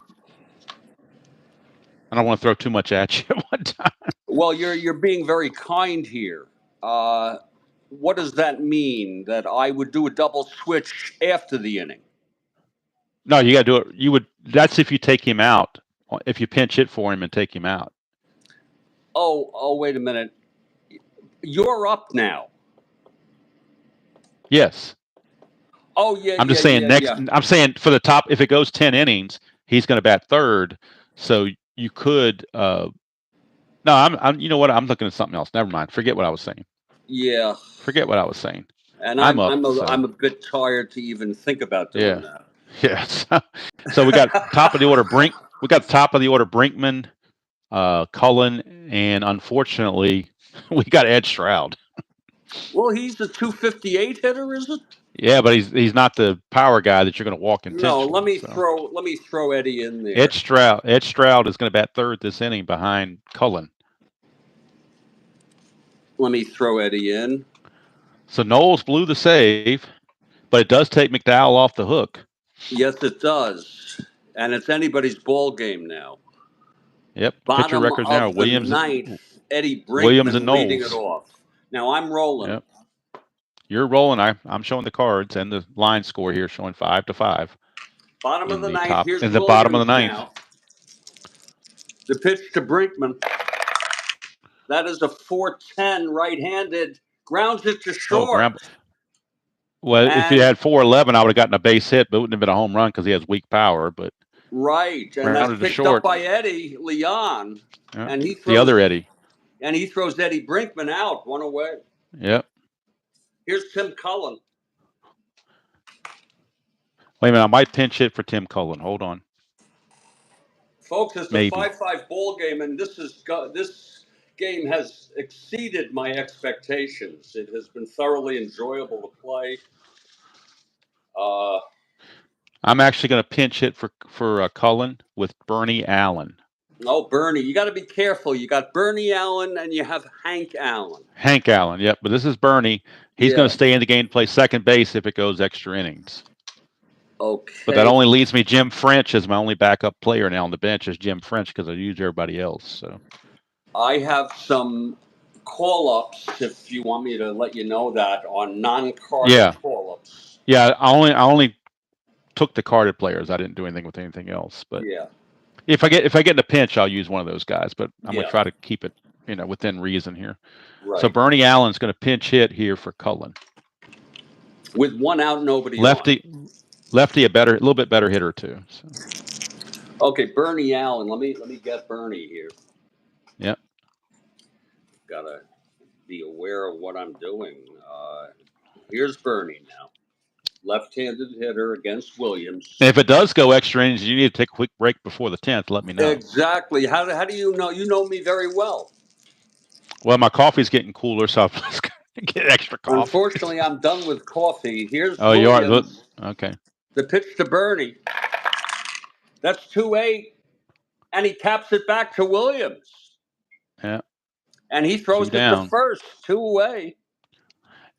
I don't want to throw too much at you at one time. Well, you're being very kind here. What does that mean? That I would do a double switch after the inning? No, you got to do it. You would. That's if you take him out. If you pinch hit for him and take him out. Oh, wait a minute. You're up now. Yes. Oh yeah. I'm just saying next. Yeah. I'm saying for the top. If it goes 10 innings, he's going to bat third. So you could. No, I'm. You know what? I'm looking at something else. Never mind. Forget what I was saying. Yeah. Forget what I was saying. And I'm a bit tired to even think about doing that. Yes. So we got top of the order We got top of the order Brinkman, Cullen, and unfortunately, we got Ed Stroud. Well, he's the 258 hitter, is it? Yeah, but he's not the power guy that you're going to walk intentionally. No, let me throw Eddie in there. Ed Stroud is going to bat third this inning behind Cullen. Let me throw Eddie in. So Knowles blew the save, but it does take McDowell off the hook. Yes, it does, and it's anybody's ball game now. Yep. Bottom pitcher records now. Williams, ninth, Eddie Brinkman Williams and Knowles leading it off. Now I'm rolling. Yep. You're rolling. I'm showing the cards and the line score here showing 5-5. Bottom of the ninth. Here's in the bottom of the ninth. Now. The pitch to Brinkman. That is a 4-10 right-handed. Grounds it to short. Well, if he had 4-11, I would have gotten a base hit, but it wouldn't have been a home run because he has weak power. But right, and that's picked up by Eddie Leon, and he throws the other Eddie, and he throws Eddie Brinkman out, one away. Yep. Here's Tim Cullen. Wait a minute, I might pinch hit for Tim Cullen. Hold on, folks. It's a 5-5 ball game, and this game has exceeded my expectations. It has been thoroughly enjoyable to play. I'm actually going to pinch hit for Cullen with Bernie Allen. Oh, Bernie, you got to be careful. You got Bernie Allen and you have Hank Allen. Hank Allen, yep. But this is Bernie. He's going to stay in the game to play second base if it goes extra innings. Okay. But that only leaves me Jim French as my only backup player now on the bench is Jim French because I use everybody else. So I have some call-ups if you want me to let you know that on non-carded call-ups. Yeah, I only took the carded players. I didn't do anything with anything else. But if I get in a pinch, I'll use one of those guys. But I'm going to try to keep it within reason here. Right. So Bernie Allen's going to pinch hit here for Cullen. With one out, nobody lefty, on. Lefty, a little bit better hitter too. So. Okay, Bernie Allen. Let me get Bernie here. Yep. Gotta be aware of what I'm doing. Here's Bernie now. Left-handed hitter against Williams. And if it does go extra innings, you need to take a quick break before the 10th. Let me know. Exactly. How do you know? You know me very well. Well, my coffee's getting cooler, so I'll get extra coffee. Unfortunately, I'm done with coffee. Here's Williams. You are? Okay. The pitch to Bernie. That's 2-8. And he taps it back to Williams. Yeah. And he throws it to first, 2 away.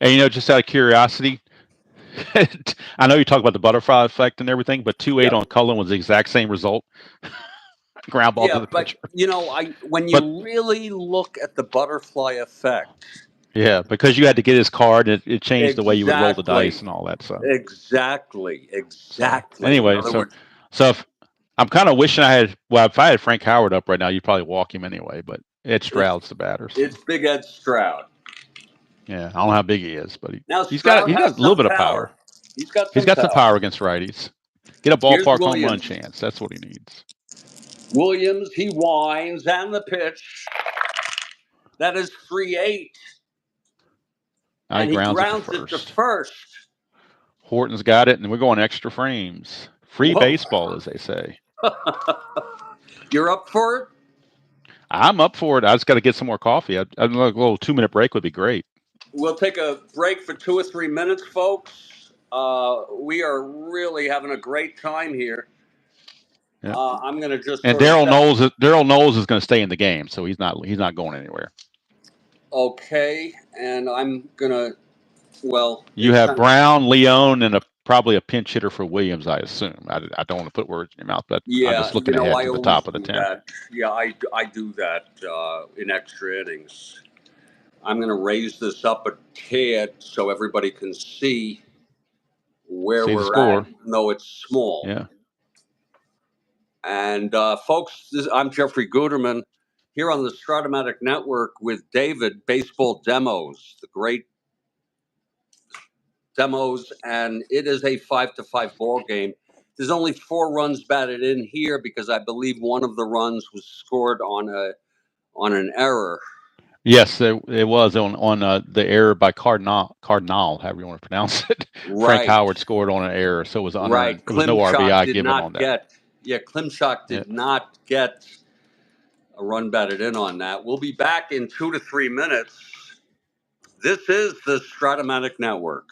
And, just out of curiosity, I know you talk about the butterfly effect and everything, but 2-8 on Cullen was the exact same result. Ground ball to the pitcher. When you really look at the butterfly effect, Yeah, because you had to get his card, and it changed the way you would roll the dice Exactly. and all that stuff. Exactly. So Exactly. In anyway, other words, so if, I'm kind of wishing I had. Well, if I had Frank Howard up right now, you'd probably walk him anyway. But Ed it's Stroud's the batter, so it's Big Ed Stroud. yeah, I don't know how big he is, but Now he's got Stroud a has little some bit of power. power. He's got He's some got some power. power against righties. Get a Here's ballpark home run Williams. chance. That's what he needs. Williams, he winds and the pitch. That is 3-8. He And he grounds it to grounds it to first. first. Horton's got it, and we're going extra frames. Free Whoa. baseball, as they say. You're up for it? I'm up for it. I just got to get some more coffee. I'd like a little 2-minute break would be great. We'll take a break for 2 or 3 minutes, folks. We are really having a great time here. Yeah. I'm going to just And sort of Daryl Knowles is going to stay in the game, so he's not going anywhere. okay, and I'm going to, well, You have Brown, Leone, and probably a pinch hitter for Williams, I assume. I don't want to put words in your mouth, but I'm yeah, just looking ahead I to the always top of the do 10. that. Yeah, I do that in extra innings. I'm going to raise this up a tad so everybody can see where See the we're at, score. even though it's small. Yeah. And folks, I'm Jeffrey Guterman here on the Strat-O-Matic Network with David, Baseball Demos, the great demos, and it is a 5-5 ball game. There's only 4 runs batted in here because I believe one of the runs was scored on an error. Yes, it was on the error by Cardinal, however you want to pronounce it. Right. Frank Howard scored on an error, so it was unearned. Right. There was no RBI given on that. Klimchak did not get a run batted in on that. We'll be back in 2 to 3 minutes. This is the Strat-O-Matic Network.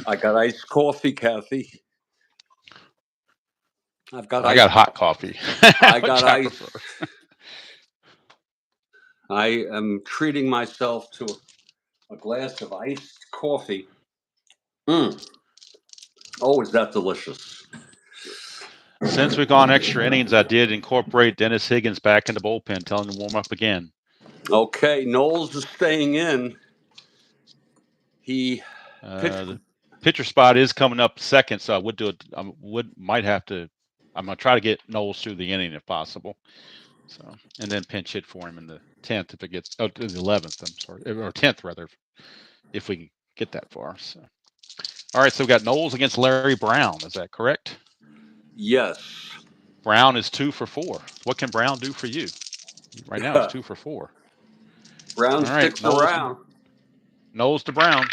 I got iced coffee, Kathy. I got hot coffee. I got I ice. prefer. I am treating myself to a glass of iced coffee. Oh, is that delicious? Since we've gone extra innings, I did incorporate Dennis Higgins back in the bullpen, telling him to warm up again. Okay, Knowles is staying in. He the pitcher spot is coming up second, so I would do it. Might have to. I'm gonna try to get Knowles through the inning if possible. So, and then pinch hit for him in the 10th if it gets the 11th. I'm sorry, or 10th rather, if we can get that far. So, all right. So we got Knowles against Larry Brown. Is that correct? Yes. Brown is 2 for 4. What can Brown do for you? Right now, it's 2 for 4. Brown sticks around. Knowles to Brown.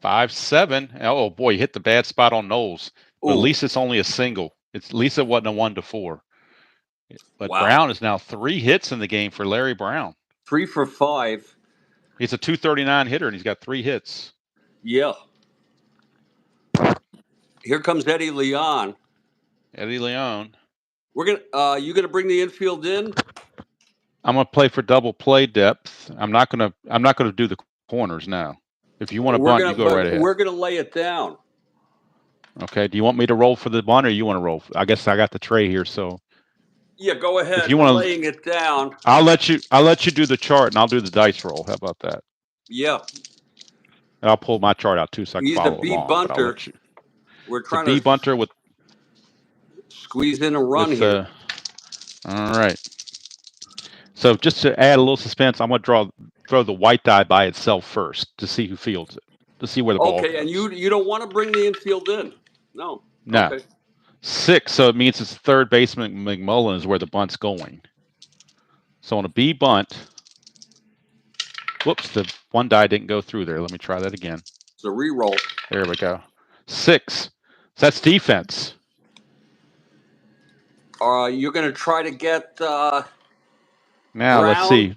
5-7. Oh boy, you hit the bad spot on Knowles. But at least it's only a single. At least it wasn't a 1-4. But wow. Brown is now 3 hits in the game for Larry Brown. 3 for 5. He's a 239 hitter, and he's got 3 hits. Yeah. Here comes Eddie Leon. Eddie Leon. We're gonna. You gonna bring the infield in? I'm gonna play for double play depth. I'm not gonna do the corners now. If you want to bunt, you go right ahead. We're gonna lay it down. Okay. Do you want me to roll for the bunt, or you want to roll? I guess I got the tray here, so. Yeah, go ahead. If you want laying it down, I'll let you do the chart, and I'll do the dice roll. How about that? Yeah. And I'll pull my chart out too, so I can follow along. He's the B bunter. We're trying to B bunter with squeeze in a run here. All right. So just to add a little suspense, I'm going to throw the white die by itself first to see who fields it, to see where the ball goes. Okay, and you don't want to bring the infield in? No. No. Okay. 6, so it means it's third baseman McMullen is where the bunt's going. So on a B bunt, whoops, the one die didn't go through there. Let me try that again. It's a re-roll. There we go. 6. So that's defense. You're going to try to get now, Brown? Let's see.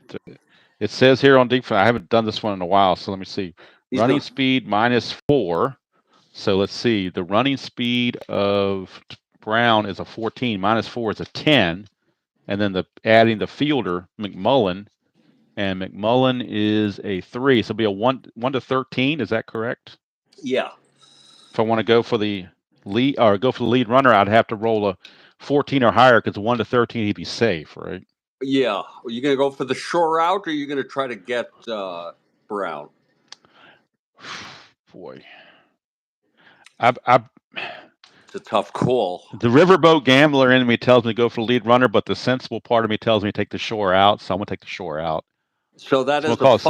It says here on defense, I haven't done this one in a while, so let me see. Running speed -4. So let's see. The running speed of Brown is a 14. -4 is a 10. And then adding the fielder, McMullen, and McMullen is a 3. So it'll be a 1 to 13. Is that correct? Yeah. If I want to go for the lead or go for the lead runner, I'd have to roll a 14 or higher because 1 to 13 he'd be safe, right? Yeah. Are you going to go for the shore out, or are you going to try to get Brown? Boy, it's a tough call. The riverboat gambler in me tells me to go for the lead runner, but the sensible part of me tells me to take the shore out. So I'm going to take the shore out. So that is we'll call it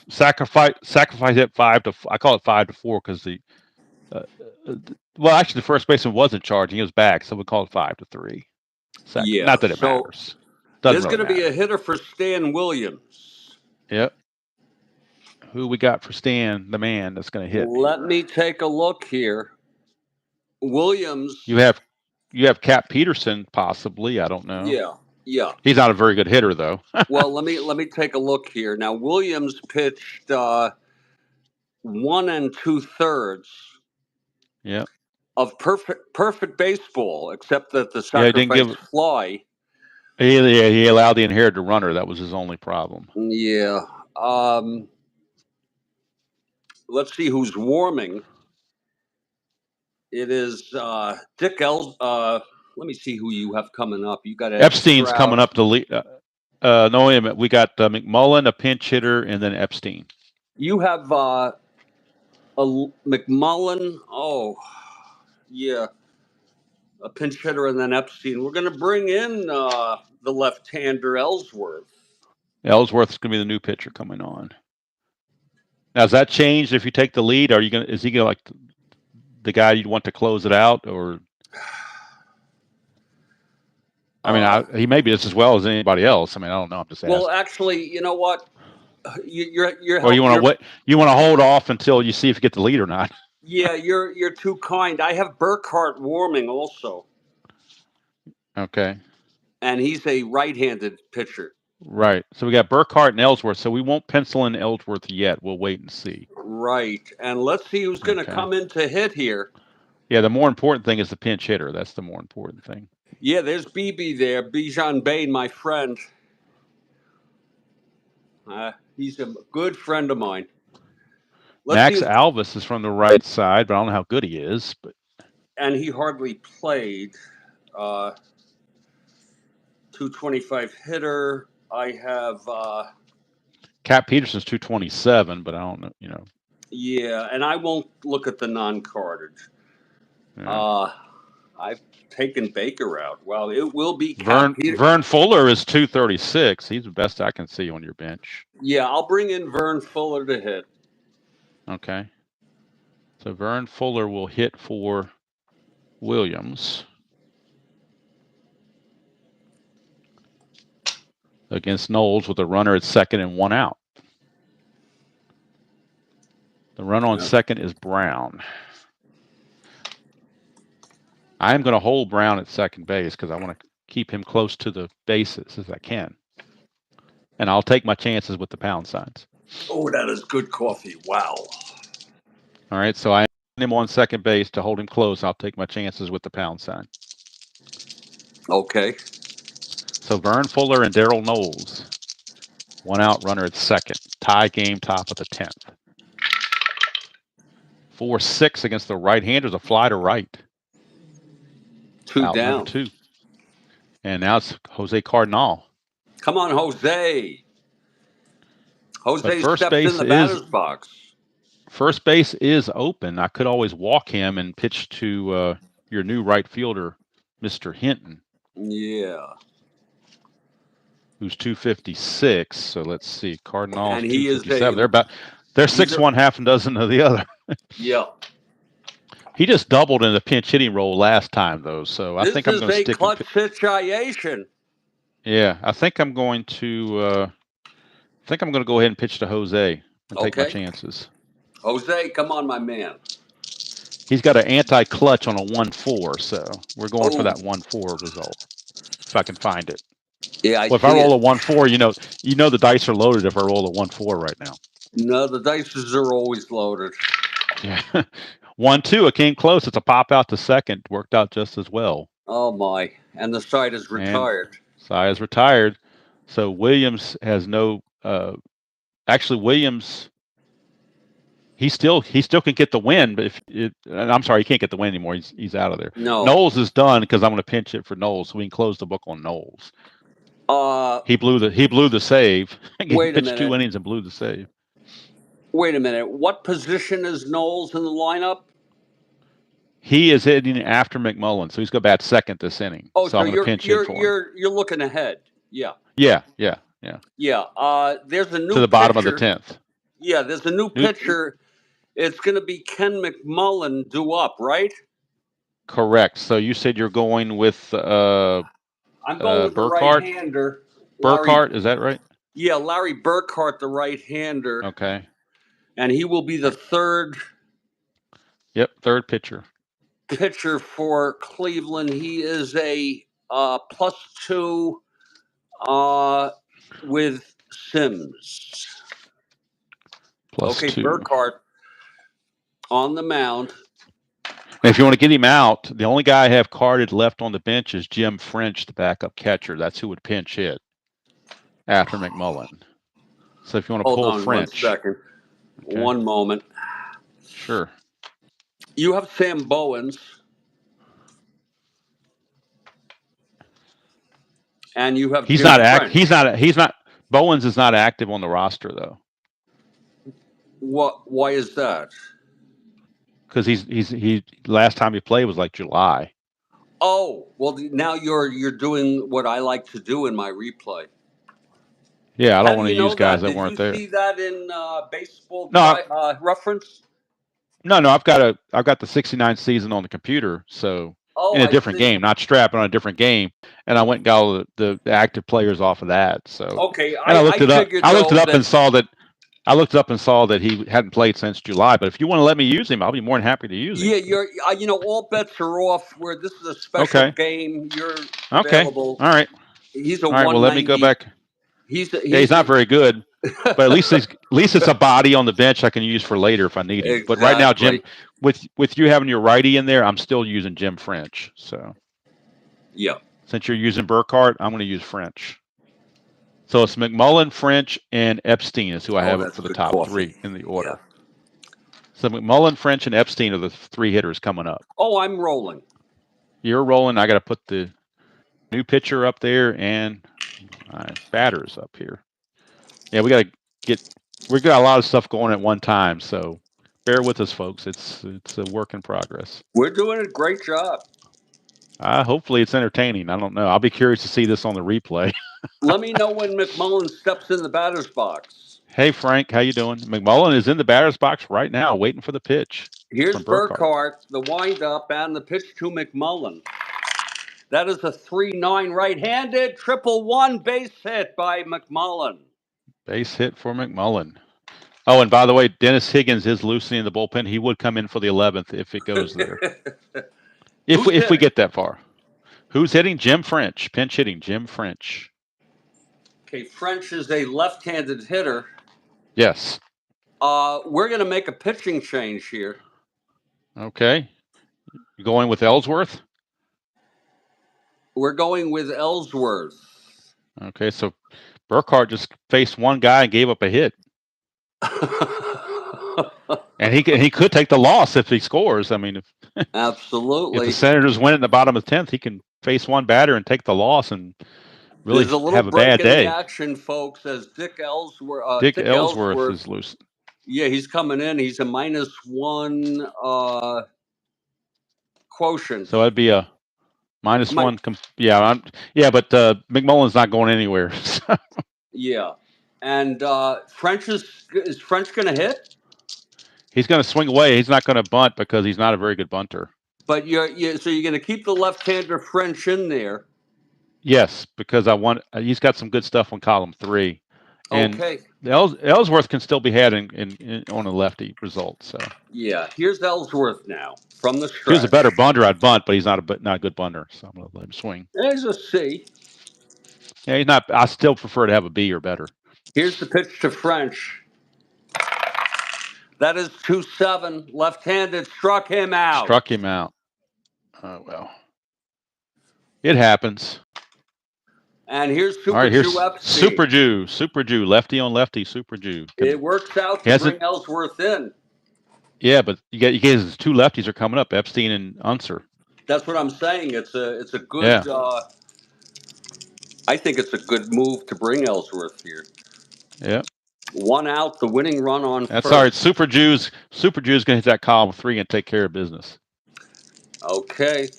sacrifice at 5 to. I call it 5 to 4 because the. Well, actually, the first baseman was in charge and he was back, so we call it 5 to 3. Yeah. Not that it matters. There's going to be a hitter for Stan Williams. Yep. Who we got for Stan, the man that's going to hit? Let me take a look here. Williams. You have Cap Peterson possibly. I don't know. Yeah. He's not a very good hitter though. Well, let me take a look here. Now Williams pitched 1 2/3. Yeah. Of perfect baseball, except that the sacrifice fly. He allowed the inherited runner. That was his only problem. Yeah. Let's see who's warming. It is Dick let me see who you have coming up. You got Epstein's coming up to lead. No, wait a minute. We got McMullen, a pinch hitter, and then Epstein. You have a McMullen. Oh, yeah. A pinch hitter and then Epstein. We're going to bring in the left-hander Ellsworth. Ellsworth's going to be the new pitcher coming on. Now, has that changed if you take the lead? Is he going to like the guy you'd want to close it out, or? I mean, he may be just as well as anybody else. I mean, I don't know. I'm just asking. Well, actually, you know what? You're. Or you want to hold off until you see if you get the lead or not. Yeah, you're too kind. I have Burkhart warming also. Okay. And he's a right-handed pitcher. Right. So we got Burkhart and Ellsworth. So we won't pencil in Ellsworth yet. We'll wait and see. Right. And let's see who's going to Okay. come in to hit here. Yeah, the more important thing is the pinch hitter. That's the more important thing. Yeah, there's BB there, Bijan Bain, my friend. He's a good friend of mine. Max Alvis is from the right side, but I don't know how good he is. And he hardly played. 225 hitter. I have Cap Peterson's 227, but I don't know, you know. Yeah, and I won't look at the non-cardage. Yeah. I've taken Baker out. Well, it will be Vern Fuller is 236. He's the best I can see on your bench. Yeah, I'll bring in Vern Fuller to hit. Okay. So Vern Fuller will hit for Williams against Knowles with a runner at second and one out. The run on second is Brown. I'm going to hold Brown at second base because I want to keep him close to the bases as I can. And I'll take my chances with the pound signs. Oh, that is good coffee. Wow. All right, so I am him on second base to hold him close. I'll take my chances with the pound sign. Okay. So Vern Fuller and Darryl Knowles. One out runner at second. Tie game, top of the 10th. 4-6 against the right-handers. A fly to right. Two out down. Number 2. And now it's Jose Cardinal. Come on, Jose. Jose stepped in the batter's box. First base is open. I could always walk him and pitch to your new right fielder, Mr. Hinton. Yeah. Who's 256. So let's see. Cardinal and he is 257. They're 6-1, half a dozen of the other. Yeah. He just doubled in the pinch hitting role last time, though. So I think I'm going to stick. This is a clutch situation. Yeah, I think I'm going to. Go ahead and pitch to Jose and take my chances. Jose, come on, my man. He's got an anti-clutch on a 1-4, so we're going for that 1-4 result. If I can find it. Yeah, if I roll a 1-4, you know the dice are loaded if I roll a 1-4 right now. No, the dice are always loaded. Yeah. 1-2, it came close. It's a pop out to second. Worked out just as well. Oh, my. And the side is retired. Side is retired. So Williams has no... actually, Williams... He still can get the win, but I'm sorry, he can't get the win anymore. He's out of there. No. Knowles is done because I'm going to pinch it for Knowles, so we can close the book on Knowles. He blew the save. He pitched 2 innings and blew the save. Wait a minute. What position is Knowles in the lineup? He is hitting after McMullen, so he's going to bat second this inning. Oh, so I'm going to pinch it for him. You're looking ahead. Yeah. Yeah. Yeah. There's a new to the bottom of the 10th. Yeah, there's a new pitcher. It's going to be Ken McMullen due up, right? Correct. So you said you're going with I'm going with the right-hander. Burkhart, is that right? Yeah, Larry Burkhart, the right-hander. Okay. And he will be the third. Yep, third pitcher. Pitcher for Cleveland. He is a +2 with Sims. +2. Burkhart on the mound. And if you want to get him out, the only guy I have carded left on the bench is Jim French, the backup catcher. That's who would pinch hit after McMullen. So if you want to pull French. 1 second. Okay. 1 moment. Sure. You have Sam Bowens. And you have He's not Bowens is not active on the roster though. Why is that? Because he last time he played was like July. Oh, well now you're doing what I like to do in my replay. Yeah, I don't want to use guys that weren't there. Did you see that in baseball reference? No, I've got the 69 season on the computer, so in a different game, not strapping on a different game, and I went and got all the active players off of that. So okay, and I looked it up. I looked it up and saw that. I looked up and saw that he hadn't played since July. But if you want to let me use him, I'll be more than happy to use him. Yeah, all bets are off. Where this is a special game, you're okay. available. All right. He's a 190. Well, let me go back. He's not very good, but at least it's a body on the bench I can use for later if I need him. Exactly. But right now, Jim, with you having your righty in there, I'm still using Jim French. So yeah, since you're using Burkhart, I'm going to use French. So it's McMullen, French, and Epstein is who I have up for the top three in the order. Yeah. So McMullen, French, and Epstein are the three hitters coming up. Oh, I'm rolling. You're rolling. I got to put the new pitcher up there and my batters up here. Yeah, we got a lot of stuff going at one time, so bear with us, folks. It's a work in progress. We're doing a great job. Hopefully it's entertaining. I don't know. I'll be curious to see this on the replay. Let me know when McMullen steps in the batter's box. Hey, Frank, how you doing? McMullen is in the batter's box right now, waiting for the pitch. Here's Burkhart, the windup, and the pitch to McMullen. That is a 3-9 right-handed, 1-1 base hit by McMullen. Base hit for McMullen. Oh, and by the way, Dennis Higgins is loosening the bullpen. He would come in for the 11th if it goes there. if we get that far. Who's hitting? Jim French. Pinch hitting Jim French. Okay, French is a left-handed hitter. Yes. We're going to make a pitching change here. Okay. You going with Ellsworth? We're going with Ellsworth. Okay, so Burkhart just faced one guy and gave up a hit. And he could take the loss if he scores. I mean, absolutely. If the Senators win in the bottom of the 10th, he can face one batter and take the loss and really have a bad day. Action, folks, as Dick Ellsworth. Dick Ellsworth is loose. Yeah, he's coming in. He's a -1 quotient. So that'd be a -1. But McMullen's not going anywhere. Yeah, and French is French going to hit? He's going to swing away. He's not going to bunt because he's not a very good bunter. But so you're going to keep the left-hander French in there? Yes, because he's got some good stuff on column 3. And okay. Ellsworth can still be had on a lefty result. So yeah, here's Ellsworth now from the stretch. If he was a better bunter, I'd bunt, but he's not a good bunter, so I'm going to let him swing. There's a C. Yeah, he's not. I still prefer to have a B or better. Here's the pitch to French. That is 2-7, left-handed. Struck him out. Oh well, it happens. And here's Super Jew, lefty on lefty, Super Jew. It works out to bring Ellsworth in. Yeah, but you guys, 2 lefties are coming up, Epstein and Unser. That's what I'm saying. It's a good. Yeah. I think it's a good move to bring Ellsworth here. Yeah. 1 out, the winning run on That's first. all right. Super Jew's going to hit that column 3 and take care of business. Okay.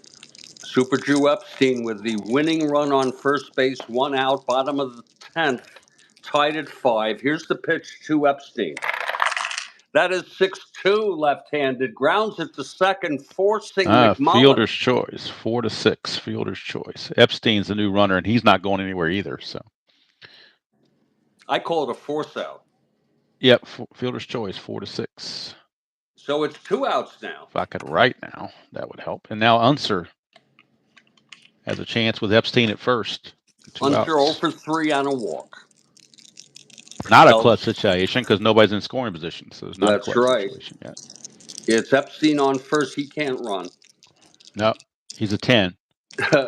Super Jew Epstein with the winning run on first base, 1 out, bottom of the 10th, tied at 5. Here's the pitch to Epstein. That is 6-2 left-handed. Grounds it to second, forcing McMullen. Fielder's choice, 4-6. Fielder's choice. Epstein's the new runner, and he's not going anywhere either. So I call it a force out. Yep, fielder's choice, 4-6. So it's 2 outs now. If I could write now, that would help. And now Unser has a chance with Epstein at first. Unser 0 for 3 on a walk. Not a clutch situation because nobody's in scoring position. So it's not a clutch situation yet. It's Epstein on first. He can't run. No, he's a 10.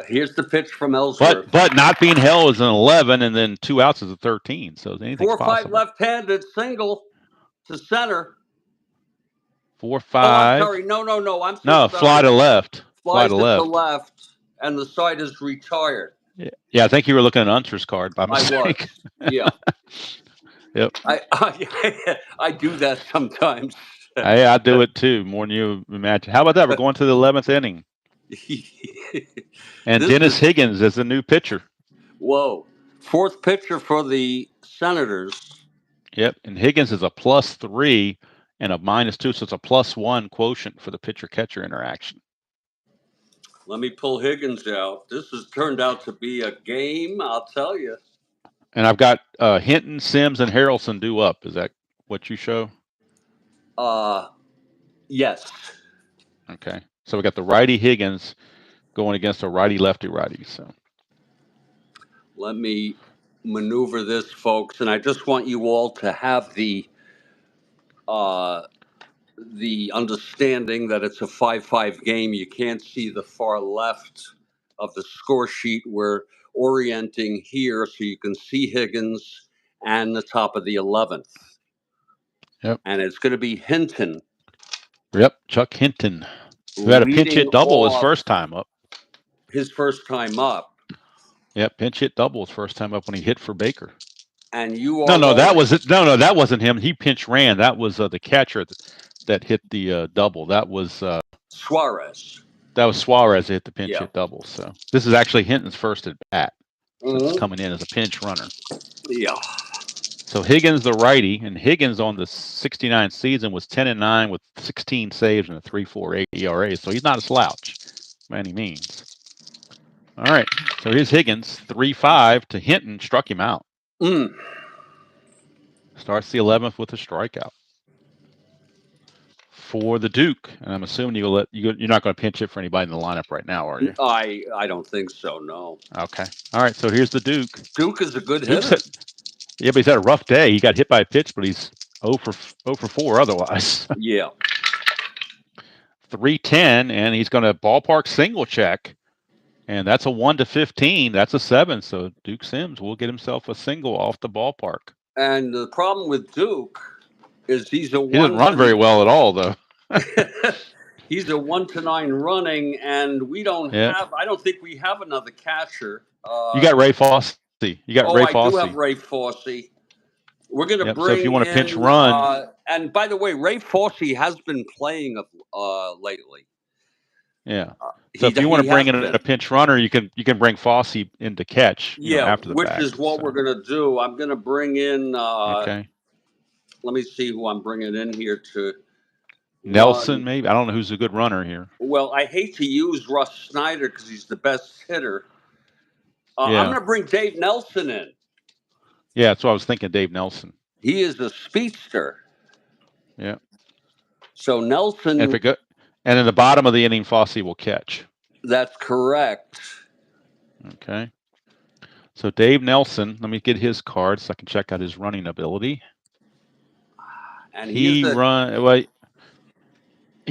Here's the pitch from Ellsworth. But not being held is an 11, and then 2 outs is a 13. So anything's 4-5 left-handed single to center. 4-5. Oh, I'm sorry. No. I'm so sorry. Fly to left. Fly to left, and the side is retired. Yeah, I think you were looking at Unser's card by mistake. I was. Yeah. Yep. I do that sometimes. I do it too, more than you imagine. How about that? We're going to the 11th inning. And Dennis Higgins is the new pitcher. Whoa. 4th pitcher for the Senators. Yep. And Higgins is a +3 and a -2, so it's a +1 quotient for the pitcher-catcher interaction. Let me pull Higgins out. This has turned out to be a game, I'll tell you. And I've got Hinton, Sims, and Harrelson due up. Is that what you show? Yes. Okay. So we got the righty Higgins going against a righty-lefty. So let me maneuver this, folks, and I just want you all to have the understanding that it's a 5-5 game. You can't see the far left of the score sheet. We're orienting here so you can see Higgins and the top of the 11th. Yep. And it's going to be Hinton. Yep, Chuck Hinton, who had a pinch hit double his first time up. His first time up. Yep, pinch hit double his first time up when he hit for Baker. And you are that wasn't him. He pinch ran. That was the catcher that hit the double. That was Suarez. That was Suarez that hit the pinch hit double. So this is actually Hinton's first at bat since coming in as a pinch runner. Yeah. So Higgins, the righty, and Higgins on the 69 season was 10-9 with 16 saves and a 3.48 ERA. So he's not a slouch by any means. All right. So here's Higgins, 3-5 to Hinton, struck him out. Starts the 11th with a strikeout for the Duke, and I'm assuming you're not going to pinch it for anybody in the lineup right now, are you? I don't think so. No. Okay. All right. So here's the Duke. Duke is a good hitter. Yeah, but he's had a rough day. He got hit by a pitch, but he's 0 for 4 otherwise. Yeah. 310, and he's going to ballpark single check, and that's a 1-15. That's a 7. So Duke Sims will get himself a single off the ballpark. And the problem with Duke is he doesn't run very well at all, though. He's a 1-9 running, and we don't have. I don't think we have another catcher. You got Ray Fosse. You got Ray Fosse. I do have Ray Fosse. We're going to bring. So if you want to pinch run, and by the way, Ray Fosse has been playing lately. Yeah. So if you want to bring in a pinch runner, you can bring Fosse in to catch. After the which fact, is what we're going to do. I'm going to bring in. Okay. Let me see who I'm bringing in here to. Nelson, maybe. I don't know who's a good runner here. Well, I hate to use Russ Snyder because he's the best hitter. I'm going to bring Dave Nelson in. Yeah, that's what I was thinking, Dave Nelson. He is a speedster. Yeah. So Nelson. And in the bottom of the inning, Fosse will catch. That's correct. Okay. So Dave Nelson, let me get his card so I can check out his running ability. And he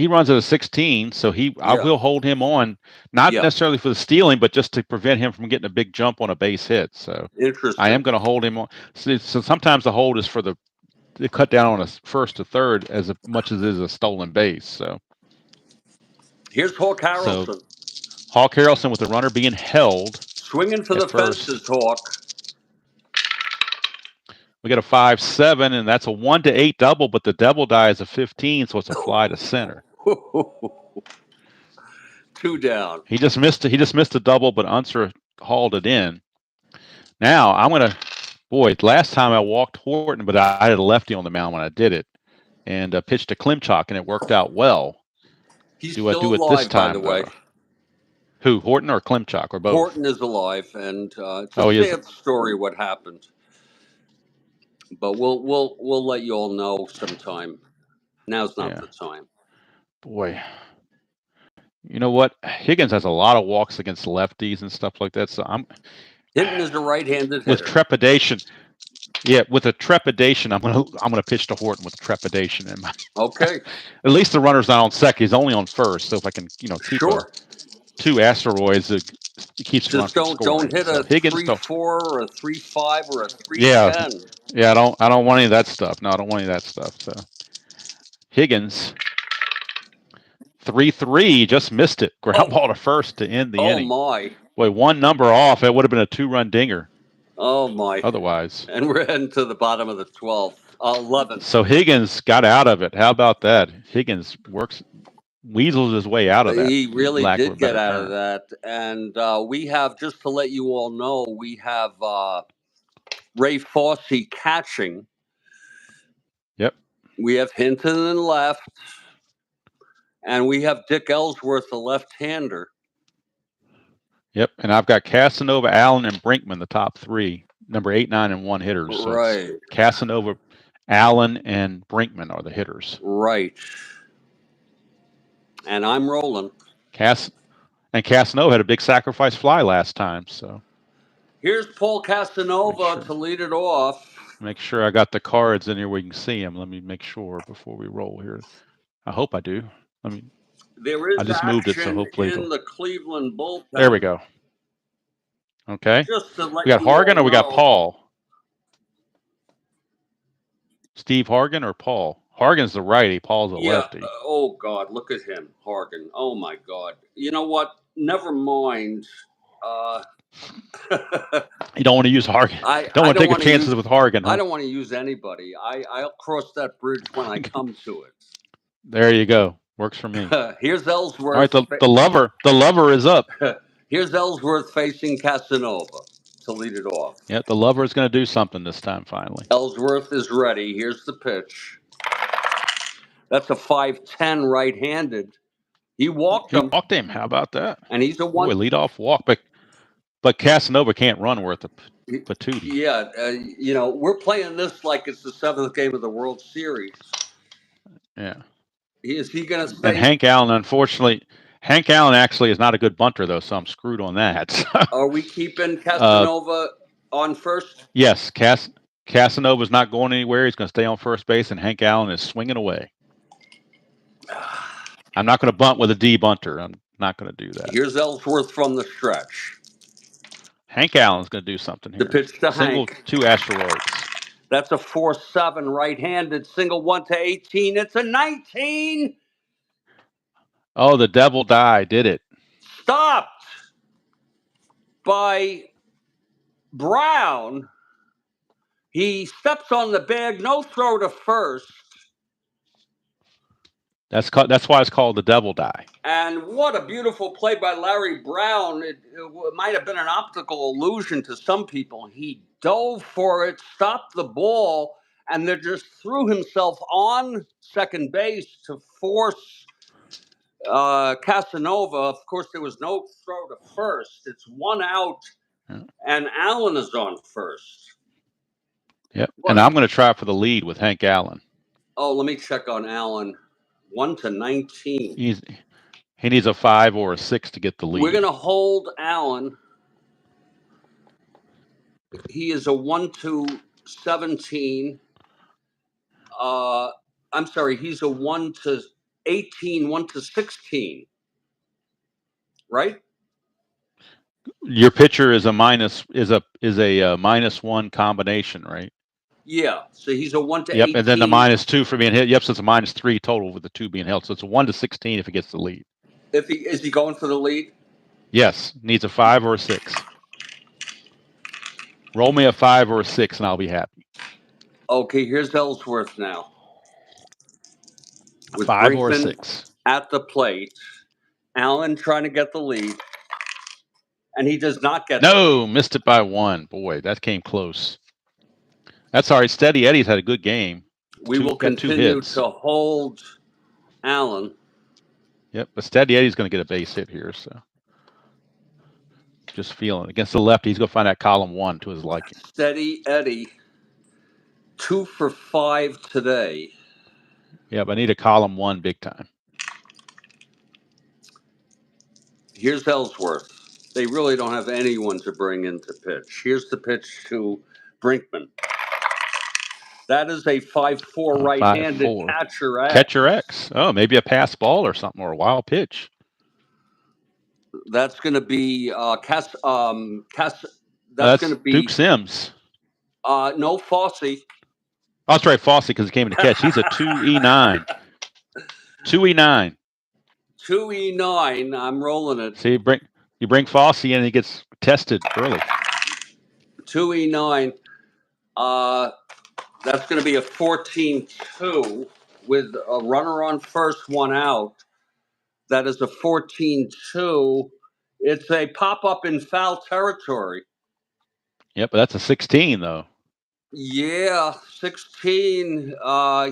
runs at a 16, so I will hold him on, not necessarily for the stealing, but just to prevent him from getting a big jump on a base hit. So interesting. I am going to hold him on. So sometimes the hold is for the cut down on a first to third as much as it is a stolen base. So here's Hawk Harrelson. So, Hawk Harrelson with the runner being held. Swinging for the fences, Hawk. We got a 5-7, and that's a 1-8 double, but the double die is a 15, so it's a fly to center. 2 down. He just missed a double, but Unser hauled it in. Now I'm gonna. Boy, last time I walked Horton, but I had a lefty on the mound when I did it, and pitched a Klimchak, and it worked out well. He's still alive, this time, by the way. Who, Horton or Klimchak, or both? Horton is alive, and it's a sad story what happened. But we'll let you all know sometime. Now's not the time. Boy, you know what? Higgins has a lot of walks against lefties and stuff like that. So Hinton is a right-handed hitter. With trepidation. Yeah, with a trepidation, I'm gonna pitch to Horton with trepidation in my. Okay. At least the runner's not on second; he's only on first. So if I can, keep 2 asteroids, it keeps just don't hit a 3-4 or a 3-5 or a 3-10. Yeah, I don't want any of that stuff. No, I don't want any of that stuff. So Higgins, 3-3, just missed it. Ground ball to first to end the inning. Oh my! Boy, 1 number off. It would have been a 2-run dinger. Oh my! Otherwise, and we're heading to the bottom of the 11th. So Higgins got out of it. How about that? Higgins weasels his way out of that. He really did get out of that. And we have, just to let you all know, we have Ray Fosse catching. Yep. We have Hinton in left. And we have Dick Ellsworth, the left-hander. Yep. And I've got Casanova, Allen, and Brinkman, the top 3, number 8, 9, and 1 hitters. So right. Casanova, Allen, and Brinkman are the hitters. Right. And I'm rolling. And Casanova had a big sacrifice fly last time, so Here's Paul Casanova to lead it off. Make sure I got the cards in here where you can see them. Let me make sure before we roll here. I hope I do. There is I just moved it, so action hopefully in the Cleveland bullpen. There we go. Okay. Just to let We got you Hargan all or we got know. Paul? Steve Hargan or Paul? Hargan's the righty, Paul's the lefty. Oh, God, look at him, Hargan. Oh, my God. You know what? Never mind. You don't want to use Hargan. Don't want to take chances with Hargan. Huh? I don't want to use anybody. I'll cross that bridge when I come to it. There you go. Works for me. Here's Ellsworth. All right, the lover is up. Here's Ellsworth facing Casanova to lead it off. Yeah, the lover is going to do something this time finally. Ellsworth is ready. Here's the pitch. That's a 5-10 right-handed. He walked him. How about that? And he's a one. Leadoff walk, but Casanova can't run worth a patootie. Yeah, we're playing this like it's the 7th game of the World Series. Yeah. Is he going to stay? And Hank Allen actually is not a good bunter, though, so I'm screwed on that. Are we keeping Casanova on first? Yes, Casanova's not going anywhere. He's going to stay on first base, and Hank Allen is swinging away. I'm not going to bunt with a D bunter. I'm not going to do that. Here's Ellsworth from the stretch. Hank Allen's going to do something here. The pitch to Single, Hank. 2 asteroids. That's a 4-7 right-handed single 1-18. It's a 19. Oh, the devil die did it. Stopped by Brown. He steps on the bag. No throw to first. That's why it's called the devil die. And what a beautiful play by Larry Brown. It might have been an optical illusion to some people. He dove for it, stopped the ball, and then just threw himself on second base to force Casanova. Of course, there was no throw to first. It's 1 out, and Allen is on first. Yep. And I'm going to try for the lead with Hank Allen. Oh, let me check on Allen. 1-19. He needs a 5 or a 6 to get the lead. We're going to hold Allen. He is a 1-17. I'm sorry, he's a 1-18, 1-16. Right? Your pitcher is a -1 combination, right? Yeah. So he's a 1-18. Yep, and then the -2 for being hit. Yep, so it's a -3 total with the 2 being held. So it's a 1-16 if he gets the lead. Is he going for the lead? Yes, needs a 5 or a 6. Roll me a 5 or a 6, and I'll be happy. Okay, here's Ellsworth now. With 5 or a 6 at the plate. Allen trying to get the lead, and he does not get. Missed it by 1. Boy, that came close. That's all right. Steady Eddie's had a good game. We will continue to hold Allen. Yep, but Steady Eddie's going to get a base hit here, so just feeling against the lefty. He's going to find that column 1 to his liking. Steady Eddie, 2 for 5 today. Yeah, but I need a column 1 big time. Here's Ellsworth. They really don't have anyone to bring into pitch. Here's the pitch to Brinkman. That is a 5-4 right-handed 5-4. catcher X. Catcher X. Oh, maybe a pass ball or something, or a wild pitch. That's going to be that's going to be Duke Sims. No, Fossey. Oh, that's right, Fossey, because he came in to catch. He's a 2E9. 2E9. 2E9. I'm rolling it. See, you bring Fossey in and he gets tested early. 2E9. That's going to be a 14-2 with a runner on first, 1 out. That is a 14-2. It's a pop-up in foul territory. Yep, but that's a 16, though. Yeah, 16.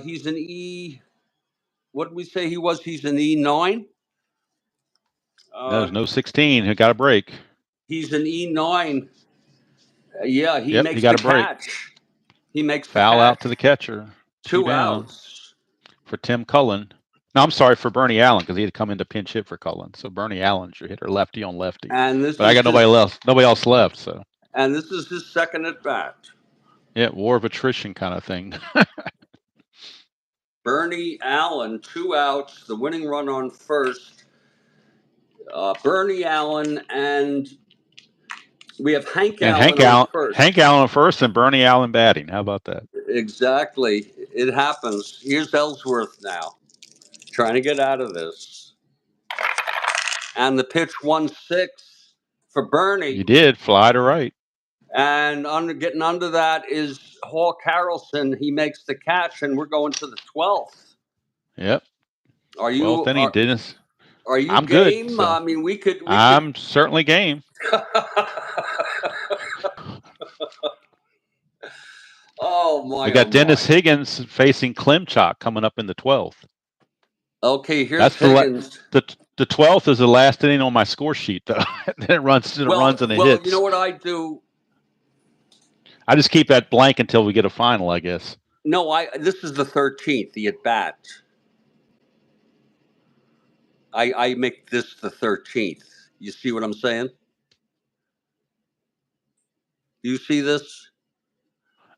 He's an E. What did we say he was? He's an E9? There's no 16. He got a break. He's an E9. Yeah, he makes got the a break. catch. He makes foul out to the catcher. 2 outs for Tim Cullen. No, I'm sorry, for Bernie Allen, because he had come in to pinch hit for Cullen. So Bernie Allen's your hitter, lefty on lefty. And but I got nobody else left. So And this is his second at bat. Yeah, war of attrition kind of thing. Bernie Allen, 2 outs, the winning run on first. Bernie Allen, and we have Hank Allen on first. Hank Allen first and Bernie Allen batting. How about that? Exactly. It happens. Here's Ellsworth now, trying to get out of this. And the pitch 1-6 for Bernie. You did fly to right. And getting under that is Hawk Harrelson. He makes the catch, and we're going to the 12th. Yep. Are you? 12th inning, Dennis. Are you I'm game? Good, so. I mean, we could. I'm certainly game. Oh my! We got Dennis Higgins facing Klimchak coming up in the 12th. Okay, here's Higgins. The 12th is the last inning on my score sheet, though. Then it runs and it hits. Well, you know what I do? I just keep that blank until we get a final, I guess. No, this is the 13th, the at bat. I make this the 13th. You see what I'm saying? Do you see this?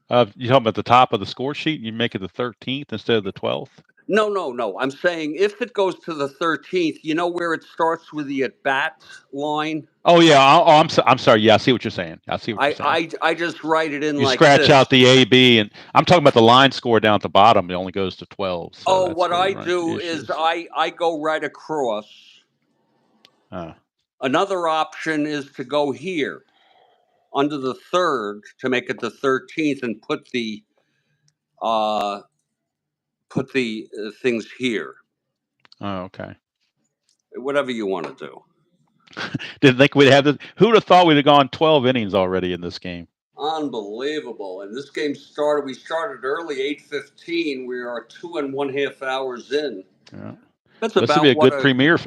You talking about the top of the score sheet? You make it the 13th instead of the 12th? No. I'm saying if it goes to the 13th, you know where it starts with the at bat line? Oh yeah. I'm sorry. Yeah, I see what you're saying. I just write it in. You like scratch this. out the A, B, and I'm talking about the line score down at the bottom. It only goes to 12. So what I do is I go right across. Another option is to go here under the 3rd to make it the 13th and put the things here. Oh, okay. Whatever you want to do. Didn't think we'd have this. Who would have thought we'd have gone 12 innings already in this game? Unbelievable. And this game we started early, 8:15. We are 2.5 hours in. Yeah. That's this about would be a good premiere.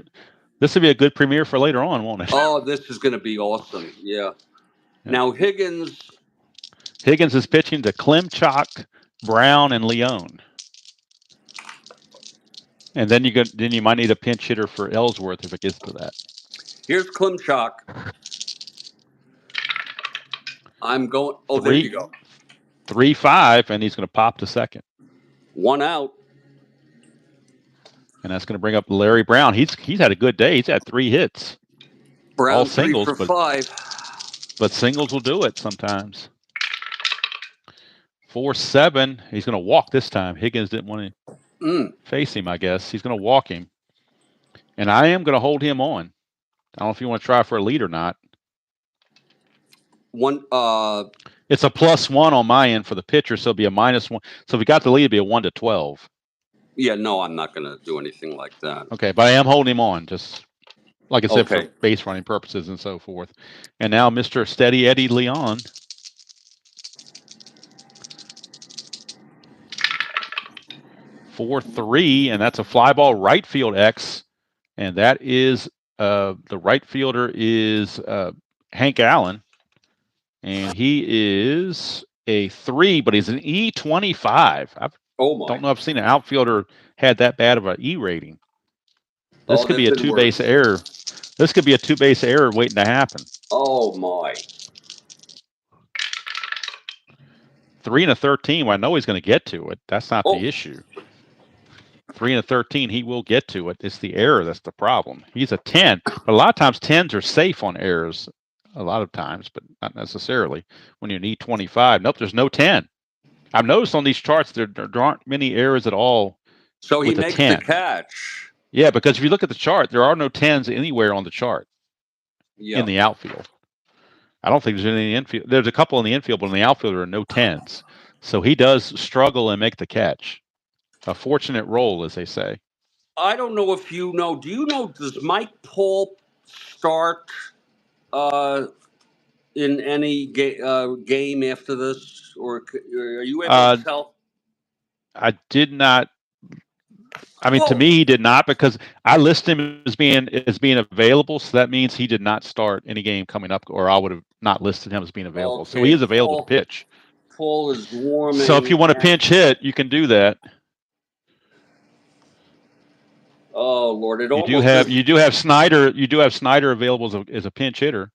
This would be a good premiere for later on, won't it? Oh, this is going to be awesome. Yeah. Now Higgins is pitching to Klimchak, Brown, and Leone. And then you might need a pinch hitter for Ellsworth if it gets to that. Here's Klimchak. I'm going. Oh, there you go. 3-5, and he's going to pop to second. 1 out. And that's going to bring up Larry Brown. He's had a good day. He's had 3 hits. Brown all singles, 3 for 5. But singles will do it sometimes. 4-7. He's going to walk this time. Higgins didn't want to face him, I guess. He's going to walk him. And I am going to hold him on. I don't know if you want to try for a lead or not. It's a +1 on my end for the pitcher, so it'll be a -1. So if we got the lead, it'd be a 1-12. Yeah, no, I'm not going to do anything like that. Okay, but I am holding him on, just like I said, for base running purposes and so forth. And now Mr. Steady Eddie Leon. (4-3), and that's a fly ball right field X, and that is the right fielder is Hank Allen, and he is a 3, but he's an E25. Don't know if I've seen an outfielder had that bad of an E rating. This could be a 2-base error. This could be a 2-base error waiting to happen. Oh my! 3 and a 13. Well, I know he's going to get to it. That's not the issue. 3 and a 13, he will get to it. It's the error that's the problem. He's a 10, but a lot of times 10s are safe on errors. A lot of times, but not necessarily. When you need 25, nope, there's no 10. I've noticed on these charts there aren't many errors at all. So he makes the catch. Yeah, because if you look at the chart, there are no 10s anywhere on the chart in the outfield. I don't think there's any in the infield. There's a couple in the infield, but in the outfield there are no 10s. So he does struggle and make the catch. A fortunate roll, as they say. I don't know if you know. Do you know, does Mike Paul start in any game after this? Or are you able to tell? I did not. I mean, to me, he did not, because I listed him as being available. So that means he did not start any game coming up, or I would have not listed him as being available. Okay, so he is available to pitch. Paul is warming. So if you want to pinch hit, you can do that. Oh Lord! You do have Snyder. You do have Snyder available as a pinch hitter.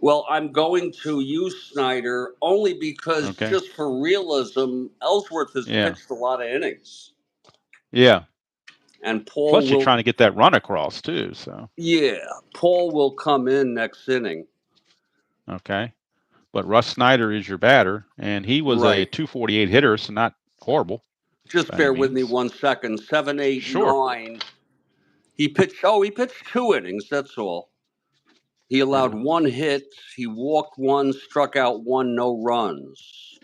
Well, I'm going to use Snyder only because, just for realism, Ellsworth has pitched a lot of innings. Yeah. And Paul Plus, you're trying to get that run across, too. So. Yeah. Paul will come in next inning. Okay. But Russ Snyder is your batter, and he was a 248 hitter, so not horrible. Just bear with me 1 second. 7, 8, 9. He pitched 2 innings, that's all. He allowed 1 hit. He walked 1, struck out 1, no runs.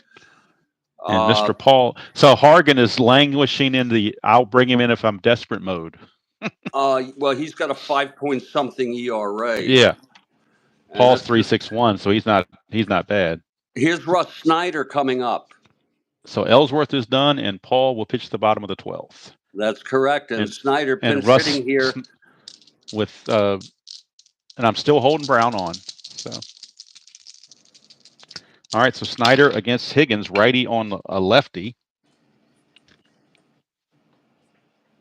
And Mr. Paul, so Hargan is languishing in the I'll bring him in if I'm desperate mode. Well, he's got a 5-point-something ERA. Yeah. Paul's 3.61, so he's not bad. Here's Russ Snyder coming up. So Ellsworth is done, and Paul will pitch the bottom of the 12th. That's correct. And Snyder pinch hitting here with and I'm still holding Brown on. So all right, so Snyder against Higgins, righty on a lefty.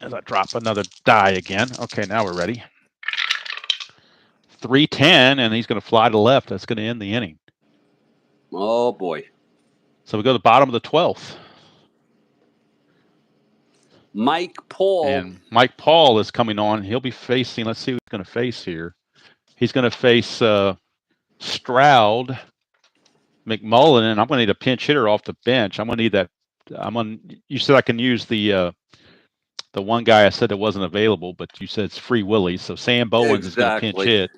As I drop another die again. Okay, now we're ready. 3-10, and he's going to fly to left. That's going to end the inning. Oh, boy. So we go to the bottom of the 12th. Mike Paul. And Mike Paul is coming on. He'll be facing, let's see who he's going to face here. He's going to face Stroud, McMullen, and I'm going to need a pinch hitter off the bench. I'm going to need that. You said I can use the one guy I said that wasn't available, but you said it's Free Willy. So Sam Bowens is going to pinch hit.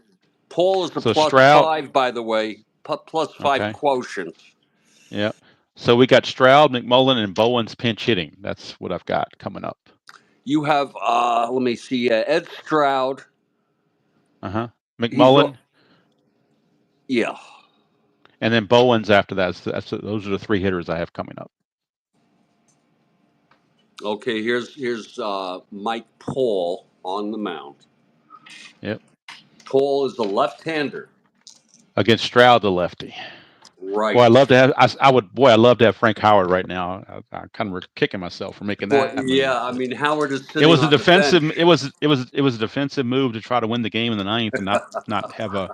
Paul is the plus Stroud, 5, by the way. Plus 5 quotient. Yeah. So we got Stroud, McMullen, and Bowens pinch hitting. That's what I've got coming up. You have, let me see, Ed Stroud. McMullen. Yeah. And then Bowens after that. Those are the 3 hitters I have coming up. Okay, here's Mike Paul on the mound. Yep. Paul is the left-hander. Against Stroud, the lefty. Right. Boy, I love to have. I love to have Frank Howard right now. I kind of kicking myself for making that. I mean, Howard is sitting. It was a defensive. It was a defensive move to try to win the game in the 9th and not have a.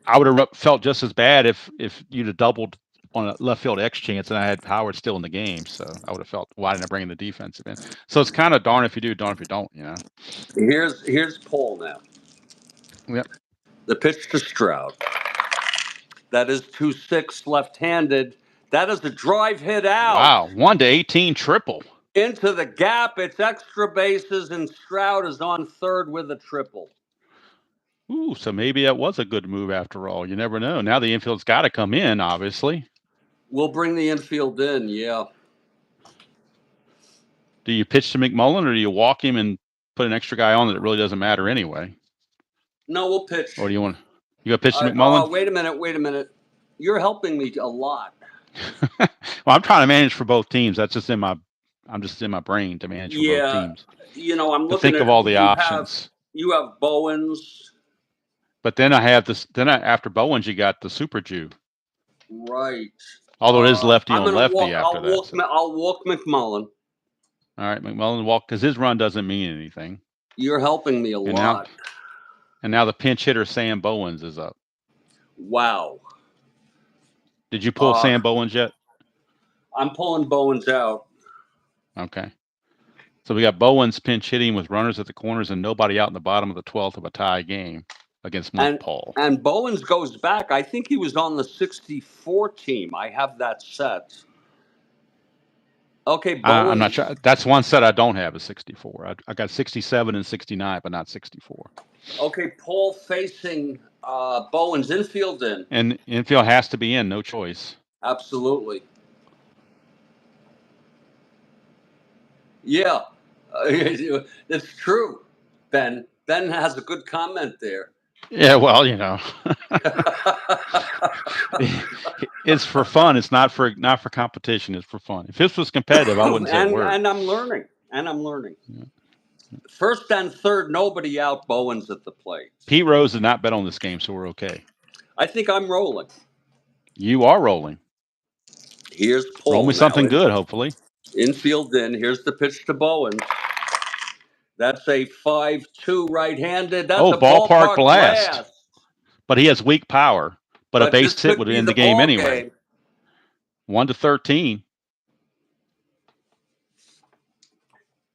I would have felt just as bad if you'd have doubled on a left field X chance and I had Howard still in the game. So I would have felt, why didn't I bring the defensive in? So it's kind of darn if you do, darn if you don't. You know. Here's Paul now. Yep. The pitch to Stroud. That is 2-6 left-handed. That is a drive hit out. Wow, 1-18 triple. Into the gap. It's extra bases, and Stroud is on third with a triple. Ooh, so maybe that was a good move after all. You never know. Now the infield's got to come in, obviously. We'll bring the infield in, yeah. Do you pitch to McMullen, or do you walk him and put an extra guy on that it really doesn't matter anyway? No, we'll pitch. Or do you want? You got to pitch to McMullen? Wait a minute. You're helping me a lot. Well, I'm trying to manage for both teams. That's just I'm just in my brain to manage for both teams. You know, I'm looking to think of all the options. You have Bowens. But then I have this. After Bowens, you got the Super Jew. Right. Although it is lefty on lefty after that. I'll walk McMullen. All right, McMullen walk because his run doesn't mean anything. You're helping me a lot. And now the pinch hitter Sam Bowens is up. Wow. Did you pull Sam Bowens yet? I'm pulling Bowens out. Okay. So we got Bowens pinch hitting with runners at the corners and nobody out in the bottom of the 12th of a tie game against Mike Paul. And Bowens goes back. I think he was on the 64 team. I have that set. Okay, Bowens. I'm not sure. That's one set I don't have is 64. I got 67 and 69, but not 64. Okay, Paul facing Bowens, infield in. And infield has to be in, no choice. Absolutely. Yeah, it's true, Ben. Ben has a good comment there. Yeah, well, you know, it's for fun. It's not for competition. It's for fun. If this was competitive, I wouldn't say a word. And I'm learning. Yeah. First and third, nobody out. Bowens at the plate. Pete Rose did not bet on this game, so we're okay. I think I'm rolling. You are rolling. Here's Paul. Roll me something good, hopefully. Infield in. Here's the pitch to Bowens. That's a 5-2 right-handed. That's a ballpark blast. But he has weak power. but a base this hit could would be end the the game ball anyway. game. 1-13.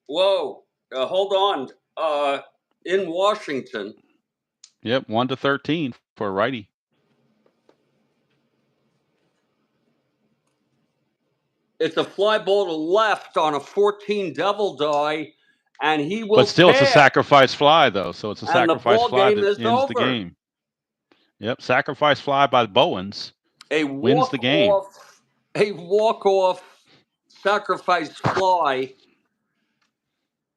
Whoa, hold on. In Washington. Yep, 1-13 for a righty. It's a fly ball to left on a 14 devil die, and he will. But still, it's a pass. sacrifice fly, though. So it's a And the sacrifice ball fly game that is ends the over. game. Yep, sacrifice fly by Bowens wins the game. A walk-off sacrifice fly.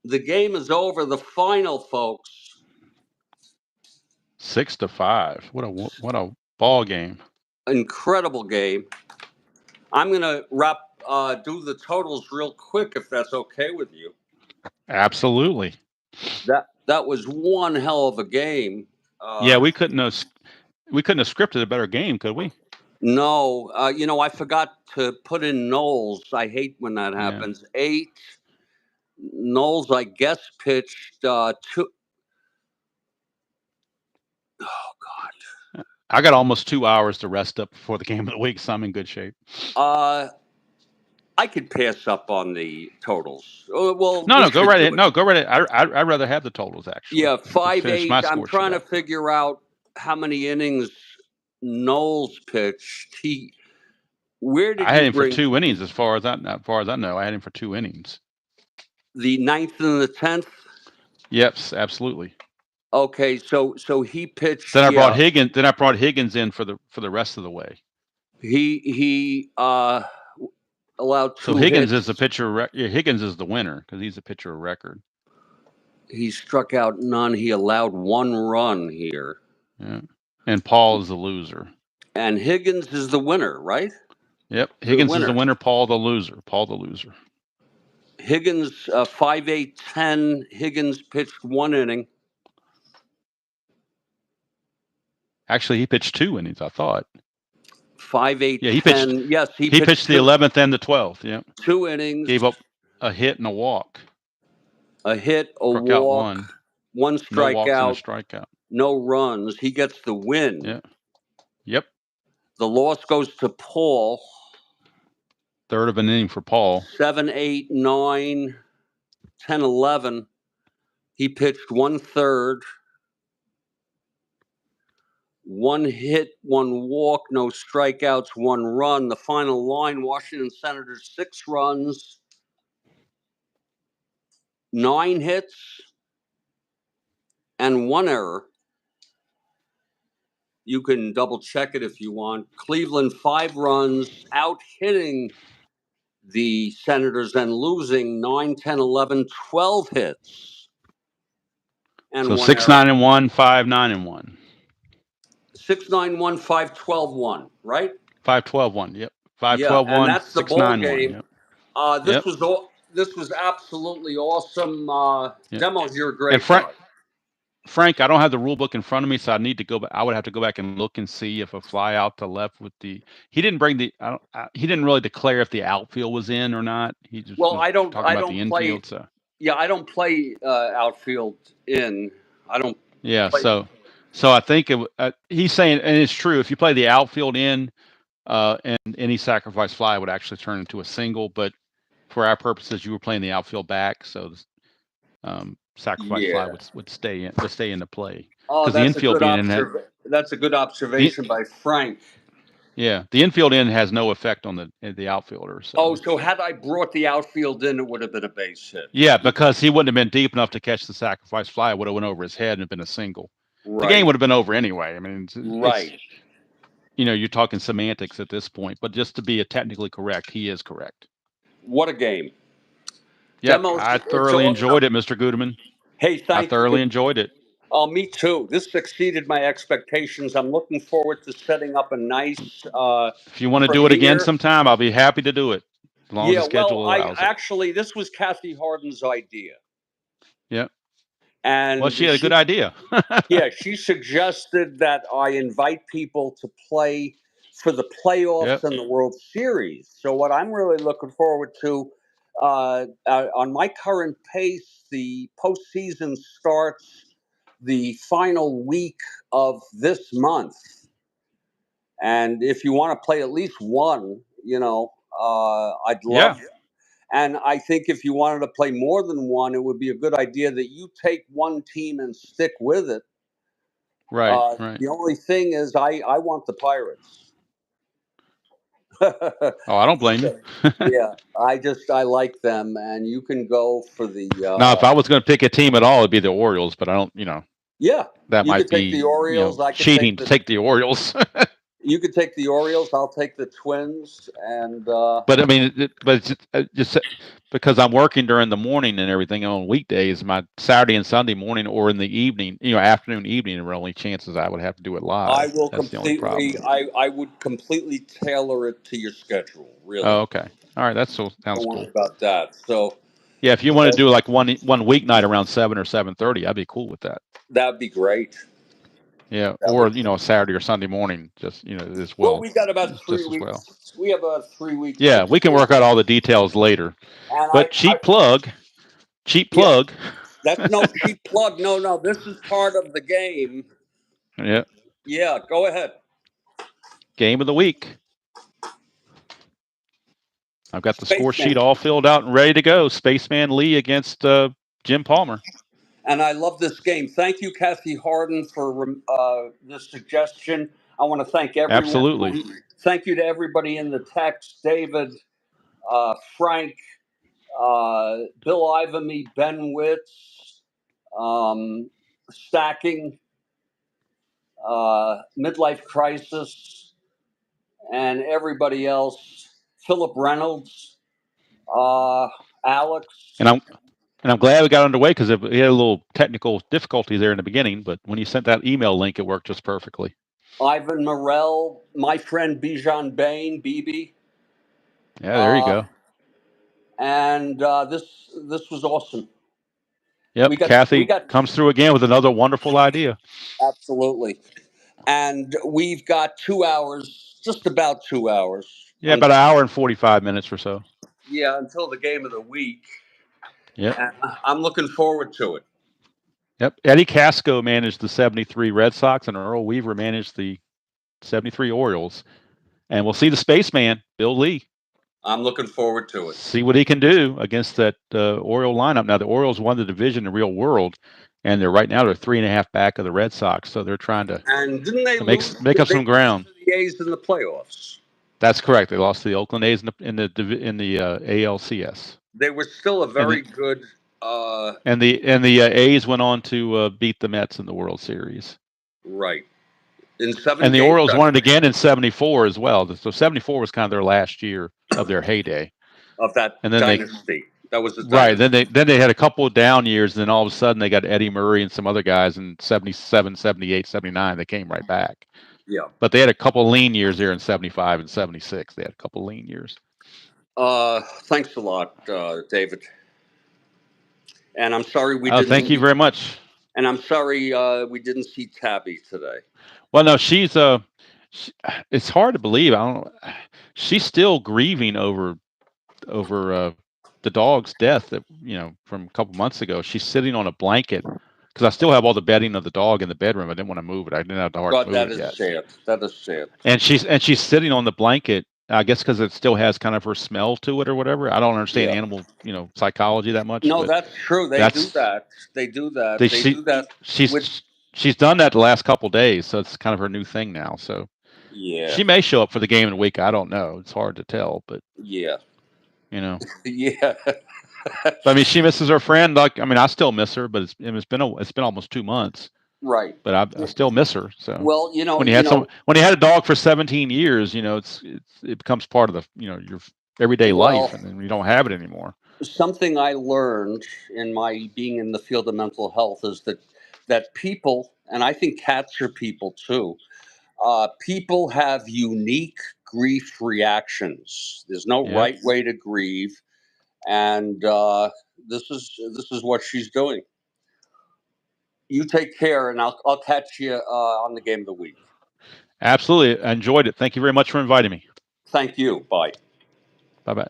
The game is over. The final, folks. 6-5. What a ball game. Incredible game. I'm gonna do the totals real quick if that's okay with you. Absolutely. That was one hell of a game. Yeah, we couldn't have scripted a better game, could we? No, I forgot to put in Knowles. I hate when that happens. Yeah. 8. Knowles, I guess, pitched 2. Oh God! I got almost 2 hours to rest up before the game of the week, so I'm in good shape. I could pass up on the totals. Well, no, go right ahead. No, go right ahead. I'd rather have the totals, actually. Yeah, 5-8. I'm trying to figure out how many innings Knowles pitched. I had him for 2 innings, as far as I know. I had him for 2 innings. The 9th and the 10th. Yep, absolutely. Okay, so he pitched. Then I brought Higgins. Then I brought Higgins in for the rest of the way. He allowed 2 So Higgins hits. is the pitcher. Higgins is the winner because he's a pitcher of record. He struck out none. He allowed 1 run here. Yeah, and Paul is the loser. And Higgins is the winner, right? Yep, Higgins is the winner. Paul the loser. Higgins 5-8-10. Higgins pitched 1 inning. Actually, he pitched 2 innings, I thought. 5-8-10. Yeah, he pitched. Yes, he pitched the 11th and the 12th. Yeah, 2 innings. Gave up a hit and a walk. A hit, a Struck walk, out 1 strikeout, no walks and a strikeout. No runs. He gets the win. Yeah. Yep. The loss goes to Paul. 3rd of an inning for Paul. 7, 8, 9, 10, 11. He pitched 1/3. 1 hit, 1 walk, no strikeouts, 1 run. The final line, Washington Senators 6 runs, 9 hits, and 1 error. You can double check it if you want. Cleveland 5 runs, out hitting the Senators and losing 9, 10, 11, 12 hits. And so 6-9-1, 5-9-1. 6-9-1, 5-12-1, right? 5-12-1. Yep. 5-12-1. And that's the ball game. Yep. This was absolutely awesome. Demos, you're a great. And Frank, I don't have the rule book in front of me, so I need to go back. I would have to go back and look and see if a fly out to left with the. He didn't bring the. He didn't really declare if the outfield was in or not. He just. I don't the infield, play. So. Yeah, I don't play outfield in. I don't. Yeah, so I think he's saying, and it's true. If you play the outfield in, and any sacrifice fly would actually turn into a single. But for our purposes, you were playing the outfield back, so sacrifice fly would stay into play. Oh, that's the infield that's a good observation by Frank. Yeah, the infield in has no effect on the outfielder. So had I brought the outfield in, it would have been a base hit. Yeah, because he wouldn't have been deep enough to catch the sacrifice fly. It would have went over his head and been a single. Right. The game would have been over anyway. I mean, right. You're talking semantics at this point, but just to be technically correct, he is correct. What a game. Yeah, I thoroughly enjoyed it, Mr. Guterman. Hey, thank you. I thoroughly enjoyed it. Oh, me too. This exceeded my expectations. I'm looking forward to setting up a nice. If you want to do it again sometime, I'll be happy to do it. As long as the schedule allows actually, this was Kathy Harden's idea. Yeah. And she had a good idea. Yeah, she suggested that I invite people to play for the playoffs and the World Series. So what I'm really looking forward to, on my current pace, the postseason starts the final week of this month. And if you want to play at least one, I'd Yeah. love. And I think if you wanted to play more than one, it would be a good idea that you take one team and stick with it. Right. Right. The only thing is, I want the Pirates. Oh, I don't blame you. Yeah, I like them, and you can go for the. Now, if I was going to pick a team at all, it'd be the Orioles, but I don't. Yeah, That you might could take be the Orioles. I could cheating to take the Orioles. You could take the Orioles. I'll take the Twins, and But I mean, but it's just because I'm working during the morning and everything on weekdays, my Saturday and Sunday morning or in the evening, afternoon, evening are only chances I would have to do it I live. will That's the only problem. completely. I would completely tailor it to your schedule. Really, Oh, okay. All right. Sounds don't worry cool. about that. So Yeah, if you want to do like one weeknight around 7 or 7:30, I'd be cool with that. that'd be great. Yeah, That or would. a Saturday or Sunday morning, just as Well, well, we got about three just as well. weeks. We have about 3 weeks. Yeah, we can work out all the details later. And But cheap plug. yeah, that's no cheap plug. No, this is part of the game. Yeah. Yeah, go ahead. Game of the week. I've got the score Spaceman. sheet all filled out and ready to go. Spaceman Lee against Jim Palmer. And I love this game. Thank you, Kathy Harden, for the suggestion. I want to thank everyone. Absolutely. Thank you to everybody in the text: David, Frank, Bill Ivamy, Ben Witz, Stacking, Midlife Crisis, and everybody else. Philip Reynolds, Alex. And I'm glad we got underway because we had a little technical difficulty there in the beginning, but when you sent that email link, it worked just perfectly. Ivan Morel, my friend Bijan Bain, BB. Yeah, there you go. And this was awesome. Yep, We got comes through again with another wonderful idea. Absolutely. And we've got 2 hours, just about 2 hours. Yeah, about an hour and 45 minutes or so. Yeah, until the game of the week. Yep. And I'm looking forward to it. Yep. Eddie Casco managed the 73 Red Sox, and Earl Weaver managed the 73 Orioles. And we'll see the spaceman, Bill Lee. I'm looking forward to it. See what he can do against that Oriole lineup. Now, the Orioles won the division in the real world, and they're 3.5 back of the Red Sox. So they're trying to didn't they make up some ground. The A's in the playoffs. That's correct. They lost to the Oakland A's in the ALCS. They were still a very good. And the A's went on to beat the Mets in the World Series. Right. In 7 and the games, Orioles won it again in '74 as well. So '74 was kind of their last year of their heyday of that and then dynasty. That was the right. Then they had a couple of down years, and then all of a sudden they got Eddie Murray and some other guys in '77, '78, '79. They came right back. Yeah. But they had a couple of lean years there in '75 and '76. They had a couple of lean years. Thanks a lot, David. And I'm sorry we didn't. Thank you very much. And I'm sorry we didn't see Tabby today. Well, no, she's it's hard to believe. I don't know. She's still grieving over the dog's death that from a couple months ago. She's sitting on a blanket because I still have all the bedding of the dog in the bedroom. I didn't want to move it. I didn't have the heart to move it yet. Sad. That is sad. And she's sitting on the blanket. I guess because it still has kind of her smell to it or whatever. I don't understand animal psychology that much. No, that's true. They do that. They do that. They do that. She's done that the last couple of days, so it's kind of her new thing now. So yeah, she may show up for the game in a week. I don't know. It's hard to tell, but yeah, yeah. But, I mean, she misses her friend. I still miss her, but it's been almost 2 months. Right. But I still miss her. So well, when you had a dog for 17 years, it becomes part of the your everyday life, and then you don't have it anymore. Something I learned in my being in the field of mental health is that people, and I think cats are people too. People have unique grief reactions. There's no right way to grieve, and this is what she's doing. You take care, and I'll catch you on the game of the week. Absolutely, I enjoyed it. Thank you very much for inviting me. Thank you. Bye. Bye-bye.